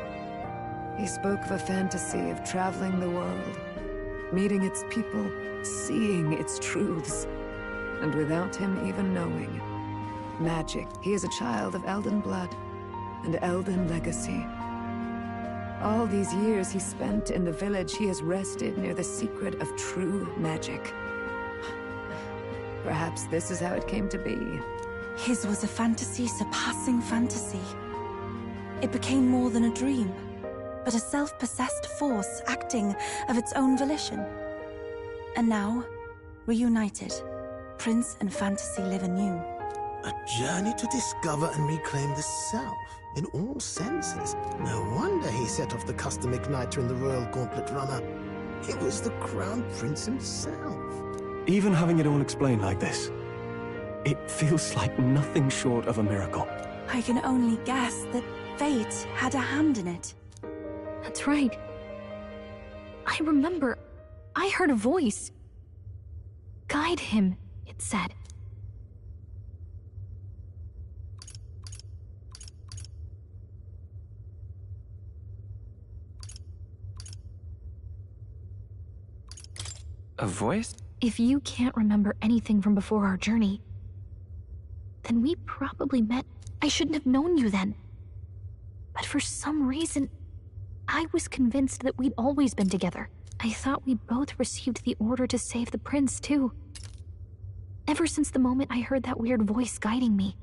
Speaker 14: He spoke of a fantasy of traveling the world, meeting its people, seeing its truths. And without him even knowing, magic. He is a child of Elden blood and Elden legacy. All these years he spent in the village, he has rested near the secret of true magic. Perhaps this is how it came to be.
Speaker 1: His was a fantasy surpassing fantasy. It became more than a dream, but a self-possessed force acting of its own volition. And now, reunited, Prince and fantasy live anew.
Speaker 15: A journey to discover and reclaim the self, in all senses. No wonder he set off the custom igniter in the Royal Gauntlet Runner. It was the Crown Prince himself.
Speaker 8: Even having it all explained like this, it feels like nothing short of a miracle.
Speaker 1: I can only guess that fate had a hand in it.
Speaker 7: That's right. I remember, I heard a voice. Guide him, it said.
Speaker 11: A voice?
Speaker 7: If you can't remember anything from before our journey, then we probably met. I shouldn't have known you then. But for some reason, I was convinced that we'd always been together. I thought we both received the order to save the prince, too. Ever since the moment I heard that weird voice guiding me.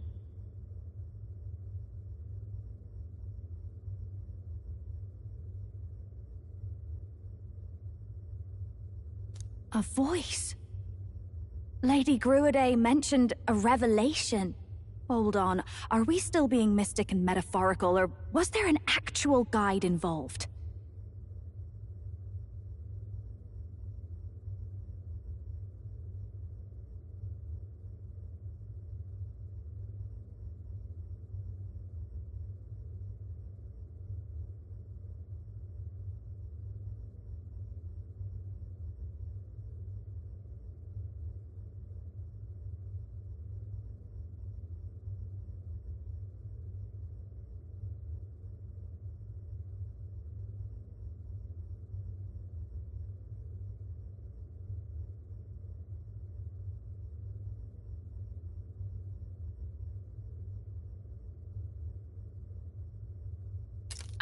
Speaker 1: A voice? Lady Gruaday mentioned a revelation. Hold on, are we still being mystic and metaphorical, or was there an actual guide involved?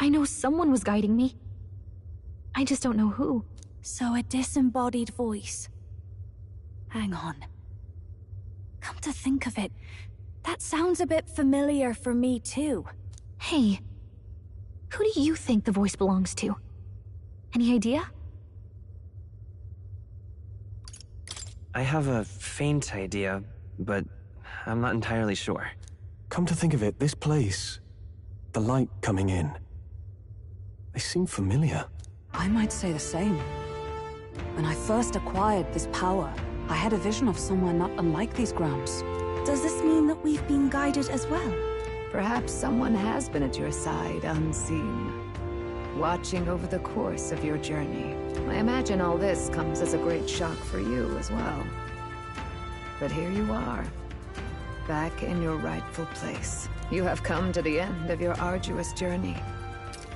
Speaker 7: I know someone was guiding me. I just don't know who.
Speaker 1: So a disembodied voice. Hang on. Come to think of it, that sounds a bit familiar for me too.
Speaker 7: Hey, who do you think the voice belongs to? Any idea?
Speaker 11: I have a faint idea, but I'm not entirely sure.
Speaker 8: Come to think of it, this place, the light coming in, they seem familiar.
Speaker 13: I might say the same. When I first acquired this power, I had a vision of somewhere not unlike these grounds.
Speaker 1: Does this mean that we've been guided as well?
Speaker 14: Perhaps someone has been at your side unseen, watching over the course of your journey. I imagine all this comes as a great shock for you as well. But here you are, back in your rightful place. You have come to the end of your arduous journey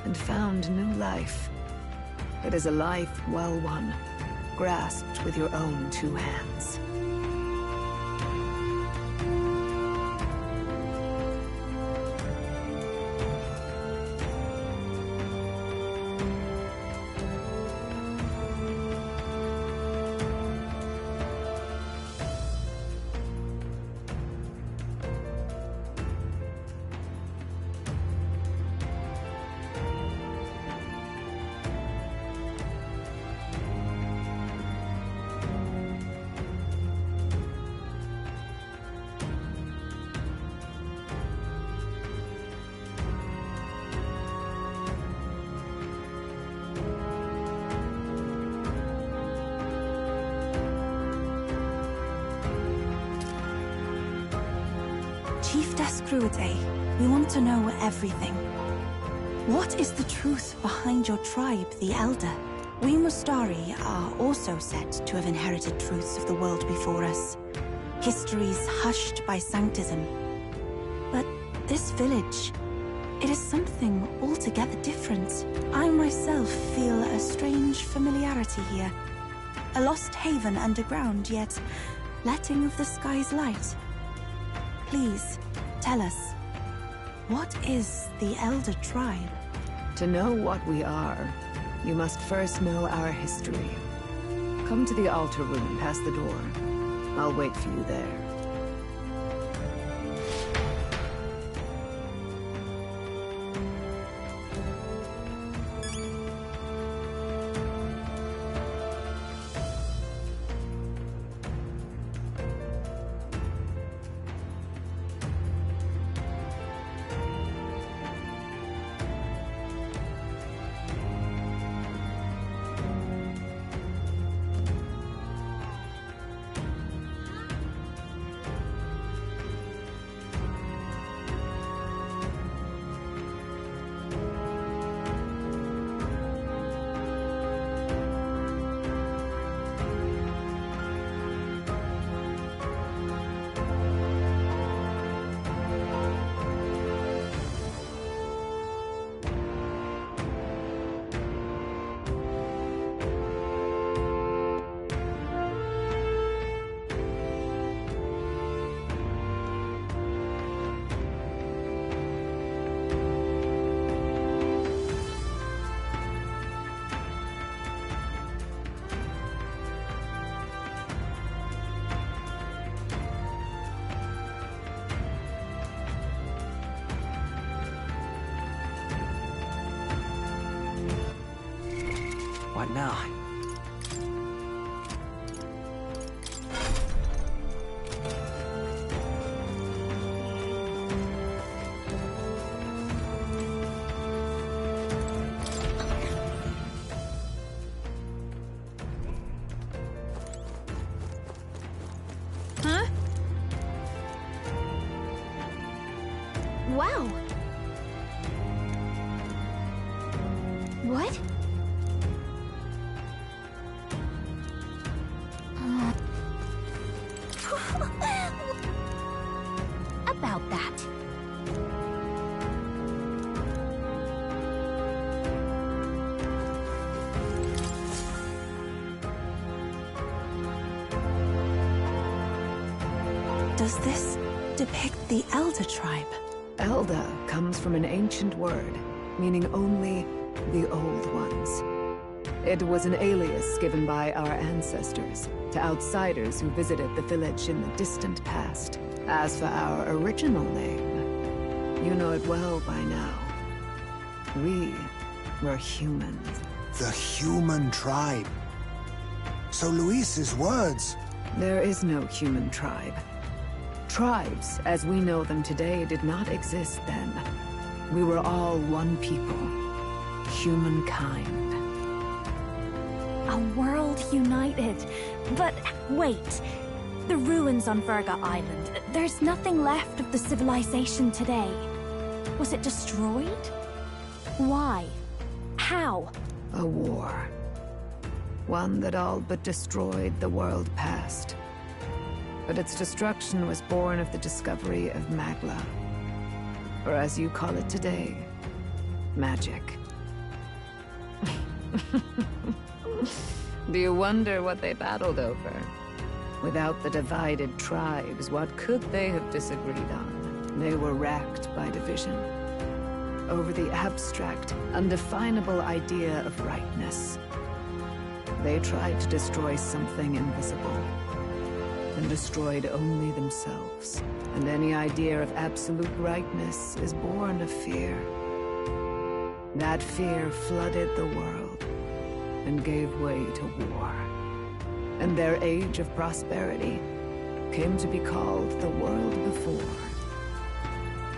Speaker 14: and found new life. It is a life well won, grasped with your own two hands.
Speaker 1: Chiefess Gruaday, we want to know everything. What is the truth behind your tribe, the Elder? We Mustari are also said to have inherited truths of the world before us. Histories hushed by sanctism. But this village, it is something altogether different. I myself feel a strange familiarity here. A lost haven underground, yet letting of the sky's light. Please, tell us, what is the Elder Tribe?
Speaker 14: To know what we are, you must first know our history. Come to the altar room past the door. I'll wait for you there.
Speaker 11: What now?
Speaker 18: What? About that.
Speaker 1: Does this depict the Elder tribe?
Speaker 14: Elder comes from an ancient word, meaning only the Old Ones. It was an alias given by our ancestors to outsiders who visited the village in the distant past. As for our original name, you know it well by now. We were humans.
Speaker 6: The human tribe. So Luis's words...
Speaker 14: There is no human tribe. Tribes, as we know them today, did not exist then. We were all one people. Humankind.
Speaker 18: A world united. But wait. The ruins on Virga Island. There's nothing left of the civilization today. Was it destroyed? Why? How?
Speaker 14: A war. One that all but destroyed the world past. But its destruction was born of the discovery of Magla. Or as you call it today, magic. Do you wonder what they battled over? Without the divided tribes, what could they have disagreed on? They were racked by division. Over the abstract, undefinable idea of rightness. They tried to destroy something invisible, and destroyed only themselves. And any idea of absolute rightness is born of fear. That fear flooded the world, and gave way to war. And their age of prosperity came to be called the world before.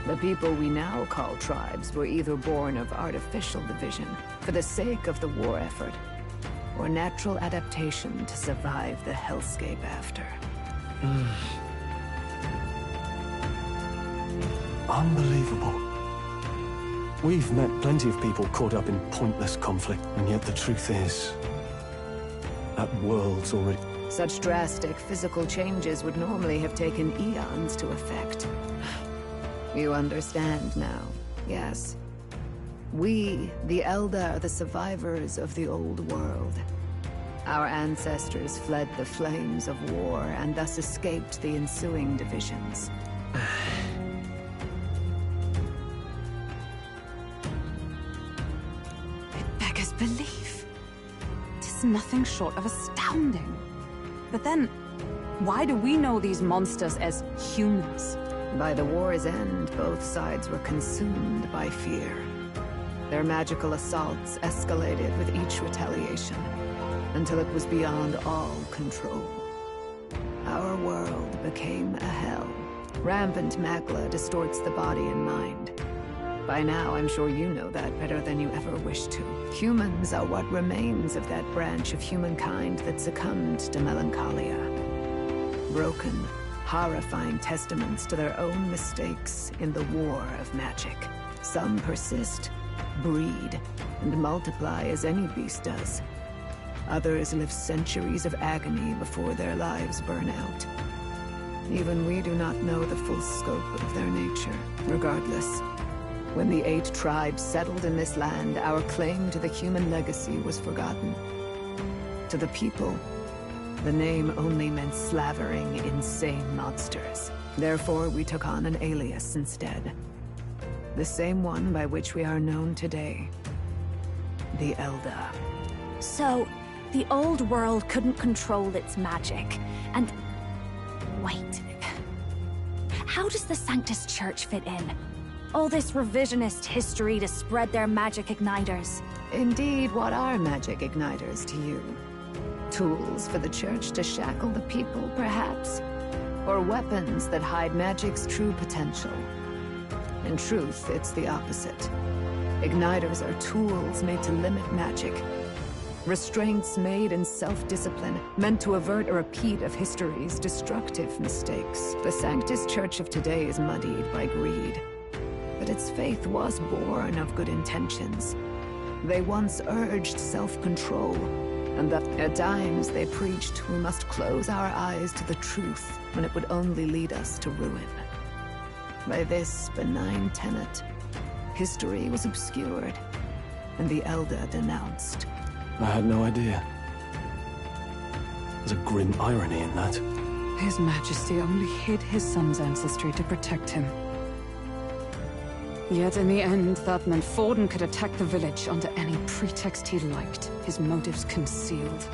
Speaker 14: The people we now call tribes were either born of artificial division for the sake of the war effort, or natural adaptation to survive the hellscape after.
Speaker 4: Unbelievable. We've met plenty of people caught up in pointless conflict, and yet the truth is, that world's already...
Speaker 14: Such drastic physical changes would normally have taken eons to effect. You understand now, yes. We, the Elder, are the survivors of the old world. Our ancestors fled the flames of war and thus escaped the ensuing divisions.
Speaker 13: It beggars belief. Tis nothing short of astounding. But then, why do we know these monsters as humans?
Speaker 14: By the war's end, both sides were consumed by fear. Their magical assaults escalated with each retaliation, until it was beyond all control. Our world became a hell. Rampant Magla distorts the body and mind. By now, I'm sure you know that better than you ever wished to. Humans are what remains of that branch of humankind that succumbed to melancholia. Broken, horrifying testaments to their own mistakes in the war of magic. Some persist, breed, and multiply as any beast does. Others live centuries of agony before their lives burn out. Even we do not know the full scope of their nature. Regardless, when the 8 tribes settled in this land, our claim to the human legacy was forgotten. To the people, the name only meant slavering, insane monsters. Therefore, we took on an alias instead. The same one by which we are known today. The Elder.
Speaker 18: So, the old world couldn't control its magic, and... Wait. How does the Sanctus Church fit in? All this revisionist history to spread their magic igniters.
Speaker 14: Indeed, what are magic igniters to you? Tools for the Church to shackle the people, perhaps? Or weapons that hide magic's true potential? In truth, it's the opposite. Igniters are tools made to limit magic. Restraints made in self-discipline, meant to avert a repeat of history's destructive mistakes. The Sanctus Church of today is muddied by greed. But its faith was born of good intentions. They once urged self-control, and that at times they preached we must close our eyes to the truth when it would only lead us to ruin. By this benign tenet, history was obscured, and the Elder denounced.
Speaker 4: I had no idea. There's a grim irony in that.
Speaker 13: His Majesty only hid his son's ancestry to protect him. Yet in the end, that meant Forden could attack the village under any pretext he liked, his motives concealed.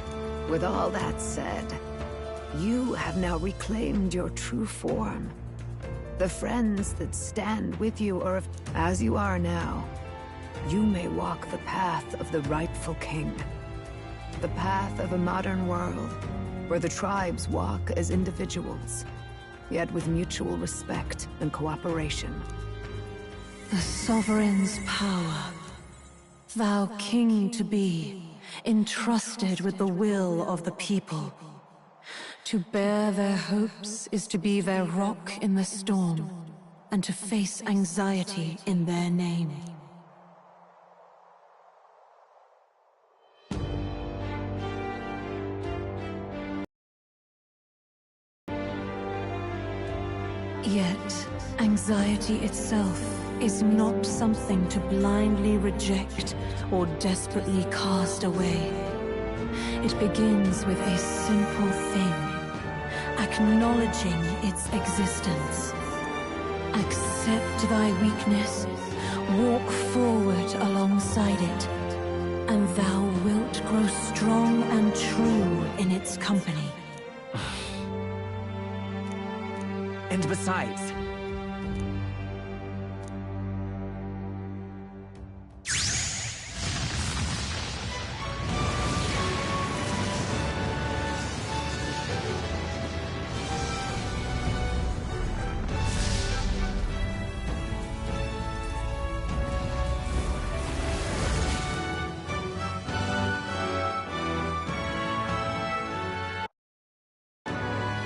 Speaker 14: With all that said, you have now reclaimed your true form. The friends that stand with you are as you are now. You may walk the path of the rightful king. The path of a modern world, where the tribes walk as individuals, yet with mutual respect and cooperation.
Speaker 12: The Sovereign's power. Thou king to be, entrusted with the will of the people. To bear their hopes is to be their rock in the storm, and to face anxiety in their name. Yet, anxiety itself is not something to blindly reject or desperately cast away. It begins with a simple thing, acknowledging its existence. Accept thy weakness, walk forward alongside it, and thou wilt grow strong and true in its company.
Speaker 11: And besides...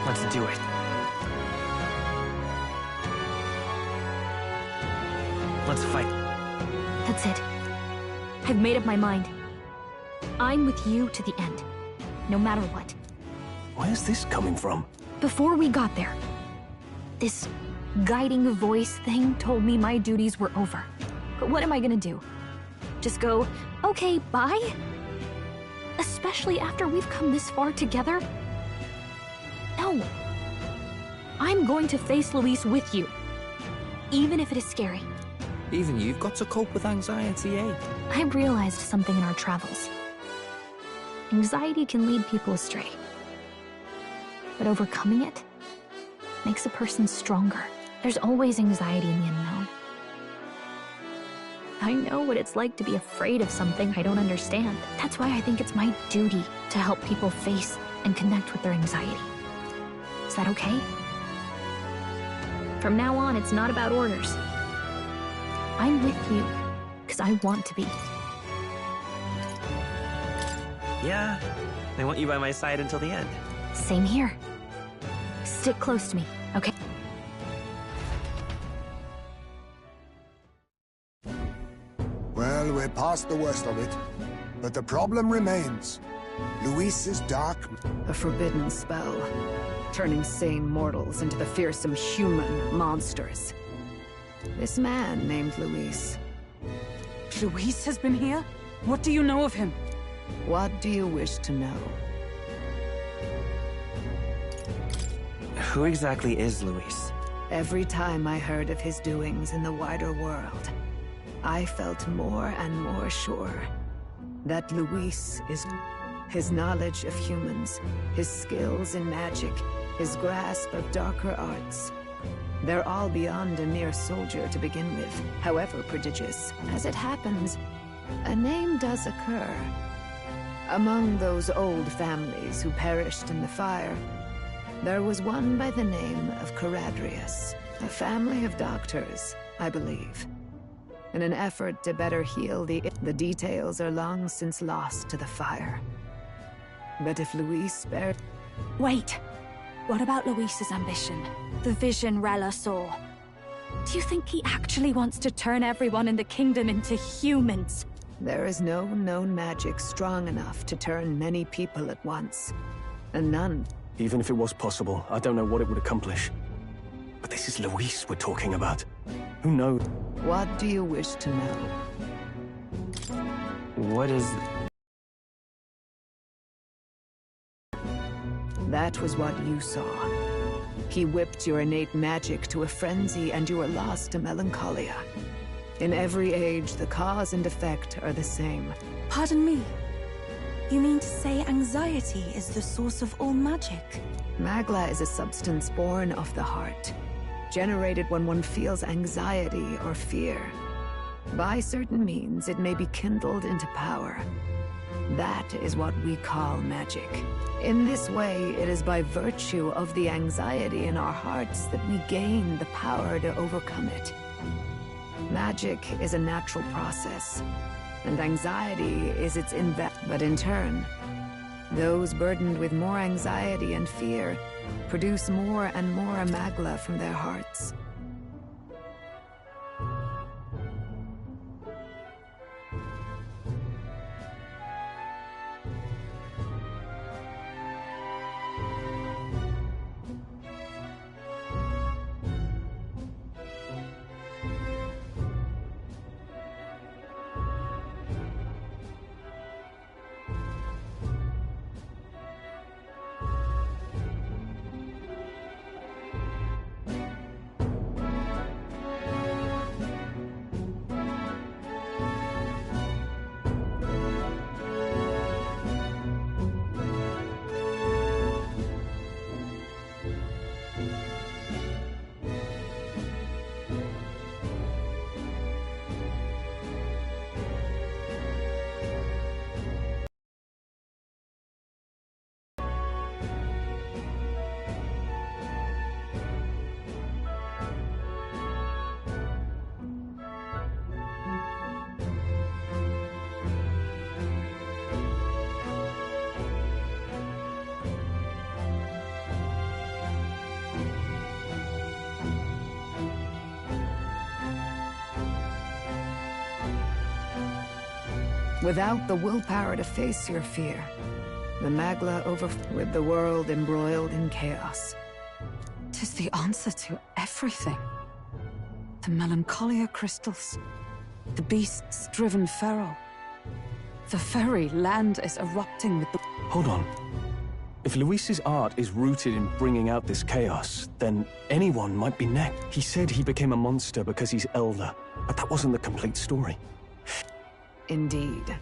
Speaker 11: Let's do it. Let's fight.
Speaker 18: That's it. I've made up my mind. I'm with you to the end, no matter what.
Speaker 4: Where's this coming from?
Speaker 18: Before we got there, this guiding voice thing told me my duties were over. But what am I gonna do? Just go, okay, bye? Especially after we've come this far together? No. I'm going to face Luis with you, even if it is scary.
Speaker 2: Even you've got to cope with anxiety, eh?
Speaker 18: I realized something in our travels. Anxiety can lead people astray. But overcoming it makes a person stronger. There's always anxiety in the unknown. I know what it's like to be afraid of something I don't understand. That's why I think it's my duty to help people face and connect with their anxiety. Is that okay? From now on, it's not about orders. I'm with you, because I want to be.
Speaker 11: Yeah, I want you by my side until the end.
Speaker 18: Same here. Stick close to me, okay?
Speaker 6: Well, we're past the worst of it. But the problem remains. Luis's dark...
Speaker 14: A forbidden spell, turning sane mortals into the fearsome human monsters. This man named Luis.
Speaker 13: Luis has been here? What do you know of him?
Speaker 14: What do you wish to know?
Speaker 11: Who exactly is Luis?
Speaker 14: Every time I heard of his doings in the wider world, I felt more and more sure that Luis is... His knowledge of humans, his skills in magic, his grasp of darker arts. They're all beyond a mere soldier to begin with, however prodigious. As it happens, a name does occur. Among those old families who perished in the fire, there was one by the name of Caradrius, a family of doctors, I believe. In an effort to better heal the details are long since lost to the fire. But if Luis spared...
Speaker 1: Wait. What about Luis's ambition? The vision Rella saw. Do you think he actually wants to turn everyone in the kingdom into humans?
Speaker 14: There is no known magic strong enough to turn many people at once. And none.
Speaker 4: Even if it was possible, I don't know what it would accomplish. But this is Luis we're talking about. Who knows?
Speaker 14: What do you wish to know?
Speaker 11: What is...
Speaker 14: That was what you saw. He whipped your innate magic to a frenzy and you were lost to melancholia. In every age, the cause and effect are the same.
Speaker 1: Pardon me. You mean to say anxiety is the source of all magic?
Speaker 14: Magla is a substance born of the heart, generated when one feels anxiety or fear. By certain means, it may be kindled into power. That is what we call magic. In this way, it is by virtue of the anxiety in our hearts that we gain the power to overcome it. Magic is a natural process, and anxiety is its but in turn, those burdened with more anxiety and fear produce more and more Magla from their hearts. Without the willpower to face your fear, the Magla with the world embroiled in chaos.
Speaker 13: 'Tis the answer to everything. The Melancholia crystals, the beasts driven feral. The very land is erupting with the...
Speaker 4: Hold on. If Luis's art is rooted in bringing out this chaos, then anyone might be next. He said he became a monster because he's elder, but that wasn't the complete story.
Speaker 14: Indeed.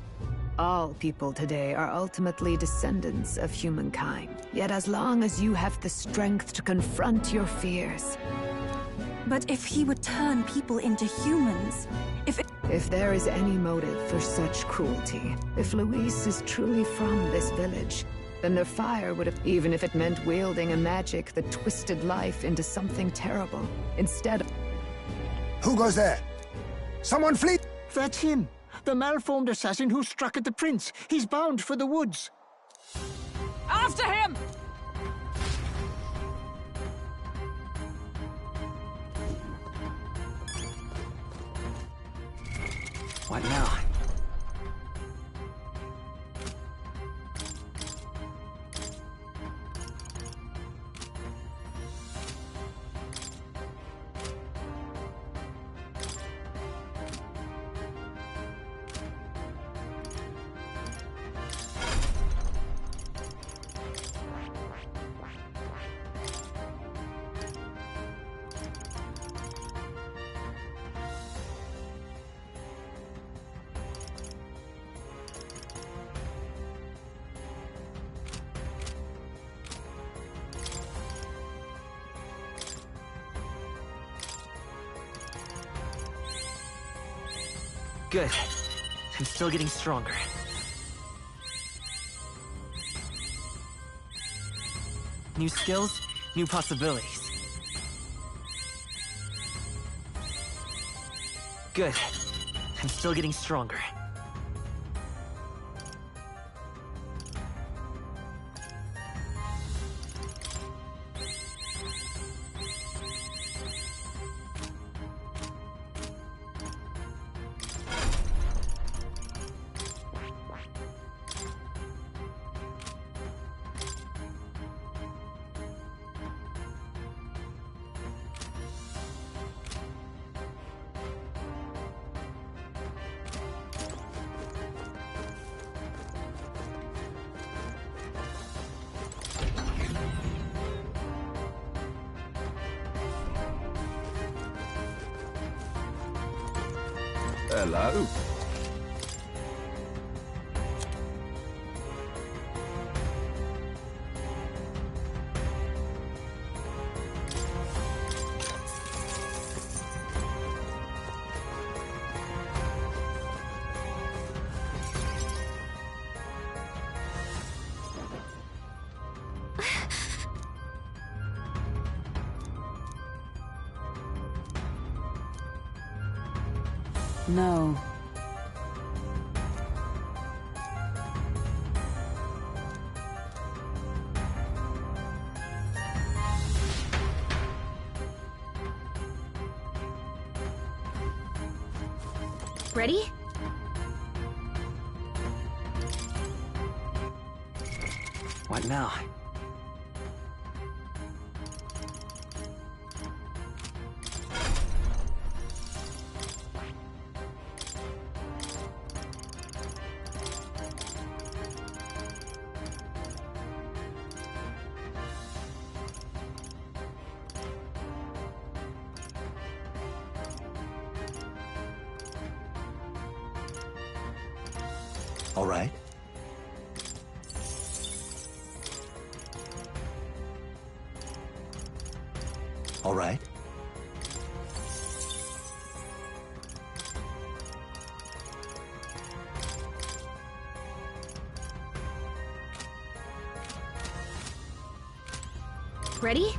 Speaker 14: All people today are ultimately descendants of humankind. Yet as long as you have the strength to confront your fears...
Speaker 1: But if he would turn people into humans,
Speaker 14: If there is any motive for such cruelty, if Luis is truly from this village, then their fire would have... Even if it meant wielding a magic that twisted life into something terrible, instead of...
Speaker 6: Who goes there? Someone flee!
Speaker 21: That's him! The malformed assassin who struck at the prince. He's bound for the woods.
Speaker 13: After him!
Speaker 11: What now?
Speaker 20: Good. I'm still getting stronger. New skills, new possibilities. Good. I'm still getting stronger.
Speaker 2: Hello.
Speaker 13: No.
Speaker 18: Ready?
Speaker 20: What now?
Speaker 8: All right. All right.
Speaker 18: Ready?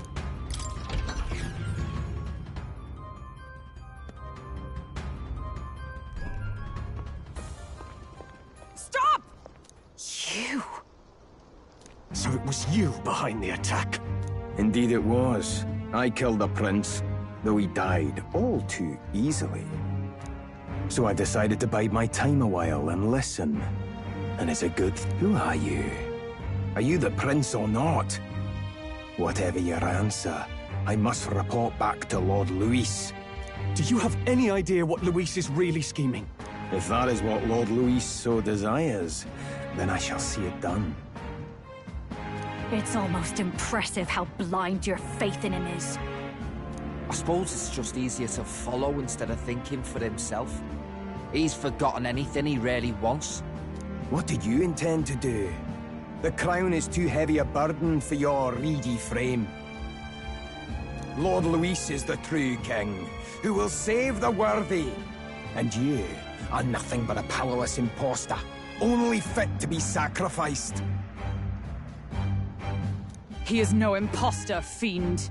Speaker 19: Stop! You! So it was you behind the attack?
Speaker 8: Indeed it was. I killed the prince, though he died all too easily. So I decided to bide my time a while and listen. And it's a good... Who are you? Are you the prince or not? Whatever your answer, I must report back to Lord Luis.
Speaker 19: Do you have any idea what Luis is really scheming?
Speaker 8: If that is what Lord Luis so desires, then I shall see it done.
Speaker 7: It's almost impressive how blind your faith in him is.
Speaker 2: I suppose it's just easier to follow instead of thinking for himself. He's forgotten anything he really wants.
Speaker 8: What did you intend to do? The crown is too heavy a burden for your reedy frame. Lord Luis is the true king, who will save the worthy. And you are nothing but a powerless imposter, only fit to be sacrificed.
Speaker 13: He is no imposter, fiend.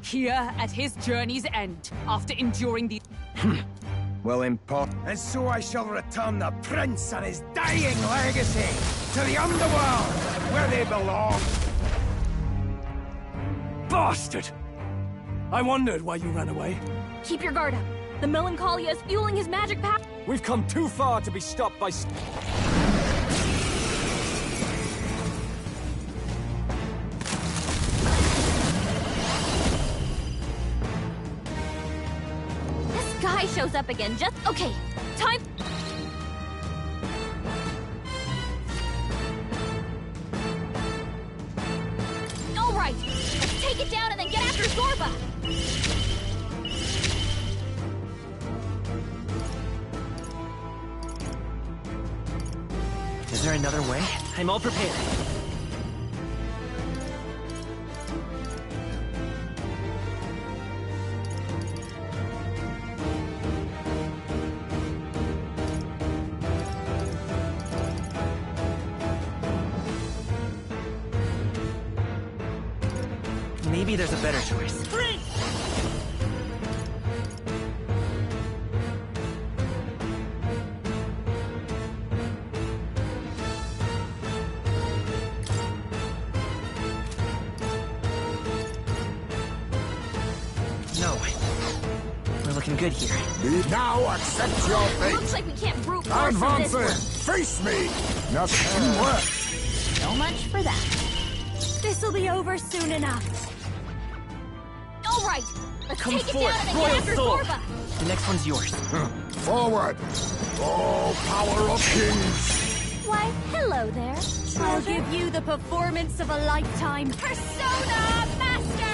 Speaker 13: Here at his journey's end, after enduring the...
Speaker 8: Well, and so I shall return the prince and his dying legacy to the underworld, where they belong.
Speaker 19: Bastard! I wondered why you ran away.
Speaker 18: Keep your guard up. The Melancholia is fueling his magic power.
Speaker 19: We've come too far to be stopped by...
Speaker 18: This guy shows up again. Just okay. Time. All right. Let's take it down and then get after Zorba.
Speaker 20: Is there another way? I'm all prepared. Maybe there's a better choice. Good here.
Speaker 9: Now accept your fate.
Speaker 18: Looks like we can't brute force
Speaker 9: Advance
Speaker 18: this
Speaker 9: it.
Speaker 18: one.
Speaker 9: Face me. Nothing work.
Speaker 18: So much for that. This'll be over soon enough. All right, let's
Speaker 20: Come
Speaker 18: take
Speaker 20: forth,
Speaker 18: it down and
Speaker 20: Royal
Speaker 18: get after
Speaker 20: Soul.
Speaker 18: Zorba.
Speaker 20: The next one's yours.
Speaker 9: Forward. All power of kings.
Speaker 18: Why, hello there. I'll give you the performance of a lifetime. Persona Master!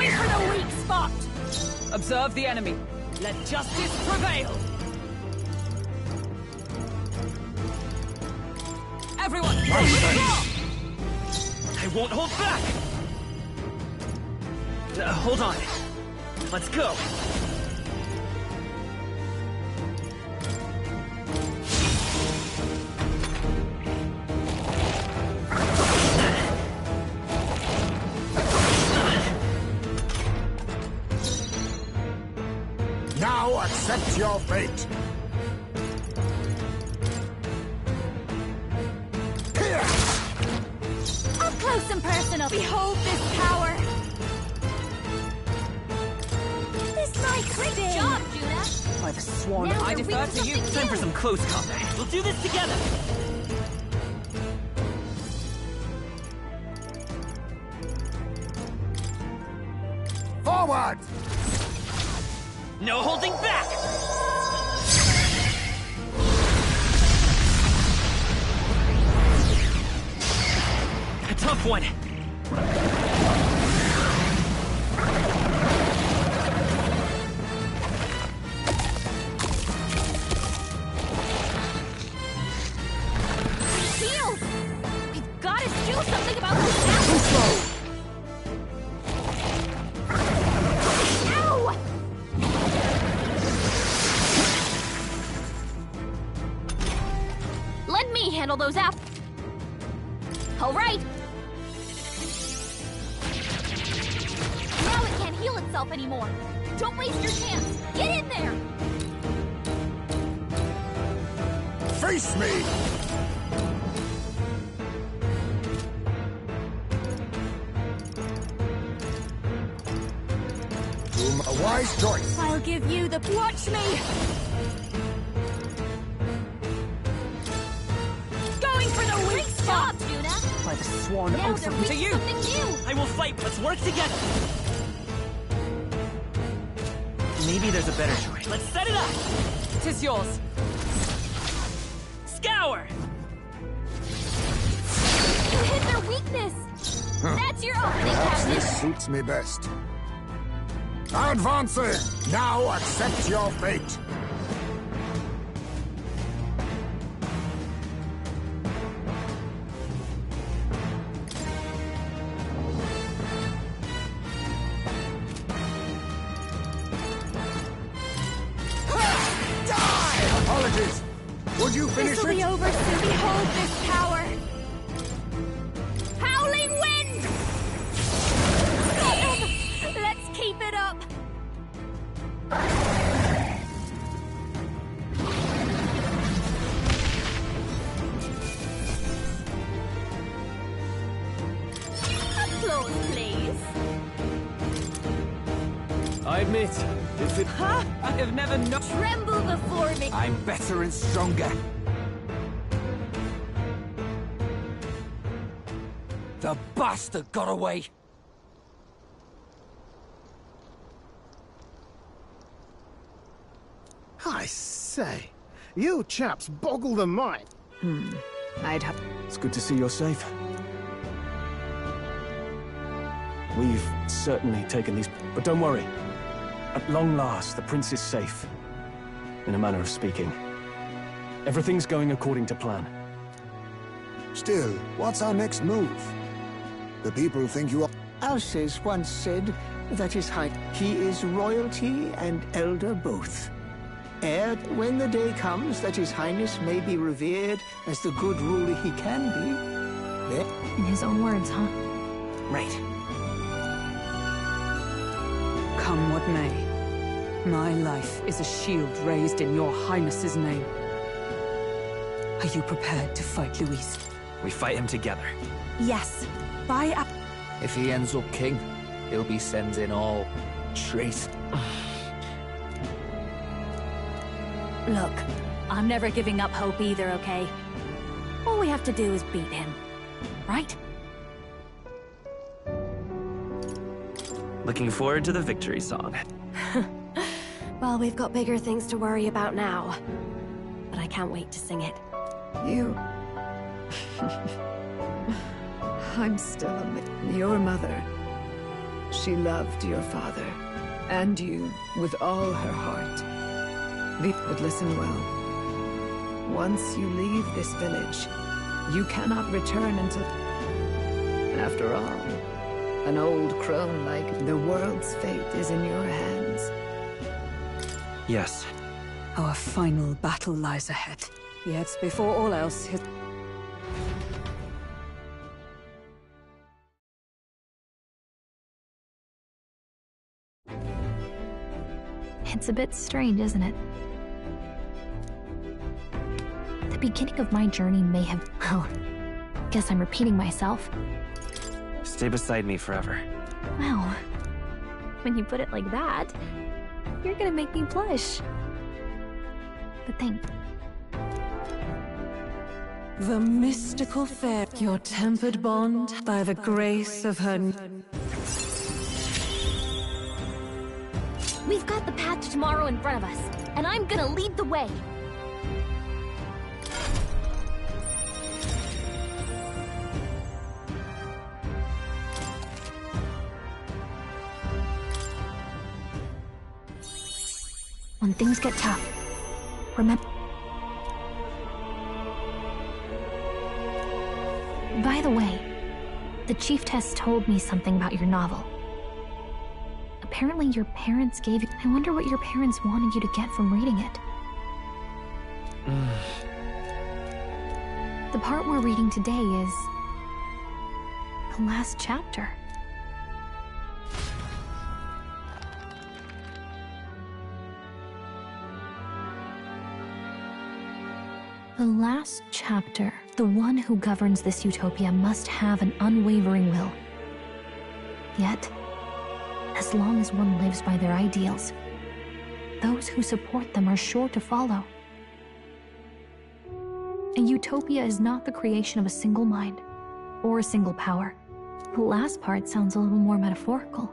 Speaker 3: Going for the weak spot! Observe the enemy. Let justice prevail! Everyone, withdraw!
Speaker 11: I won't hold back! Hold on. Let's go.
Speaker 9: Now accept your fate.
Speaker 18: Up close and personal. Behold this power. This night's great job, Judah.
Speaker 3: By the swan,
Speaker 18: Now
Speaker 3: I
Speaker 18: we're
Speaker 3: defer
Speaker 18: weak
Speaker 3: to you.
Speaker 18: something
Speaker 11: Time for some close combat. We'll do this together.
Speaker 9: Forward!
Speaker 11: No holding back! A tough one.
Speaker 18: Shield! We've got to do something about this now. Ow! Let me handle those apples. All right. Now it can't heal itself anymore. Don't waste your chance. Get in there.
Speaker 9: Face me! A wise choice.
Speaker 18: I'll give you the... Watch me! Going for the weak spot! Juna!
Speaker 3: By the swan,
Speaker 18: Now
Speaker 3: oath
Speaker 18: they're
Speaker 3: to
Speaker 18: weak
Speaker 3: you!
Speaker 18: something new!
Speaker 11: I will fight. Let's work together. Maybe there's a better choice. Let's set it up.
Speaker 3: Tis yours.
Speaker 11: Scour!
Speaker 18: You hit their weakness! That's your opening,
Speaker 9: Perhaps
Speaker 18: Captain!
Speaker 9: this suits me best. Advancing! Now accept your fate. Die! Apologies. Would you finish
Speaker 18: This'll
Speaker 9: it?
Speaker 18: be over soon. Behold this power! Howling wind! Let's keep it up! Applause, please.
Speaker 19: I admit, if it...
Speaker 3: Ha! I have never known...
Speaker 18: Tremble before me.
Speaker 2: I'm better and stronger. The bastard got away.
Speaker 15: I say, you chaps boggle the mind.
Speaker 3: I'd have...
Speaker 4: It's good to see you're safe. We've certainly taken these... But don't worry. At long last, the prince is safe. In a manner of speaking. Everything's going according to plan.
Speaker 6: Still, what's our next move? The people think you are...
Speaker 21: Alces once said that his height, he is royalty and elder both. Ere when the day comes that his highness may be revered as the good ruler he can be, there...
Speaker 18: In his own words, huh?
Speaker 11: Right.
Speaker 13: Come what may. My life is a shield raised in your highness's name. Are you prepared to fight Luis?
Speaker 11: We fight him together.
Speaker 1: Yes. By a...
Speaker 2: If he ends up king, he'll be sending all trace.
Speaker 18: Look, I'm never giving up hope either, okay? All we have to do is beat him. Right?
Speaker 11: Looking forward to the victory song.
Speaker 10: Well, we've got bigger things to worry about now. But I can't wait to sing it.
Speaker 14: You... I'm still your mother. She loved your father, and you, with all her heart. But listen well. Once you leave this village, you cannot return until... After all, an old crone like the world's fate is in your hands.
Speaker 11: Yes.
Speaker 13: Our final battle lies ahead. Yet, before all else hit...
Speaker 7: It's a bit strange, isn't it? The beginning of my journey may have... Well, guess I'm repeating myself.
Speaker 11: Stay beside me forever.
Speaker 7: Well, when you put it like that, you're gonna make me blush. But thanks.
Speaker 12: The mystical fair, your tempered bond by the grace of her...
Speaker 18: We've got the path to tomorrow in front of us, and I'm gonna lead the way.
Speaker 7: When things get tough, remember... By the way, the Chieftess told me something about your novel. Apparently your parents gave you... I wonder what your parents wanted you to get from reading it. The part we're reading today is... the last chapter. The last chapter. The one who governs this utopia must have an unwavering will. Yet, as long as one lives by their ideals, those who support them are sure to follow. A utopia is not the creation of a single mind, or a single power. The last part sounds a little more metaphorical.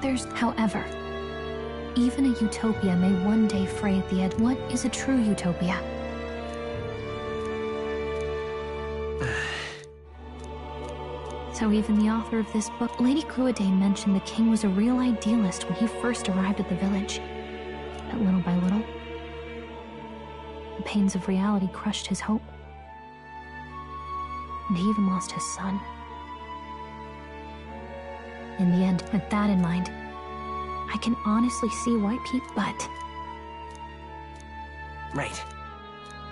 Speaker 7: There's, however, even a utopia may one day fray at the edge. What is a true utopia? So even the author of this book, Lady Cruadane, mentioned the king was a real idealist when he first arrived at the village. But little by little, the pains of reality crushed his hope. And he even lost his son. In the end, with that in mind, I can honestly see why people... But...
Speaker 11: Right.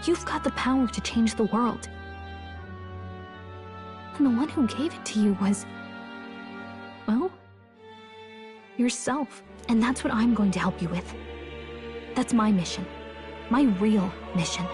Speaker 7: You've got the power to change the world. And the one who gave it to you was... well... yourself. And that's what I'm going to help you with. That's my mission. My real mission.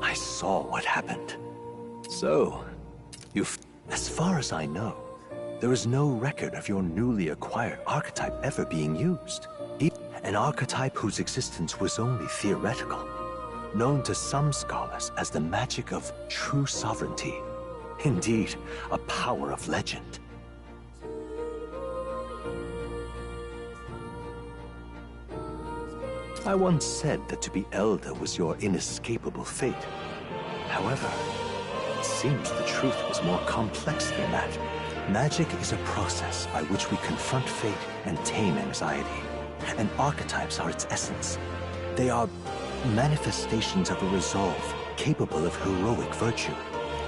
Speaker 5: I saw what happened. So, as far as I know, there is no record of your newly acquired archetype ever being used. An archetype whose existence was only theoretical, known to some scholars as the magic of true sovereignty. Indeed, a power of legend. I once said that to be Elder was your inescapable fate. However, it seems the truth was more complex than that. Magic is a process by which we confront fate and tame anxiety. And archetypes are its essence. They are manifestations of a resolve capable of heroic virtue.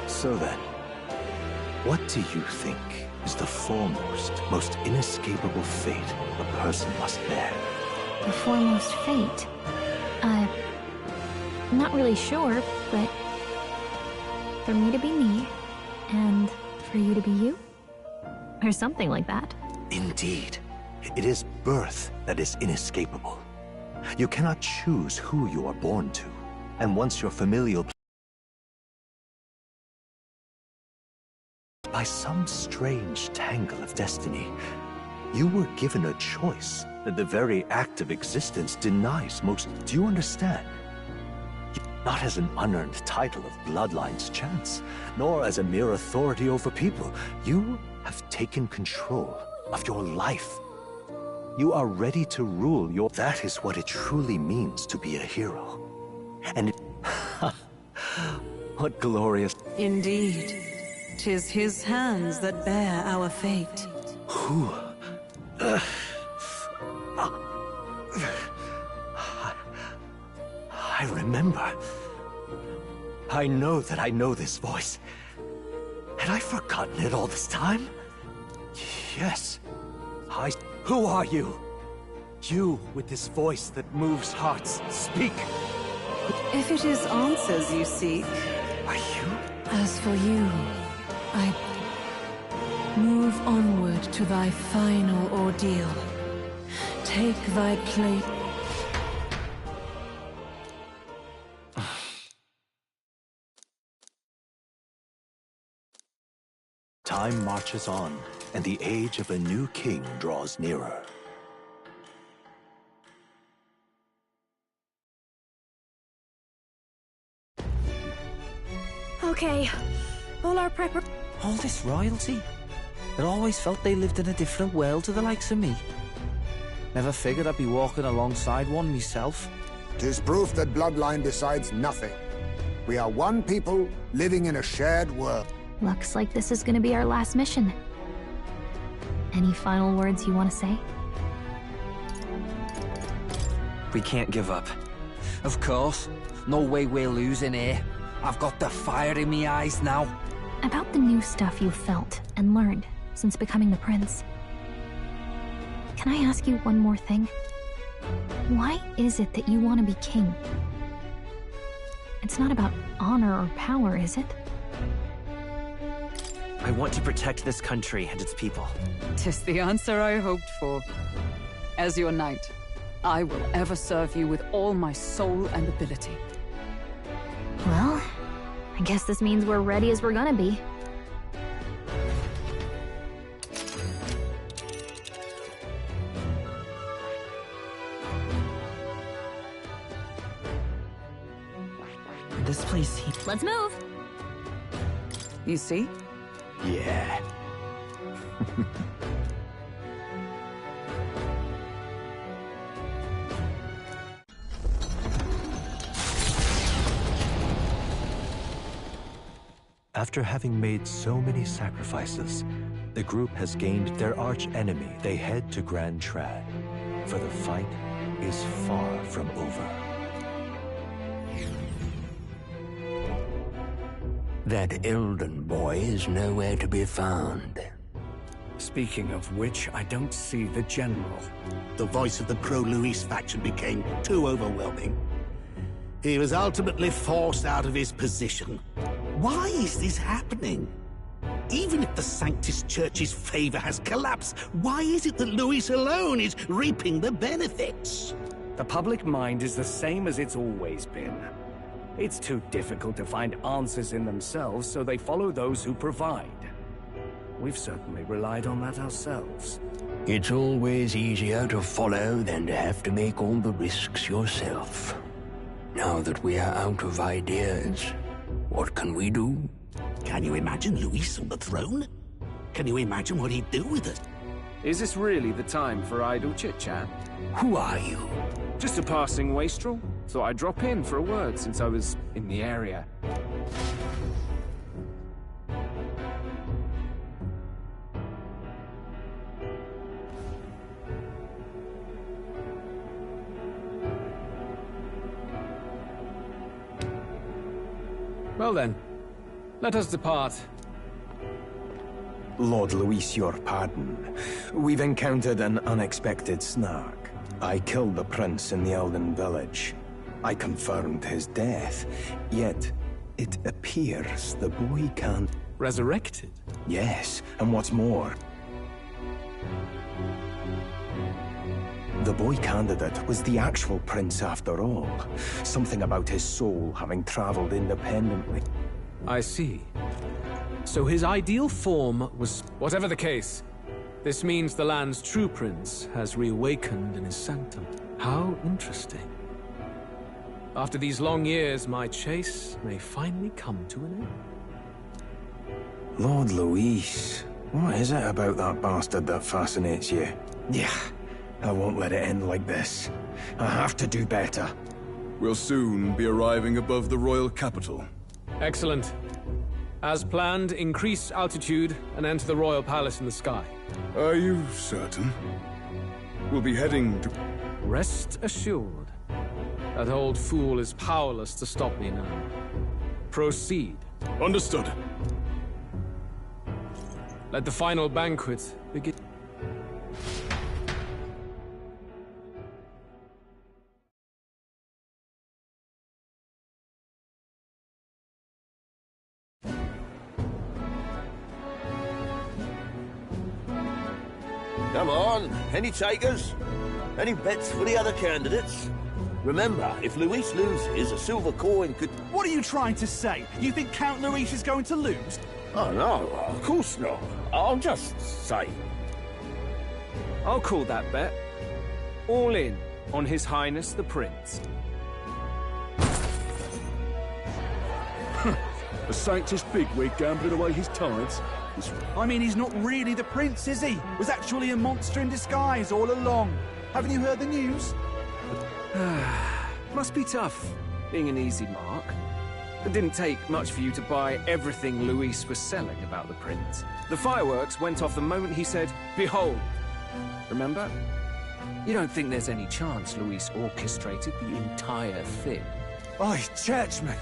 Speaker 5: So then, what do you think is the foremost, most inescapable fate a person must bear?
Speaker 7: The foremost fate? Not really sure, but for me to be me, and for you to be you? Or something like that.
Speaker 5: Indeed. It is birth that is inescapable. You cannot choose who you are born to, and once your familial... By some strange tangle of destiny, you were given a choice that the very act of existence denies most. Do you understand? Not as an unearned title of bloodline's chance, nor as a mere authority over people. You have taken control of your life. You are ready to rule your... That is what it truly means to be a hero. And it... What glorious...
Speaker 12: Indeed. 'Tis his hands that bear our fate.
Speaker 5: Who? I remember. I know that I know this voice. Had I forgotten it all this time? Yes. Who are you? You with this voice that moves hearts. Speak.
Speaker 12: If it is answers you seek...
Speaker 5: Are you?
Speaker 12: As for you, I... move onward to thy final ordeal. Take thy place...
Speaker 5: Time marches on, and the age of a new king draws nearer.
Speaker 18: Okay, all our
Speaker 2: All this royalty? It always felt they lived in a different world to the likes of me. Never figured I'd be walking alongside one myself.
Speaker 6: 'Tis proof that bloodline decides nothing. We are one people living in a shared world.
Speaker 7: Looks like this is gonna be our last mission. Any final words you want to say?
Speaker 2: We can't give up. Of course. No way we're losing here. I've got the fire in me eyes now.
Speaker 7: About the new stuff you've felt and learned since becoming the prince. Can I ask you one more thing? Why is it that you want to be king? It's not about honor or power, is it?
Speaker 20: I want to protect this country and its people.
Speaker 13: 'Tis the answer I hoped for. As your knight, I will ever serve you with all my soul and ability.
Speaker 7: Well, I guess this means we're ready as we're gonna be.
Speaker 2: This place...
Speaker 7: Let's move!
Speaker 13: You see?
Speaker 5: Yeah. After having made so many sacrifices, the group has gained their arch-enemy. They head to Grand Trad, for the fight is far from over.
Speaker 17: That Eldon boy is nowhere to be found.
Speaker 22: Speaking of which, I don't see the general.
Speaker 15: The voice of the pro-Luis faction became too overwhelming. He was ultimately forced out of his position. Why is this happening? Even if the Sanctus Church's favor has collapsed, why is it that Luis alone is reaping the benefits?
Speaker 22: The public mind is the same as it's always been. It's too difficult to find answers in themselves, so they follow those who provide. We've certainly relied on that ourselves.
Speaker 17: It's always easier to follow than to have to make all the risks yourself. Now that we are out of ideas, what can we do?
Speaker 15: Can you imagine Luis on the throne? Can you imagine what he'd do with it?
Speaker 2: Is this really the time for idle chit-chat?
Speaker 17: Who are you?
Speaker 2: Just a passing wastrel. Thought I'd drop in for a word since I was in the area.
Speaker 8: Well then, let us depart.
Speaker 4: Lord Luis, your pardon. We've encountered an unexpected snag. I killed the prince in the Elden village. I confirmed his death, yet it appears the boy can't...
Speaker 8: Resurrected?
Speaker 4: Yes, and what's more, the boy candidate was the actual prince after all. Something about his soul having traveled independently.
Speaker 8: I see. So his ideal form was... Whatever the case, this means the land's true prince has reawakened in his sanctum. How interesting. After these long years, my chase may finally come to an end.
Speaker 4: Lord Luis, what is it about that bastard that fascinates you? Yeah, I won't let it end like this. I have to do better.
Speaker 16: We'll soon be arriving above the royal capital.
Speaker 8: Excellent. As planned, increase altitude and enter the royal palace in the sky.
Speaker 16: Are you certain? We'll be heading to...
Speaker 8: Rest assured. That old fool is powerless to stop me now. Proceed.
Speaker 16: Understood.
Speaker 8: Let the final banquet begin.
Speaker 23: Come on, any takers? Any bets for the other candidates? Remember, if Luis loses, a silver coin could...
Speaker 24: What are you trying to say? You think Count Luis is going to lose?
Speaker 23: Oh, no, of course not. I'll just say.
Speaker 2: I'll call that bet. All in on His Highness the Prince.
Speaker 16: A Sanctus bigwig gambling away his tithes?
Speaker 24: I mean, he's not really the prince, is he? Was actually a monster in disguise all along. Haven't you heard the news?
Speaker 2: Must be tough, being an easy mark. It didn't take much for you to buy everything Luis was selling about the prince. The fireworks went off the moment he said, "Behold." Remember? You don't think there's any chance Luis orchestrated the entire thing?
Speaker 24: Oi, churchman!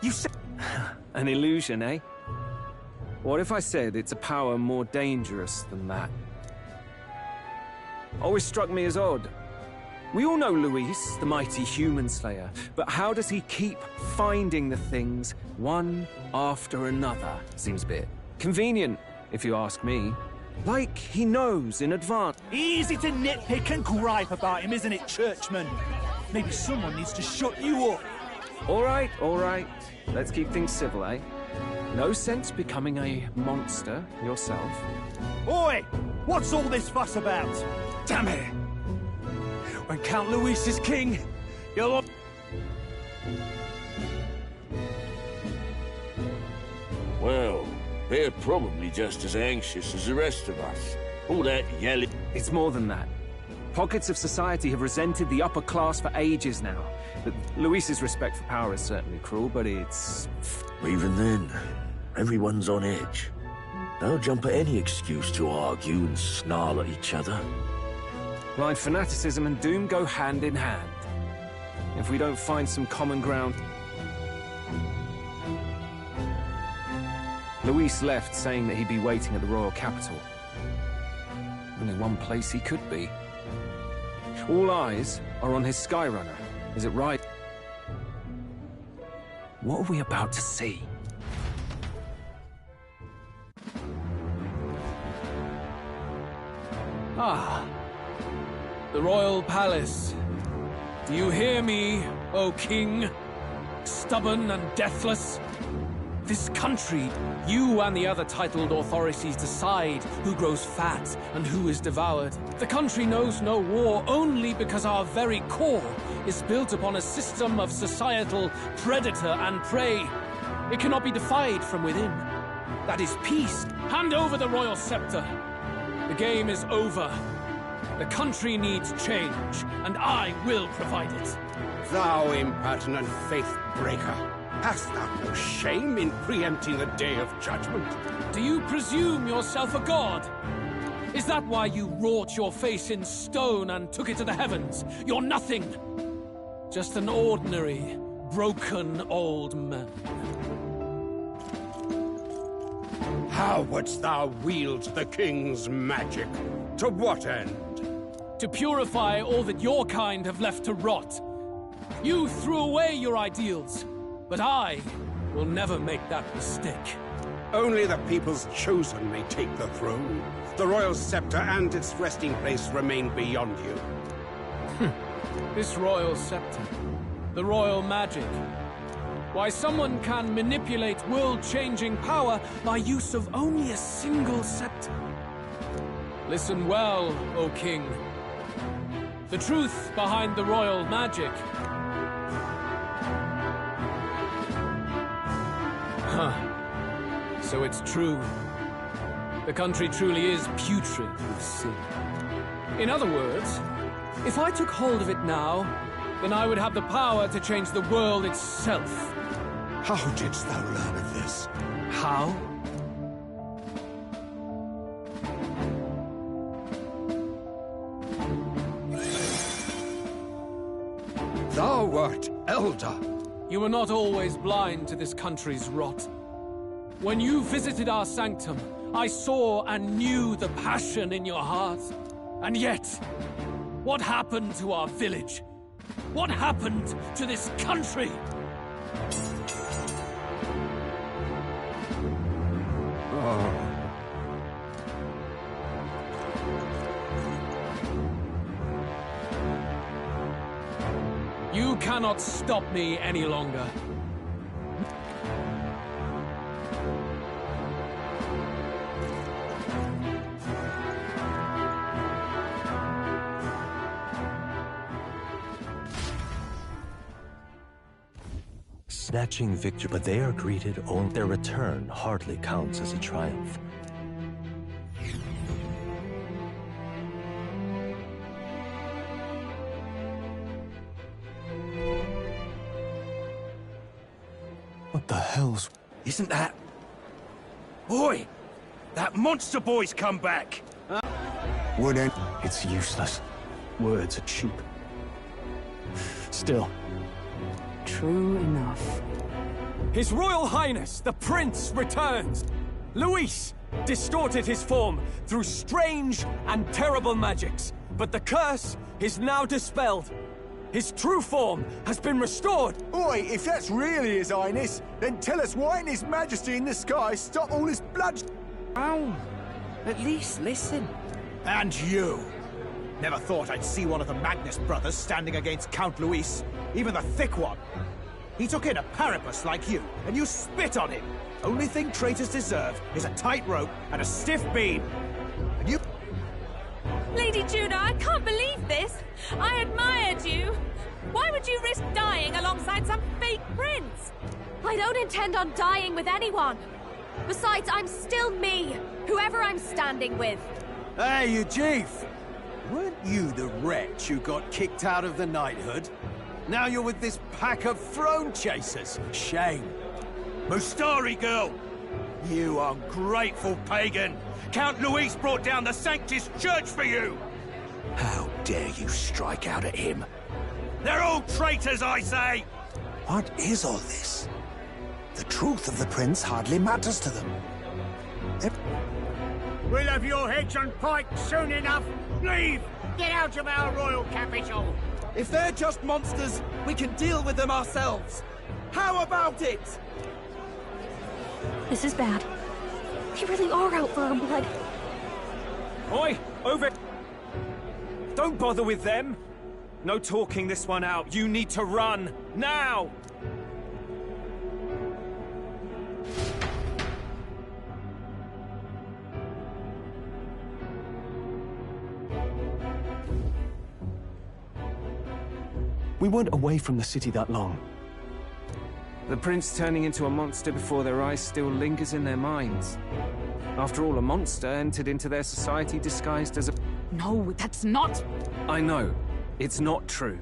Speaker 24: You said...
Speaker 2: An illusion, eh? What if I said it's a power more dangerous than that? Always struck me as odd. We all know Luis, the mighty human slayer, but how does he keep finding the things one after another? Seems a bit convenient, if you ask me. Like he knows in advance.
Speaker 24: Easy to nitpick and gripe about him, isn't it, churchman? Maybe someone needs to shut you up.
Speaker 2: All right. Let's keep things civil, eh? No sense becoming a monster yourself.
Speaker 24: Oi! What's all this fuss about? Damn it! When Count Luis is king, you'll...
Speaker 23: Well, they're probably just as anxious as the rest of us. All that yelling...
Speaker 2: It's more than that. Pockets of society have resented the upper class for ages now. But Luis's respect for power is certainly cruel, but it's...
Speaker 23: Even then, everyone's on edge. They'll jump at any excuse to argue and snarl at each other.
Speaker 2: Blind fanaticism and doom go hand in hand. If we don't find some common ground... Luis left saying that he'd be waiting at the royal capital. Only one place he could be. All eyes are on his Skyrunner. Is it right?
Speaker 8: What are we about to see? Ah, the royal palace. Do you hear me, O king? Stubborn and deathless? This country, you and the other titled authorities decide who grows fat and who is devoured. The country knows no war only because our very core is built upon a system of societal predator and prey. It cannot be defied from within. That is peace. Hand over the royal scepter. The game is over. The country needs change, and I will provide it.
Speaker 3: Thou impertinent faith breaker, hast thou no shame in preempting the day of judgment?
Speaker 8: Do you presume yourself a god? Is that why you wrought your face in stone and took it to the heavens? You're nothing. Just an ordinary, broken old man.
Speaker 3: How wouldst thou wield the king's magic? To what end?
Speaker 8: To purify all that your kind have left to rot. You threw away your ideals, but I will never make that mistake.
Speaker 3: Only the people's chosen may take the throne. The royal scepter and its resting place remain beyond you.
Speaker 8: This royal scepter, the royal magic. Why, someone can manipulate world-changing power by use of only a single scepter. Listen well, O king. The truth behind the royal magic. So it's true. The country truly is putrid with sin. In other words, if I took hold of it now, then I would have the power to change the world itself.
Speaker 3: How didst thou learn of this?
Speaker 8: How?
Speaker 3: Thou wert elder.
Speaker 8: You were not always blind to this country's rot. When you visited our sanctum, I saw and knew the passion in your heart. And yet, what happened to our village? What happened to this country? You cannot stop me any longer.
Speaker 5: Snatching victory, but they are greeted only. Their return hardly counts as a triumph. What the hell's...
Speaker 24: Isn't that... Boy! That monster boy's come back!
Speaker 6: Wouldn't...
Speaker 4: It's useless. Words are cheap. Still.
Speaker 13: True enough.
Speaker 24: His Royal Highness, the Prince, returns! Luis distorted his form through strange and terrible magics, but the curse is now dispelled. His true form has been restored! Oi, if that's really His Highness, then tell us why in His Majesty in the sky stop all this blood...
Speaker 9: Oh, at least listen.
Speaker 24: And you! Never thought I'd see one of the Magnus brothers standing against Count Luis, even the thick one. He took in a Paripus like you, and you spit on him. Only thing traitors deserve is a tight rope and a stiff beam. And you...
Speaker 10: Lady Juno, I can't believe this! I admired you! Why would you risk dying alongside some fake prince? I don't intend on dying with anyone. Besides, I'm still me, whoever I'm standing with.
Speaker 24: Hey, you chief! Weren't you the wretch who got kicked out of the knighthood? Now you're with this pack of throne chasers. Shame. Mustari girl! You ungrateful pagan! Count Luis brought down the Sanctus Church for you!
Speaker 3: How dare you strike out at him?
Speaker 24: They're all traitors, I say!
Speaker 6: What is all this? The truth of the prince hardly matters to them.
Speaker 24: We'll have your heads on pike soon enough. Leave! Get out of our royal capital!
Speaker 9: If they're just monsters, we can deal with them ourselves.
Speaker 24: How about it?
Speaker 7: This is bad. They really are out for our blood.
Speaker 24: Oi! Over! Don't bother with them! No talking this one out. You need to run! Now!
Speaker 4: We weren't away from the city that long.
Speaker 8: The prince turning into a monster before their eyes still lingers in their minds. After all, a monster entered into their society disguised as a...
Speaker 13: No, that's not...
Speaker 8: I know. It's not true.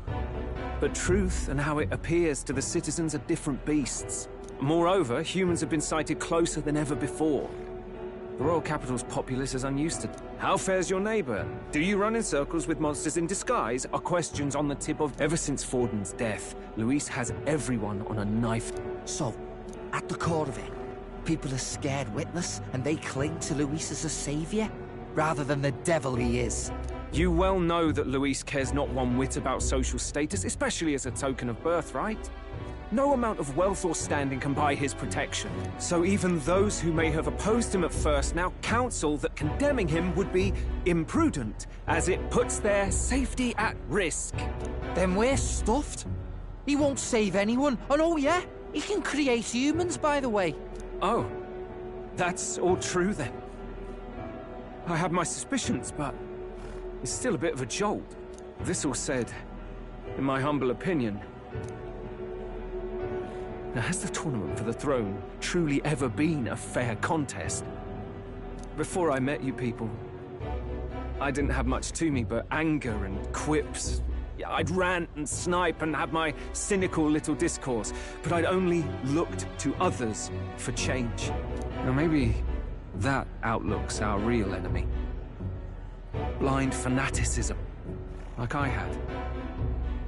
Speaker 8: But truth and how it appears to the citizens are different beasts. Moreover, humans have been sighted closer than ever before. The royal capital's populace is unused to... How fares your neighbor? Do you run in circles with monsters in disguise? Are questions on the tip of... Ever since Forden's death, Luis has everyone on a knife.
Speaker 2: So, at the core of it, people are scared witless, and they cling to Luis as a savior, rather than the devil he is.
Speaker 8: You well know that Luis cares not one whit about social status, especially as a token of birthright. No amount of wealth or standing can buy his protection. So even those who may have opposed him at first now counsel that condemning him would be imprudent, as it puts their safety at risk.
Speaker 2: Then we're stuffed. He won't save anyone. And oh yeah, he can create humans, by the way.
Speaker 8: Oh, that's all true then. I had my suspicions, but it's still a bit of a jolt. This all said, in my humble opinion, now, has the tournament for the throne truly ever been a fair contest? Before I met you people, I didn't have much to me but anger and quips. Yeah, I'd rant and snipe and have my cynical little discourse, but I'd only looked to others for change. Now maybe that outlook's our real enemy. Blind fanaticism, like I had.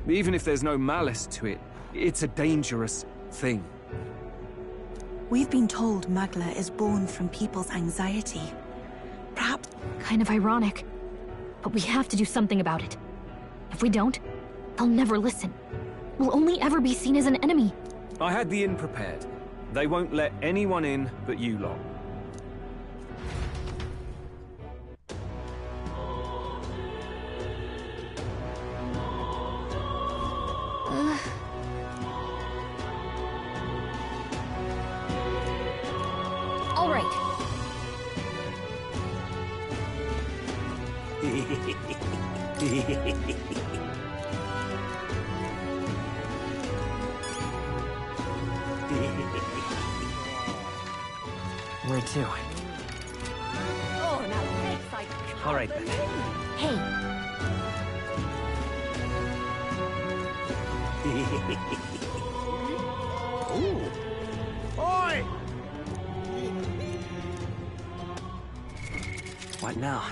Speaker 8: Even if there's no malice to it, it's a dangerous thing.
Speaker 1: We've been told Magla is born from people's anxiety. Perhaps...
Speaker 7: Kind of ironic. But we have to do something about it. If we don't, they'll never listen. We'll only ever be seen as an enemy.
Speaker 8: I had the inn prepared. They won't let anyone in but you lot.
Speaker 7: All right.
Speaker 11: Where to?
Speaker 10: Oh, now this I
Speaker 11: All right then.
Speaker 10: Hey.
Speaker 23: Ooh. Oi!
Speaker 11: What now?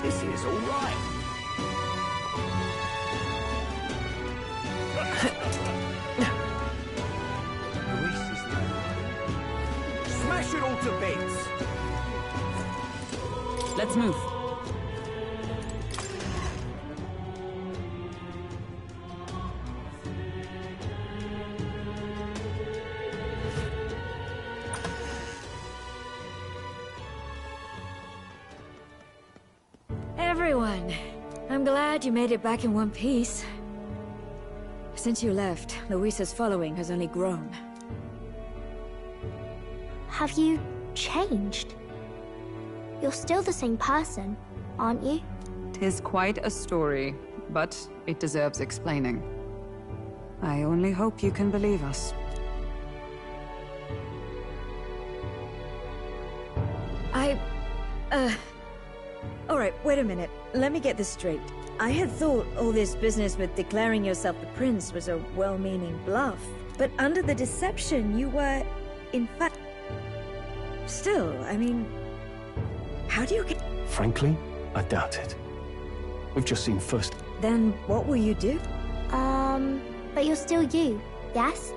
Speaker 23: This is all right.
Speaker 11: Luis is the
Speaker 24: smash it all to bits!
Speaker 13: Let's move.
Speaker 12: Everyone, I'm glad you made it back in one piece. Since you left, Luis's following has only grown.
Speaker 18: Have you changed? You're still the same person, aren't you?
Speaker 13: 'Tis quite a story, but it deserves explaining. I only hope you can believe us.
Speaker 12: Alright, wait a minute. Let me get this straight. I had thought all this business with declaring yourself the prince was a well-meaning bluff. But under the deception, you were, in fact... Still, I mean... How do you get...
Speaker 4: Frankly, I doubt it. We've just seen first...
Speaker 12: Then what will you do?
Speaker 18: But you're still you, yes?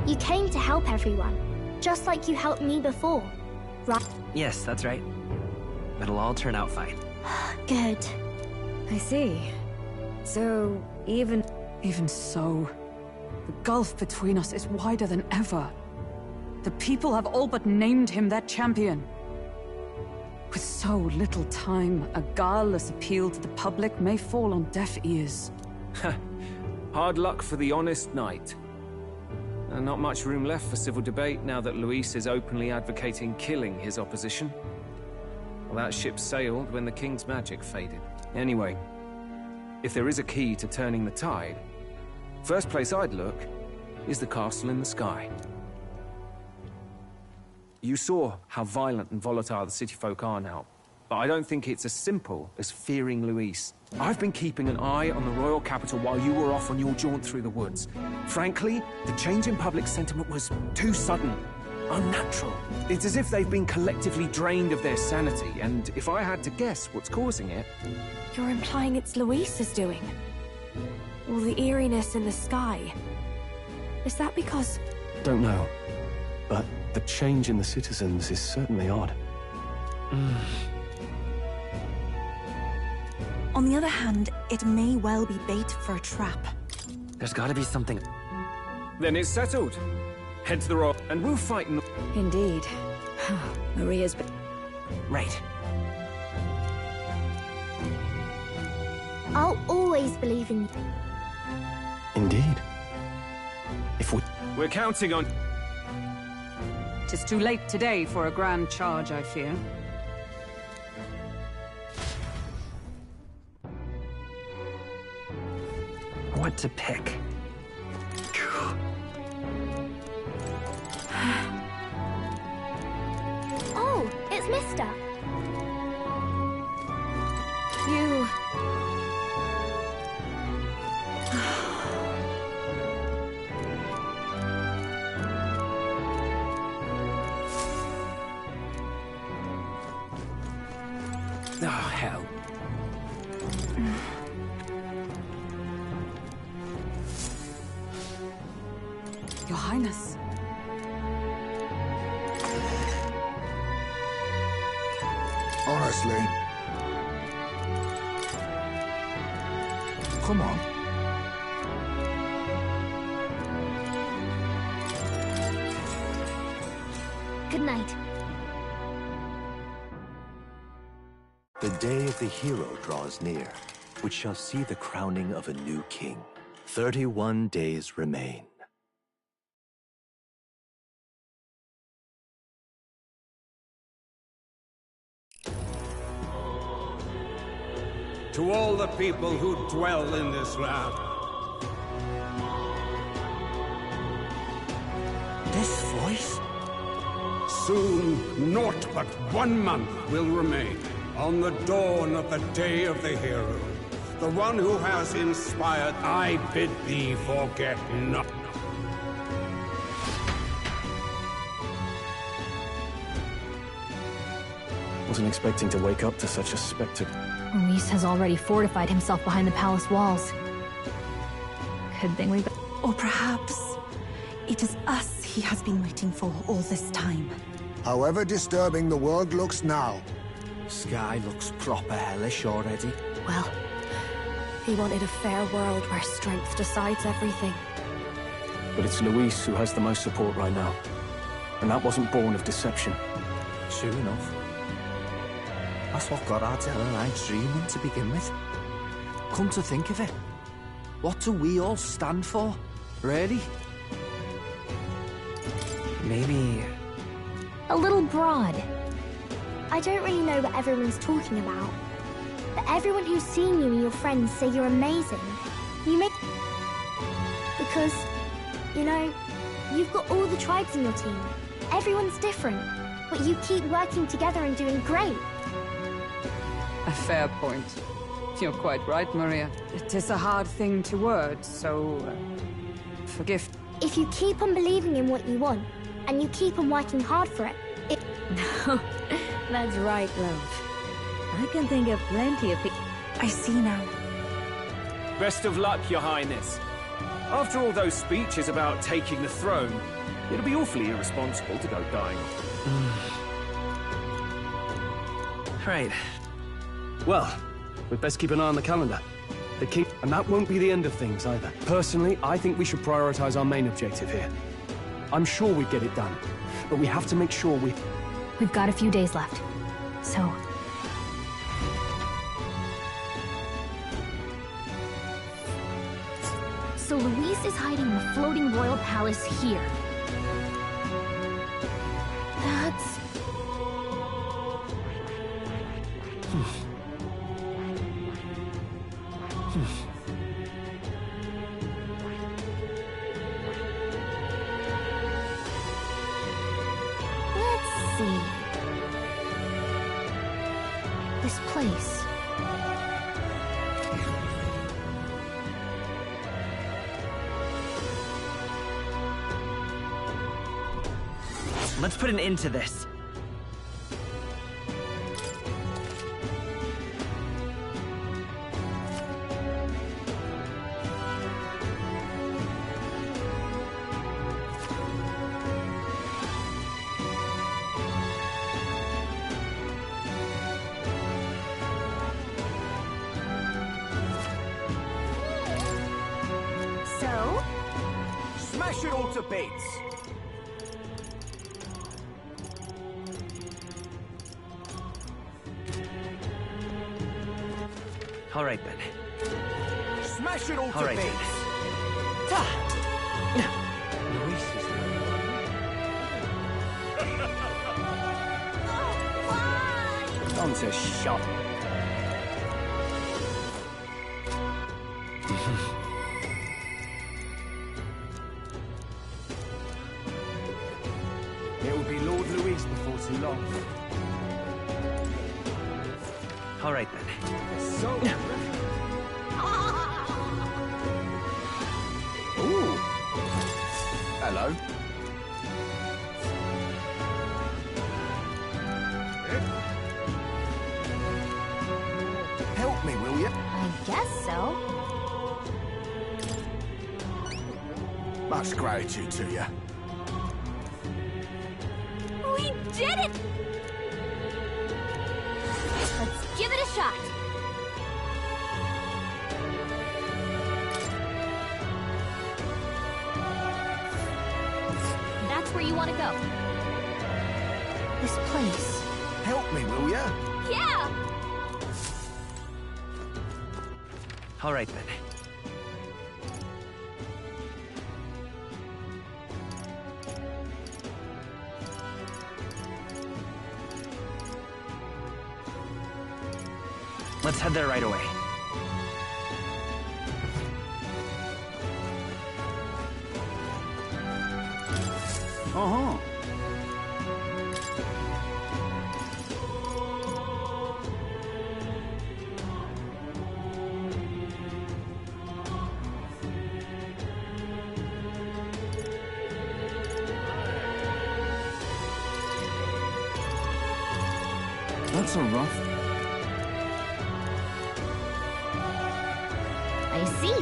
Speaker 18: You came to help everyone, just like you helped me before, right?
Speaker 11: Yes, that's right. It'll all turn out fine.
Speaker 18: Good.
Speaker 12: I see. So, Even
Speaker 13: so, the gulf between us is wider than ever. The people have all but named him their champion. With so little time, a guileless appeal to the public may fall on deaf ears.
Speaker 8: Hard luck for the honest knight. And not much room left for civil debate now that Luis is openly advocating killing his opposition. Well, that ship sailed when the king's magic faded. Anyway, if there is a key to turning the tide, first place I'd look is the castle in the sky. You saw how violent and volatile the city folk are now, but I don't think it's as simple as fearing Luis. I've been keeping an eye on the royal capital while you were off on your jaunt through the woods. Frankly, the change in public sentiment was too sudden, unnatural. It's as if they've been collectively drained of their sanity, and if I had to guess what's causing it...
Speaker 10: You're implying it's Luis's doing? All the eeriness in the sky. Is that because...
Speaker 4: Don't know, but the change in the citizens is certainly odd.
Speaker 1: On the other hand, it may well be bait for a trap.
Speaker 11: There's gotta be something...
Speaker 8: Then it's settled. Head to the rock, and we'll fight in the...
Speaker 12: Indeed. Maria's...
Speaker 11: Right.
Speaker 18: I'll always believe in you.
Speaker 4: Indeed.
Speaker 8: We're counting on...
Speaker 13: 'Tis too late today for a grand charge, I fear.
Speaker 11: What to pick?
Speaker 18: Oh, it's Mister.
Speaker 12: You...
Speaker 11: Oh, hell.
Speaker 13: Your Highness.
Speaker 6: Honestly. Come on.
Speaker 18: Good night.
Speaker 5: The day of the hero draws near, which shall see the crowning of a new king. 31 days remain.
Speaker 3: To all the people who dwell in this land.
Speaker 9: This voice?
Speaker 3: Soon, naught but 1 month will remain. On the dawn of the day of the hero, the one who has inspired, I bid thee forget not.
Speaker 4: Wasn't expecting to wake up to such a spectacle.
Speaker 7: Luis has already fortified himself behind the palace walls. Good thing we've...
Speaker 1: Or perhaps it is us he has been waiting for all this time.
Speaker 6: However disturbing the world looks now.
Speaker 2: Sky looks proper hellish already.
Speaker 10: Well, he wanted a fair world where strength decides everything.
Speaker 24: But it's Luis who has the most support right now. And that wasn't born of deception.
Speaker 2: True enough. That's what got Ardell and I dreaming to begin with. Come to think of it, what do we all stand for, really?
Speaker 11: Maybe...
Speaker 18: A little broad. I don't really know what everyone's talking about. But everyone who's seen you and your friends say you're amazing. You make... Because, you know, you've got all the tribes in your team. Everyone's different. But you keep working together and doing great.
Speaker 13: A fair point. You're quite right, Maria. It is a hard thing to word, so... forgive.
Speaker 18: If you keep on believing in what you want, and you keep on working hard for it,
Speaker 12: No, that's right, love. I can think of plenty of people.
Speaker 1: I see now.
Speaker 24: Best of luck, Your Highness. After all those speeches about taking the throne, it'll be awfully irresponsible to go dying.
Speaker 22: Right. Well, we'd best keep an eye on the calendar. The king... And that won't be the end of things, either. Personally, I think we should prioritize our main objective here. I'm sure we'd get it done, but we have to make sure we...
Speaker 18: We've got a few days left, so... So Luis is hiding in the floating royal palace here. That's... Let's see... This place...
Speaker 11: Let's put an end to this.
Speaker 18: So?
Speaker 24: Smash it all to bits!
Speaker 11: All right, then.
Speaker 24: Smash it all to
Speaker 11: All right,
Speaker 24: bits!
Speaker 2: Luis is the only one.
Speaker 24: On to shop. It will be Lord Luis before too long.
Speaker 11: All right, then.
Speaker 24: So...
Speaker 2: Ooh. Hello.
Speaker 6: Help me, will you?
Speaker 18: I guess so.
Speaker 6: Much gratitude to you.
Speaker 18: We did it! Let's give it a shot. That's where you want to go. This place.
Speaker 6: Help me, will you?
Speaker 18: Yeah!
Speaker 11: All right, then. Let's head there right away.
Speaker 6: Uh-huh.
Speaker 2: That's a rough.
Speaker 18: I see.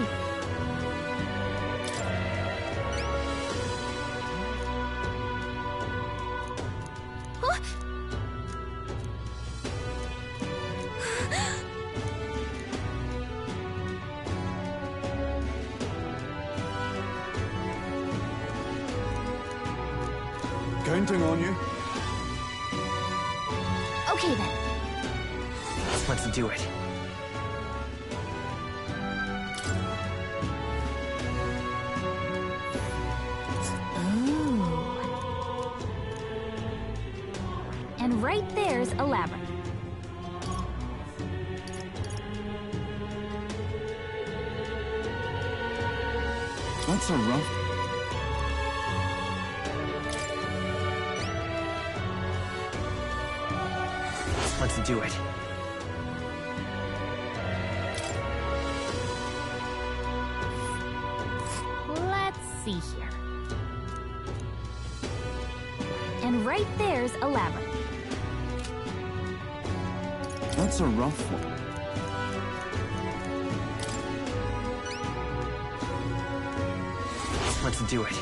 Speaker 16: Counting on you.
Speaker 18: Okay then.
Speaker 11: Let's do it.
Speaker 18: Ooh. And right there's a labyrinth.
Speaker 16: That's a rough...
Speaker 11: Let's do it.
Speaker 18: Let's see here. And right there's a labyrinth.
Speaker 16: That's a rough one.
Speaker 11: Let's do it.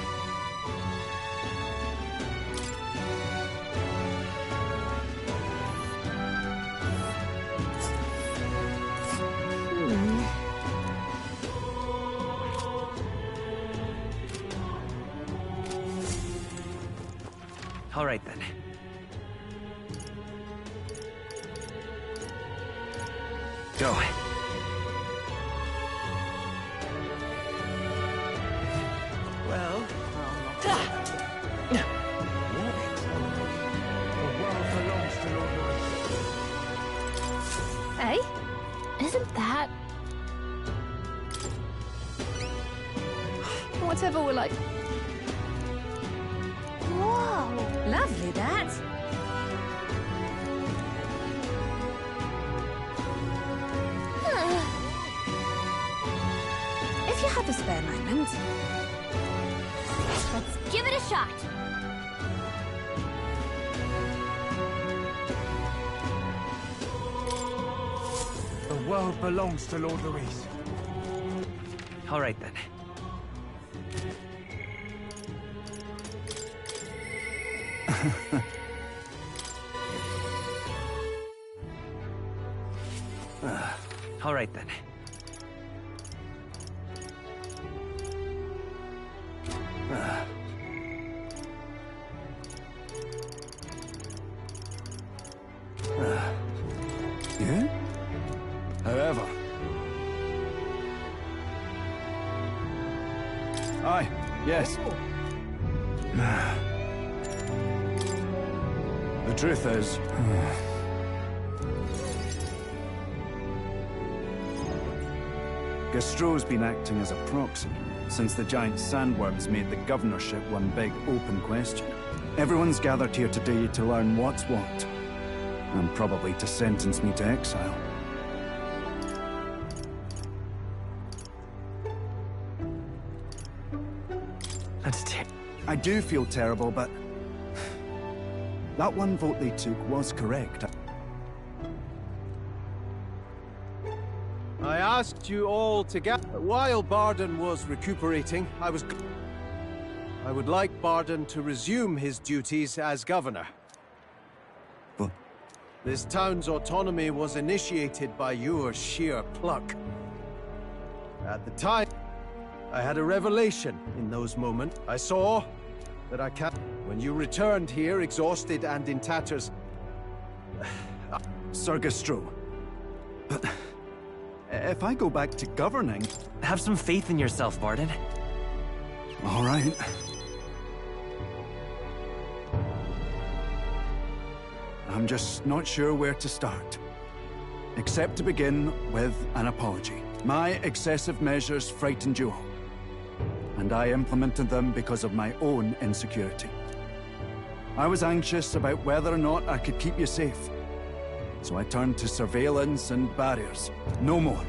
Speaker 11: All right then. Go.
Speaker 9: Well,
Speaker 18: Hey? Isn't that... Whatever we're like... Whoa!
Speaker 12: Lovely, that.
Speaker 18: If you have a spare moment... Let's give it a shot!
Speaker 9: the world belongs to Lord Luis.
Speaker 11: All right then. All right then.
Speaker 16: Yeah? However... Aye, yes. The truth is... Gastro's been acting as a proxy since the giant sandworms made the governorship one big open question. Everyone's gathered here today to learn what's what, and probably to sentence me to exile. I do feel terrible, but that one vote they took was correct.
Speaker 24: I asked you all to get... While Barden was recuperating, I would like Barden to resume his duties as governor.
Speaker 16: But...
Speaker 24: This town's autonomy was initiated by your sheer pluck. At the time, I had a revelation in those moments. I saw that I can't... When you returned here, exhausted and in tatters...
Speaker 16: Sir Gastro, but... If I go back to governing...
Speaker 11: Have some faith in yourself, Barden.
Speaker 16: All right. I'm just not sure where to start. Except to begin with an apology. My excessive measures frightened you all. And I implemented them because of my own insecurity. I was anxious about whether or not I could keep you safe. So I turned to surveillance and barriers. No more.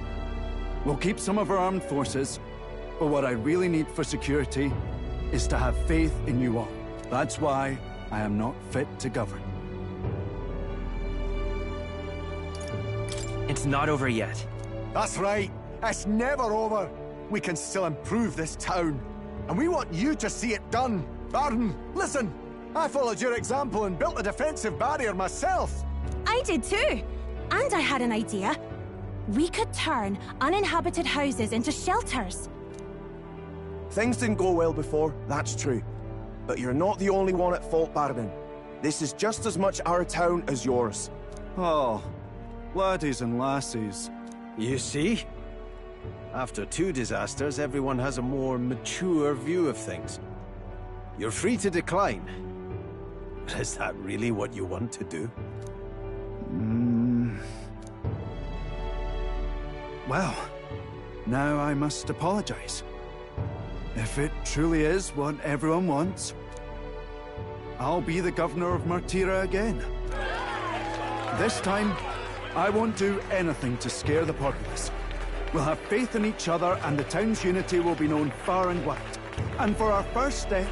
Speaker 16: We'll keep some of our armed forces, but what I really need for security is to have faith in you all. That's why I am not fit to govern.
Speaker 11: It's not over yet.
Speaker 14: That's right. It's never over. We can still improve this town. And we want you to see it done. Barden, listen. I followed your example and built a defensive barrier myself.
Speaker 19: I did too. And I had an idea. We could turn uninhabited houses into shelters.
Speaker 14: Things didn't go well before, that's true.
Speaker 15: But you're not the only one at fault, Baron. This is just as much our town as yours.
Speaker 16: Oh, laddies and lassies.
Speaker 4: You see? After 2 disasters, everyone has a more mature view of things. You're free to decline. But is that really what you want to do?
Speaker 16: Well, now I must apologize. If it truly is what everyone wants, I'll be the governor of Martira again. This time, I won't do anything to scare the populace. We'll have faith in each other, and the town's unity will be known far and wide. And for our first step,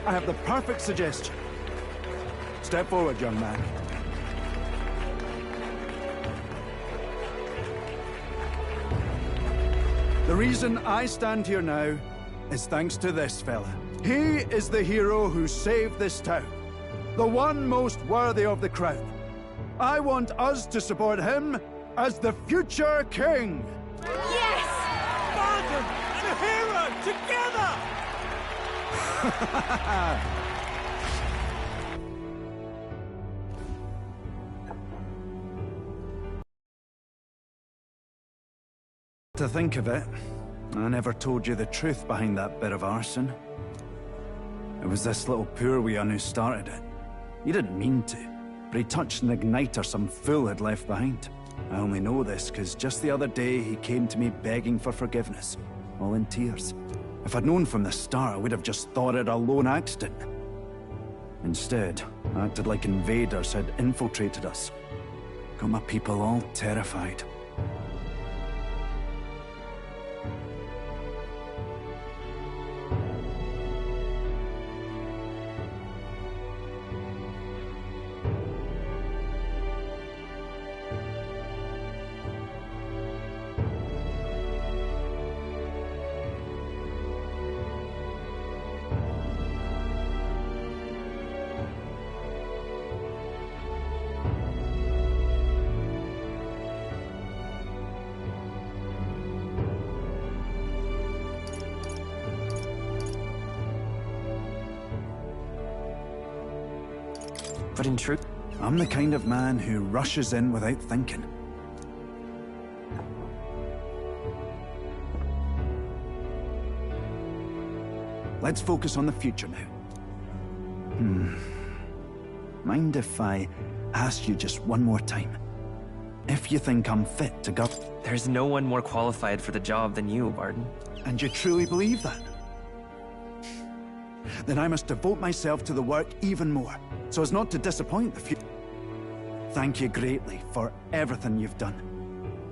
Speaker 16: I have the perfect suggestion. Step forward, young man. The reason I stand here now is thanks to this fella. He is the hero who saved this town. The one most worthy of the crown. I want us to support him as the future king.
Speaker 24: Yes! Bargain and a hero together!
Speaker 16: To think of it, I never told you the truth behind that bit of arson. It was this little poor wee un who started it. He didn't mean to, but he touched an igniter some fool had left behind. I only know this because just the other day he came to me begging for forgiveness, all in tears. If I'd known from the start, I would have just thought it a lone accident. Instead, I acted like invaders had infiltrated us. Got my people all terrified.
Speaker 11: But in truth,
Speaker 16: I'm the kind of man who rushes in without thinking. Let's focus on the future now. Mind if I ask you just one more time? If you think I'm fit to govern?
Speaker 11: There's no one more qualified for the job than you, Barden.
Speaker 16: And you truly believe that? Then I must devote myself to the work even more, so as not to disappoint the future. Thank you greatly for everything you've done.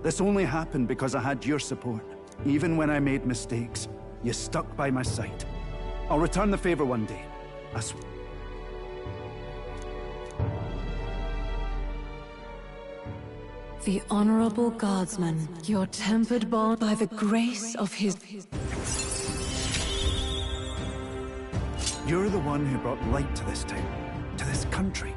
Speaker 16: This only happened because I had your support. Even when I made mistakes, you stuck by my side. I'll return the favor one day. I swear.
Speaker 13: The Honorable Guardsman, your tempered bond by the grace of his...
Speaker 16: You're the one who brought light to this town, to this country.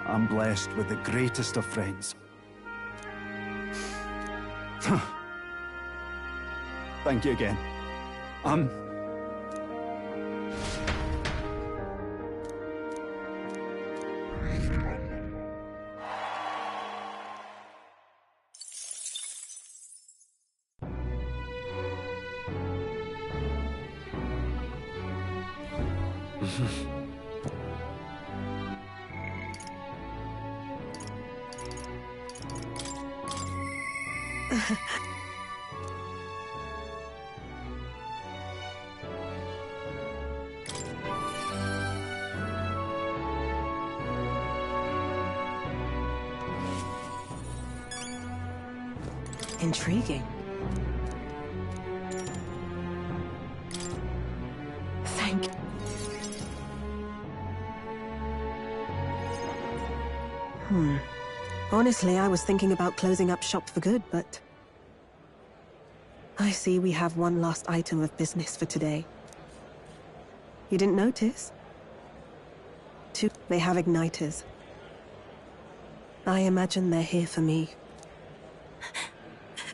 Speaker 16: I'm blessed with the greatest of friends. Thank you again.
Speaker 1: Intriguing. Thank you. Honestly, I was thinking about closing up shop for good, but... I see we have one last item of business for today. You didn't notice?
Speaker 17: too. They have igniters. I imagine they're here for me.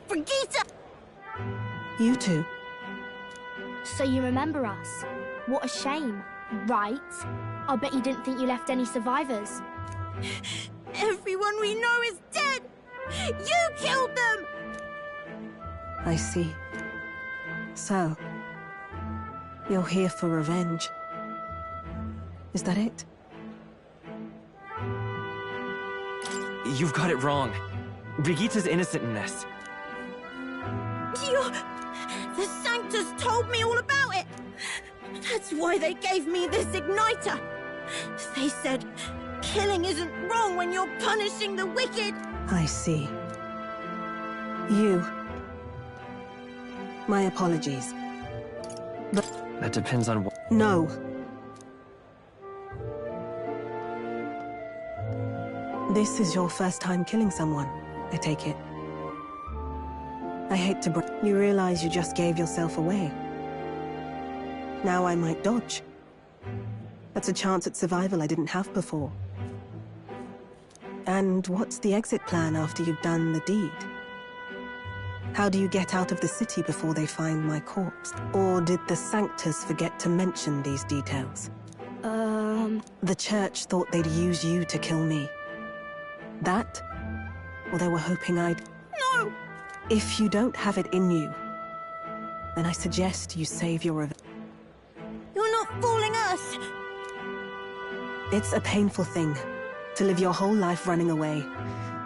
Speaker 18: Brigitte!
Speaker 17: You two.
Speaker 18: So you remember us? What a shame, right? I'll bet you didn't think you left any survivors. Everyone we know is dead! You killed them!
Speaker 17: I see. So, you're here for revenge. Is that it?
Speaker 11: You've got it wrong. Brigitte's innocent in this.
Speaker 18: The Sanctus told me all about it! That's why they gave me this igniter! They said, killing isn't wrong when you're punishing the wicked!
Speaker 17: I see. You. My apologies. But...
Speaker 11: That depends on what...
Speaker 17: No. This is your first time killing someone, I take it. I hate to you realize you just gave yourself away. Now I might dodge. That's a chance at survival I didn't have before. And what's the exit plan after you've done the deed? How do you get out of the city before they find my corpse? Or did the Sanctus forget to mention these details? The Church thought they'd use you to kill me. That? Or they were hoping I'd...
Speaker 18: No!
Speaker 17: If you don't have it in you, then I suggest you save your revenge.
Speaker 18: You're not fooling us!
Speaker 17: It's a painful thing, to live your whole life running away,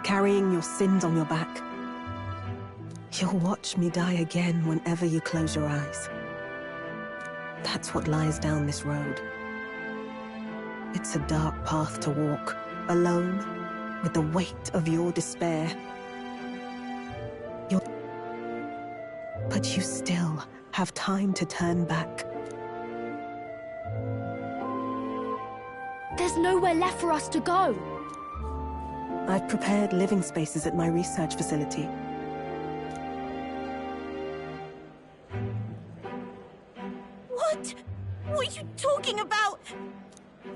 Speaker 17: carrying your sins on your back. You'll watch me die again whenever you close your eyes. That's what lies down this road. It's a dark path to walk, alone, with the weight of your despair. But you still have time to turn back.
Speaker 18: There's nowhere left for us to go.
Speaker 17: I've prepared living spaces at my research facility.
Speaker 18: What? What are you talking about?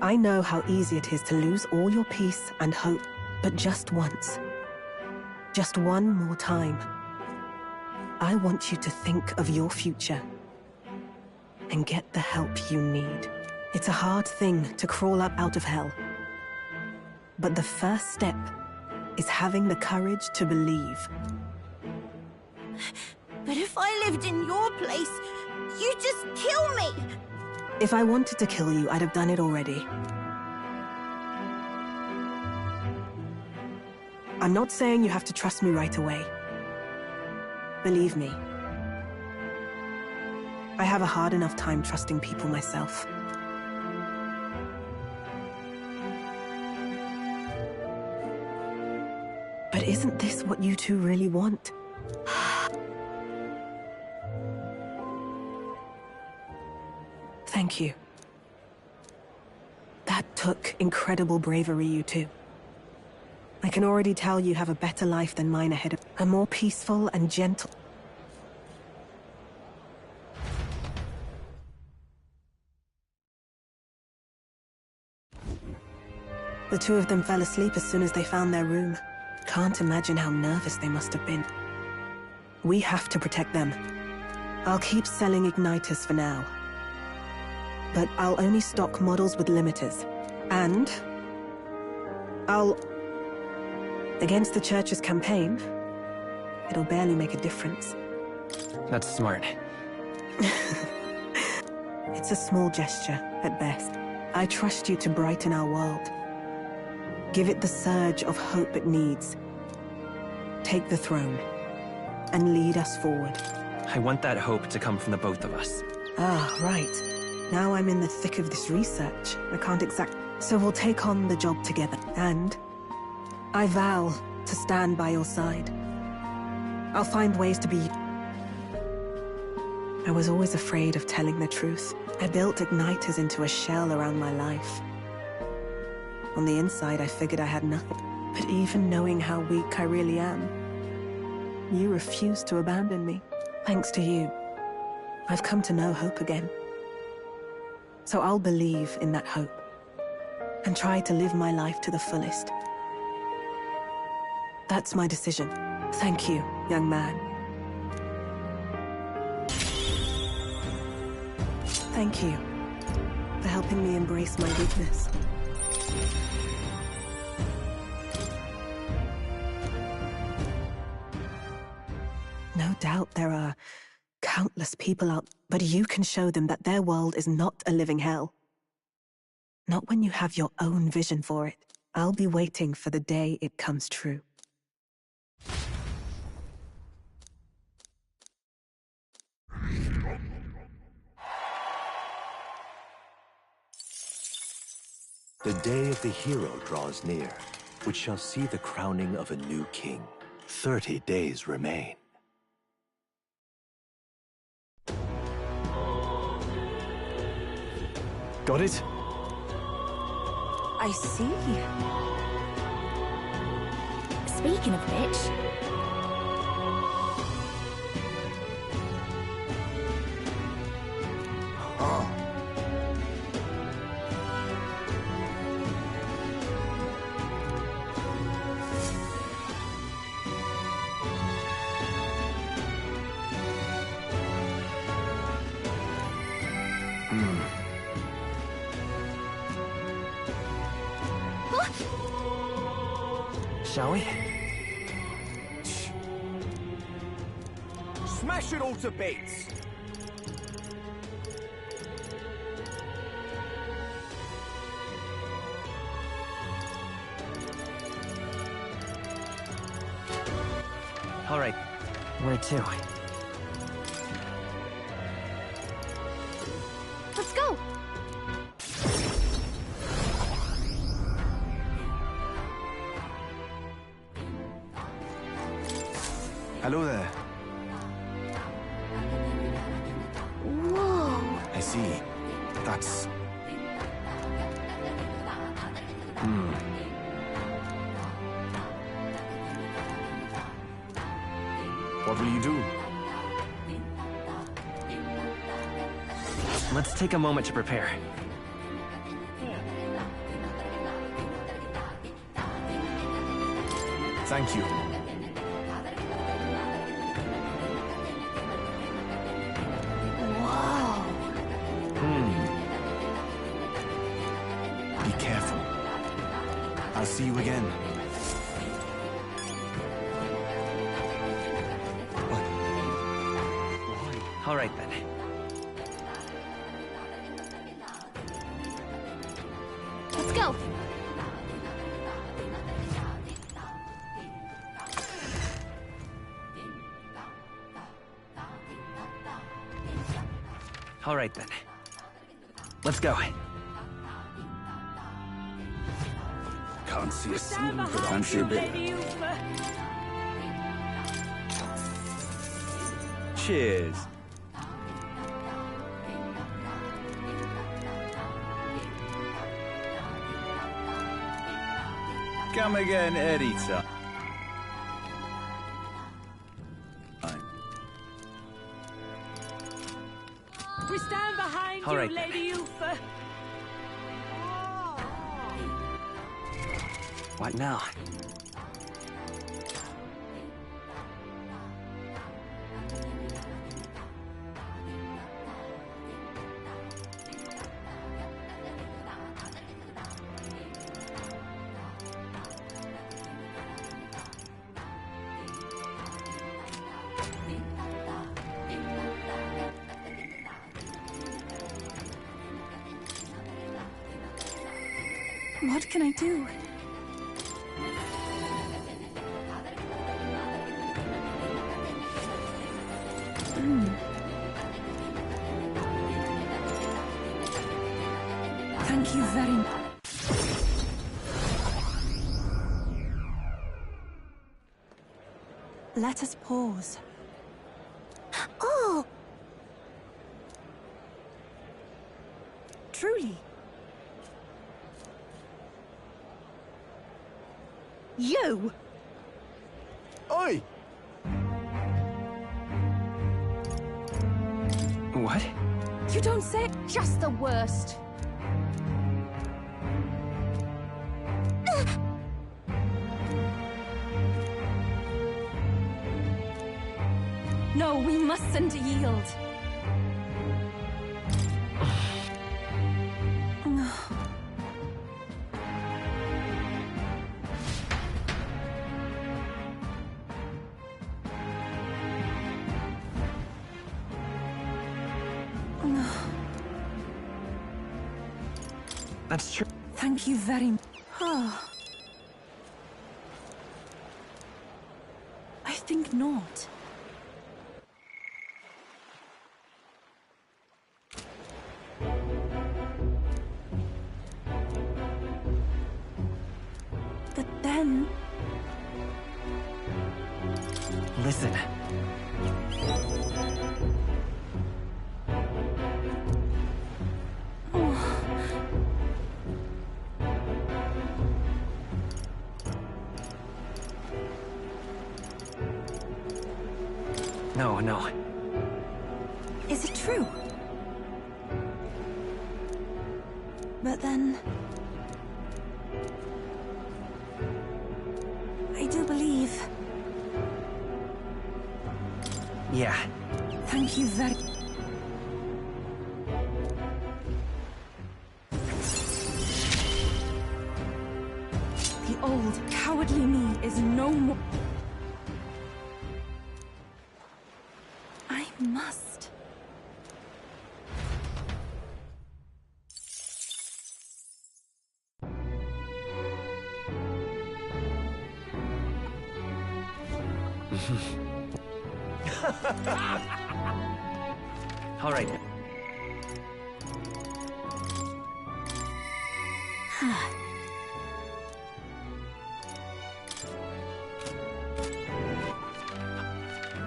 Speaker 17: I know how easy it is to lose all your peace and hope, but just once. Just one more time. I want you to think of your future and get the help you need. It's a hard thing to crawl up out of hell. But the first step is having the courage to believe.
Speaker 18: But if I lived in your place, you'd just kill me!
Speaker 17: If I wanted to kill you, I'd have done it already. I'm not saying you have to trust me right away. Believe me. I have a hard enough time trusting people myself. But isn't this what you two really want? Thank you. That took incredible bravery, you two. I can already tell you have a better life than mine ahead of you. A more peaceful and gentle... The two of them fell asleep as soon as they found their room. Can't imagine how nervous they must have been. We have to protect them. I'll keep selling igniters for now. But I'll only stock models with limiters. And... I'll... Against the Church's campaign, it'll barely make a difference.
Speaker 11: That's smart.
Speaker 17: It's a small gesture, at best. I trust you to brighten our world. Give it the surge of hope it needs. Take the throne, and lead us forward.
Speaker 11: I want that hope to come from the both of us.
Speaker 17: Ah, right. Now I'm in the thick of this research. I can't So we'll take on the job together. And I vow to stand by your side. I'll find ways to be... I was always afraid of telling the truth. I built igniters into a shell around my life. On the inside, I figured I had nothing. But even knowing how weak I really am, you refused to abandon me. Thanks to you, I've come to know hope again. So I'll believe in that hope. and try to live my life to the fullest. That's my decision. Thank you, young man. Thank you for helping me embrace my weakness. No doubt there are countless people out, but you can show them that their world is not a living hell. Not when you have your own vision for it. I'll be waiting for the day it comes true.
Speaker 5: The day of the hero draws near, which shall see the crowning of a new king. 30 days remain.
Speaker 4: Got it?
Speaker 18: I see. Speaking of which...
Speaker 11: Shall we?
Speaker 15: Smash it all to bits!
Speaker 11: All right. Where to?
Speaker 18: Let's go!
Speaker 4: Hello there.
Speaker 18: Whoa!
Speaker 4: I see. That's... What will you do?
Speaker 11: Let's take a moment to prepare.
Speaker 4: Thank you. Be careful. I'll see you again.
Speaker 11: All right, then.
Speaker 18: Let's go!
Speaker 11: All right, then. Let's go.
Speaker 16: Can't see a single fancy a bit.
Speaker 2: Cheers. Come again anytime.
Speaker 8: We stand behind
Speaker 11: All right,
Speaker 8: you,
Speaker 11: then.
Speaker 8: Lady Yufa.
Speaker 11: What now?
Speaker 1: What can I do? Thank you very much. Let us pause.
Speaker 18: Oh!
Speaker 1: Truly.
Speaker 18: You!
Speaker 14: Oi!
Speaker 11: What?
Speaker 1: You don't say...
Speaker 18: Just the worst. No, we mustn't yield.
Speaker 11: That's true.
Speaker 1: Thank you very much. I think not. But then...
Speaker 11: Listen. No.
Speaker 1: Is it true? But then... I do believe...
Speaker 11: Yeah.
Speaker 1: Thank you very... The old, cowardly me is no more... I must...
Speaker 11: All right.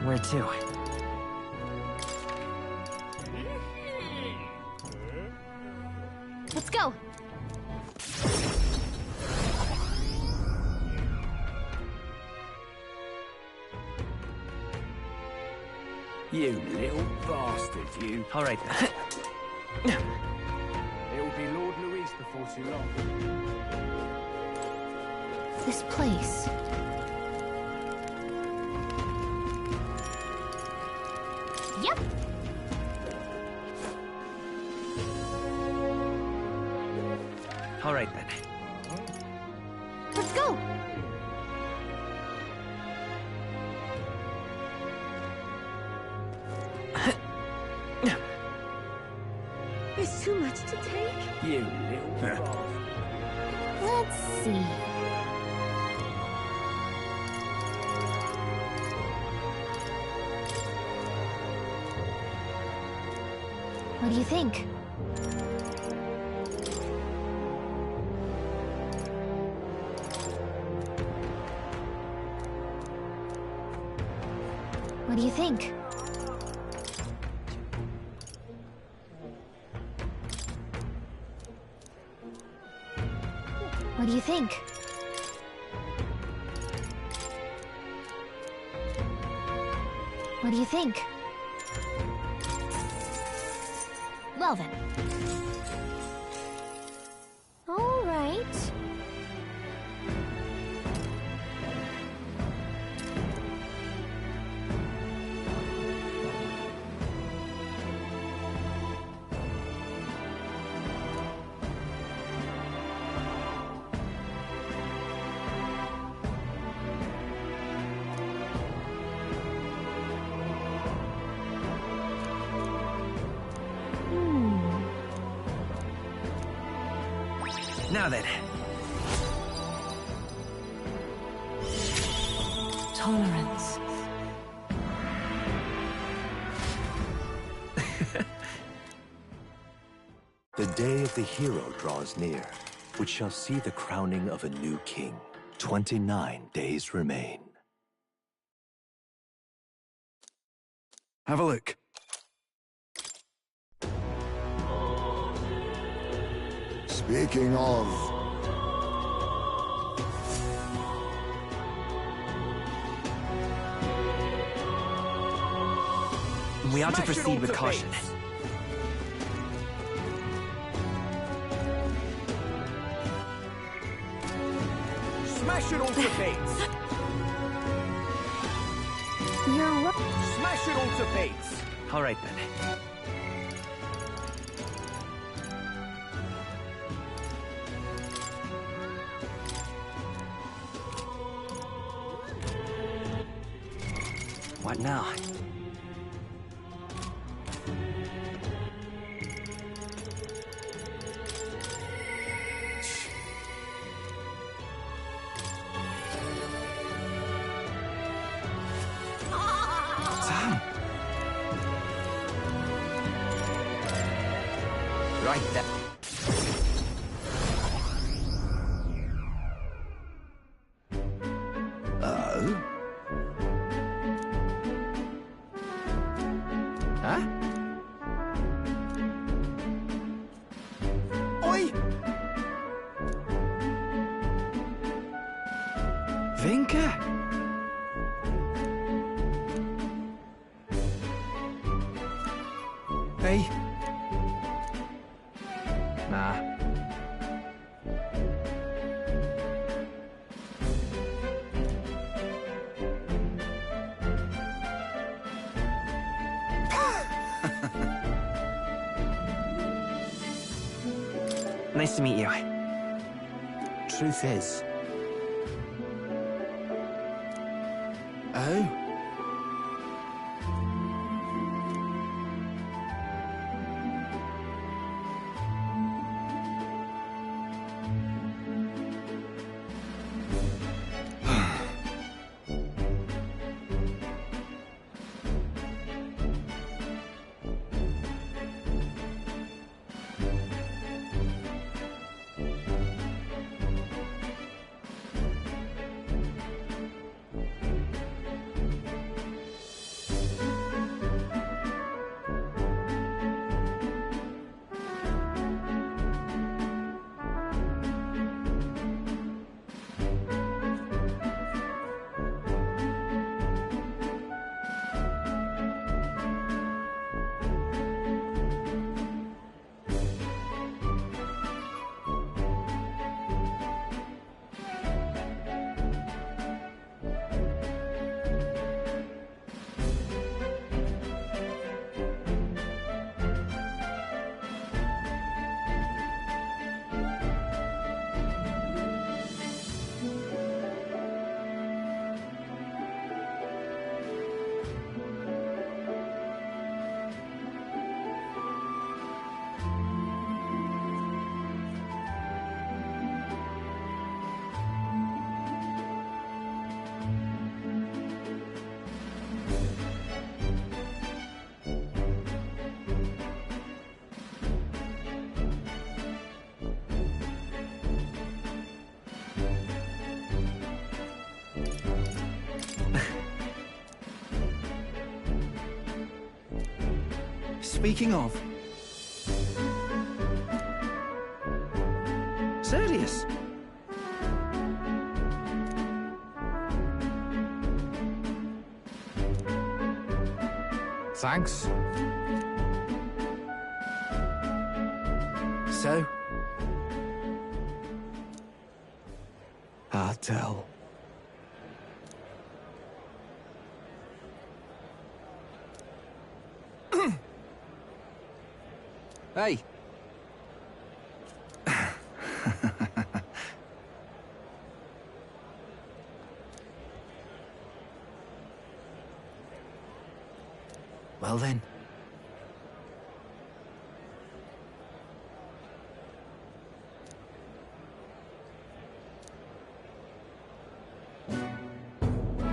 Speaker 11: Where to?
Speaker 18: Let's go.
Speaker 24: You little bastard, you.
Speaker 11: All right.
Speaker 24: It'll be Lord Luis before too long.
Speaker 18: This place. Yep.
Speaker 11: All right, then.
Speaker 18: Let's go.
Speaker 10: There's too much to take.
Speaker 24: You little bastard.
Speaker 18: Let's see. What do you think? What do you think? What do you think? What do you think? Well then. All right.
Speaker 11: Now then.
Speaker 1: Tolerance.
Speaker 5: The day of the hero draws near, which shall see the crowning of a new king. 29 days remain.
Speaker 16: Have a look.
Speaker 6: Speaking of...
Speaker 11: We ought to proceed with caution.
Speaker 24: Smash it all to bits!
Speaker 18: You're right.
Speaker 24: Smash it all to bits!
Speaker 11: All right, then. What now?
Speaker 2: Sam! Right then. Huh? Oi! Vinka! Hey. Nah.
Speaker 11: Nice to meet you.
Speaker 2: Truth is... Oh? Speaking of... Serious? Thanks. So? Hard tell. Hey! Well then.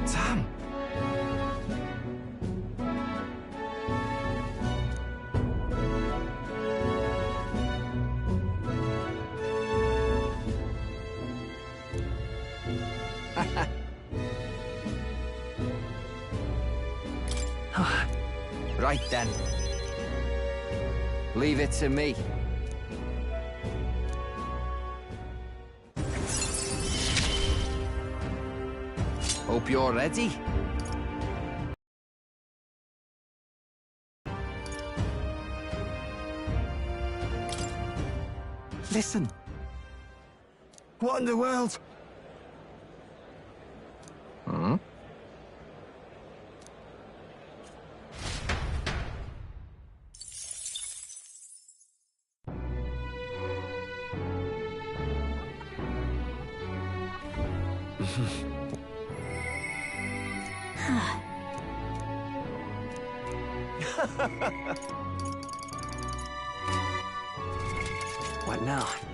Speaker 2: Sam! Right then. Leave it to me. Hope you're ready.
Speaker 14: Listen. What in the world?
Speaker 2: Hmm?
Speaker 11: What now?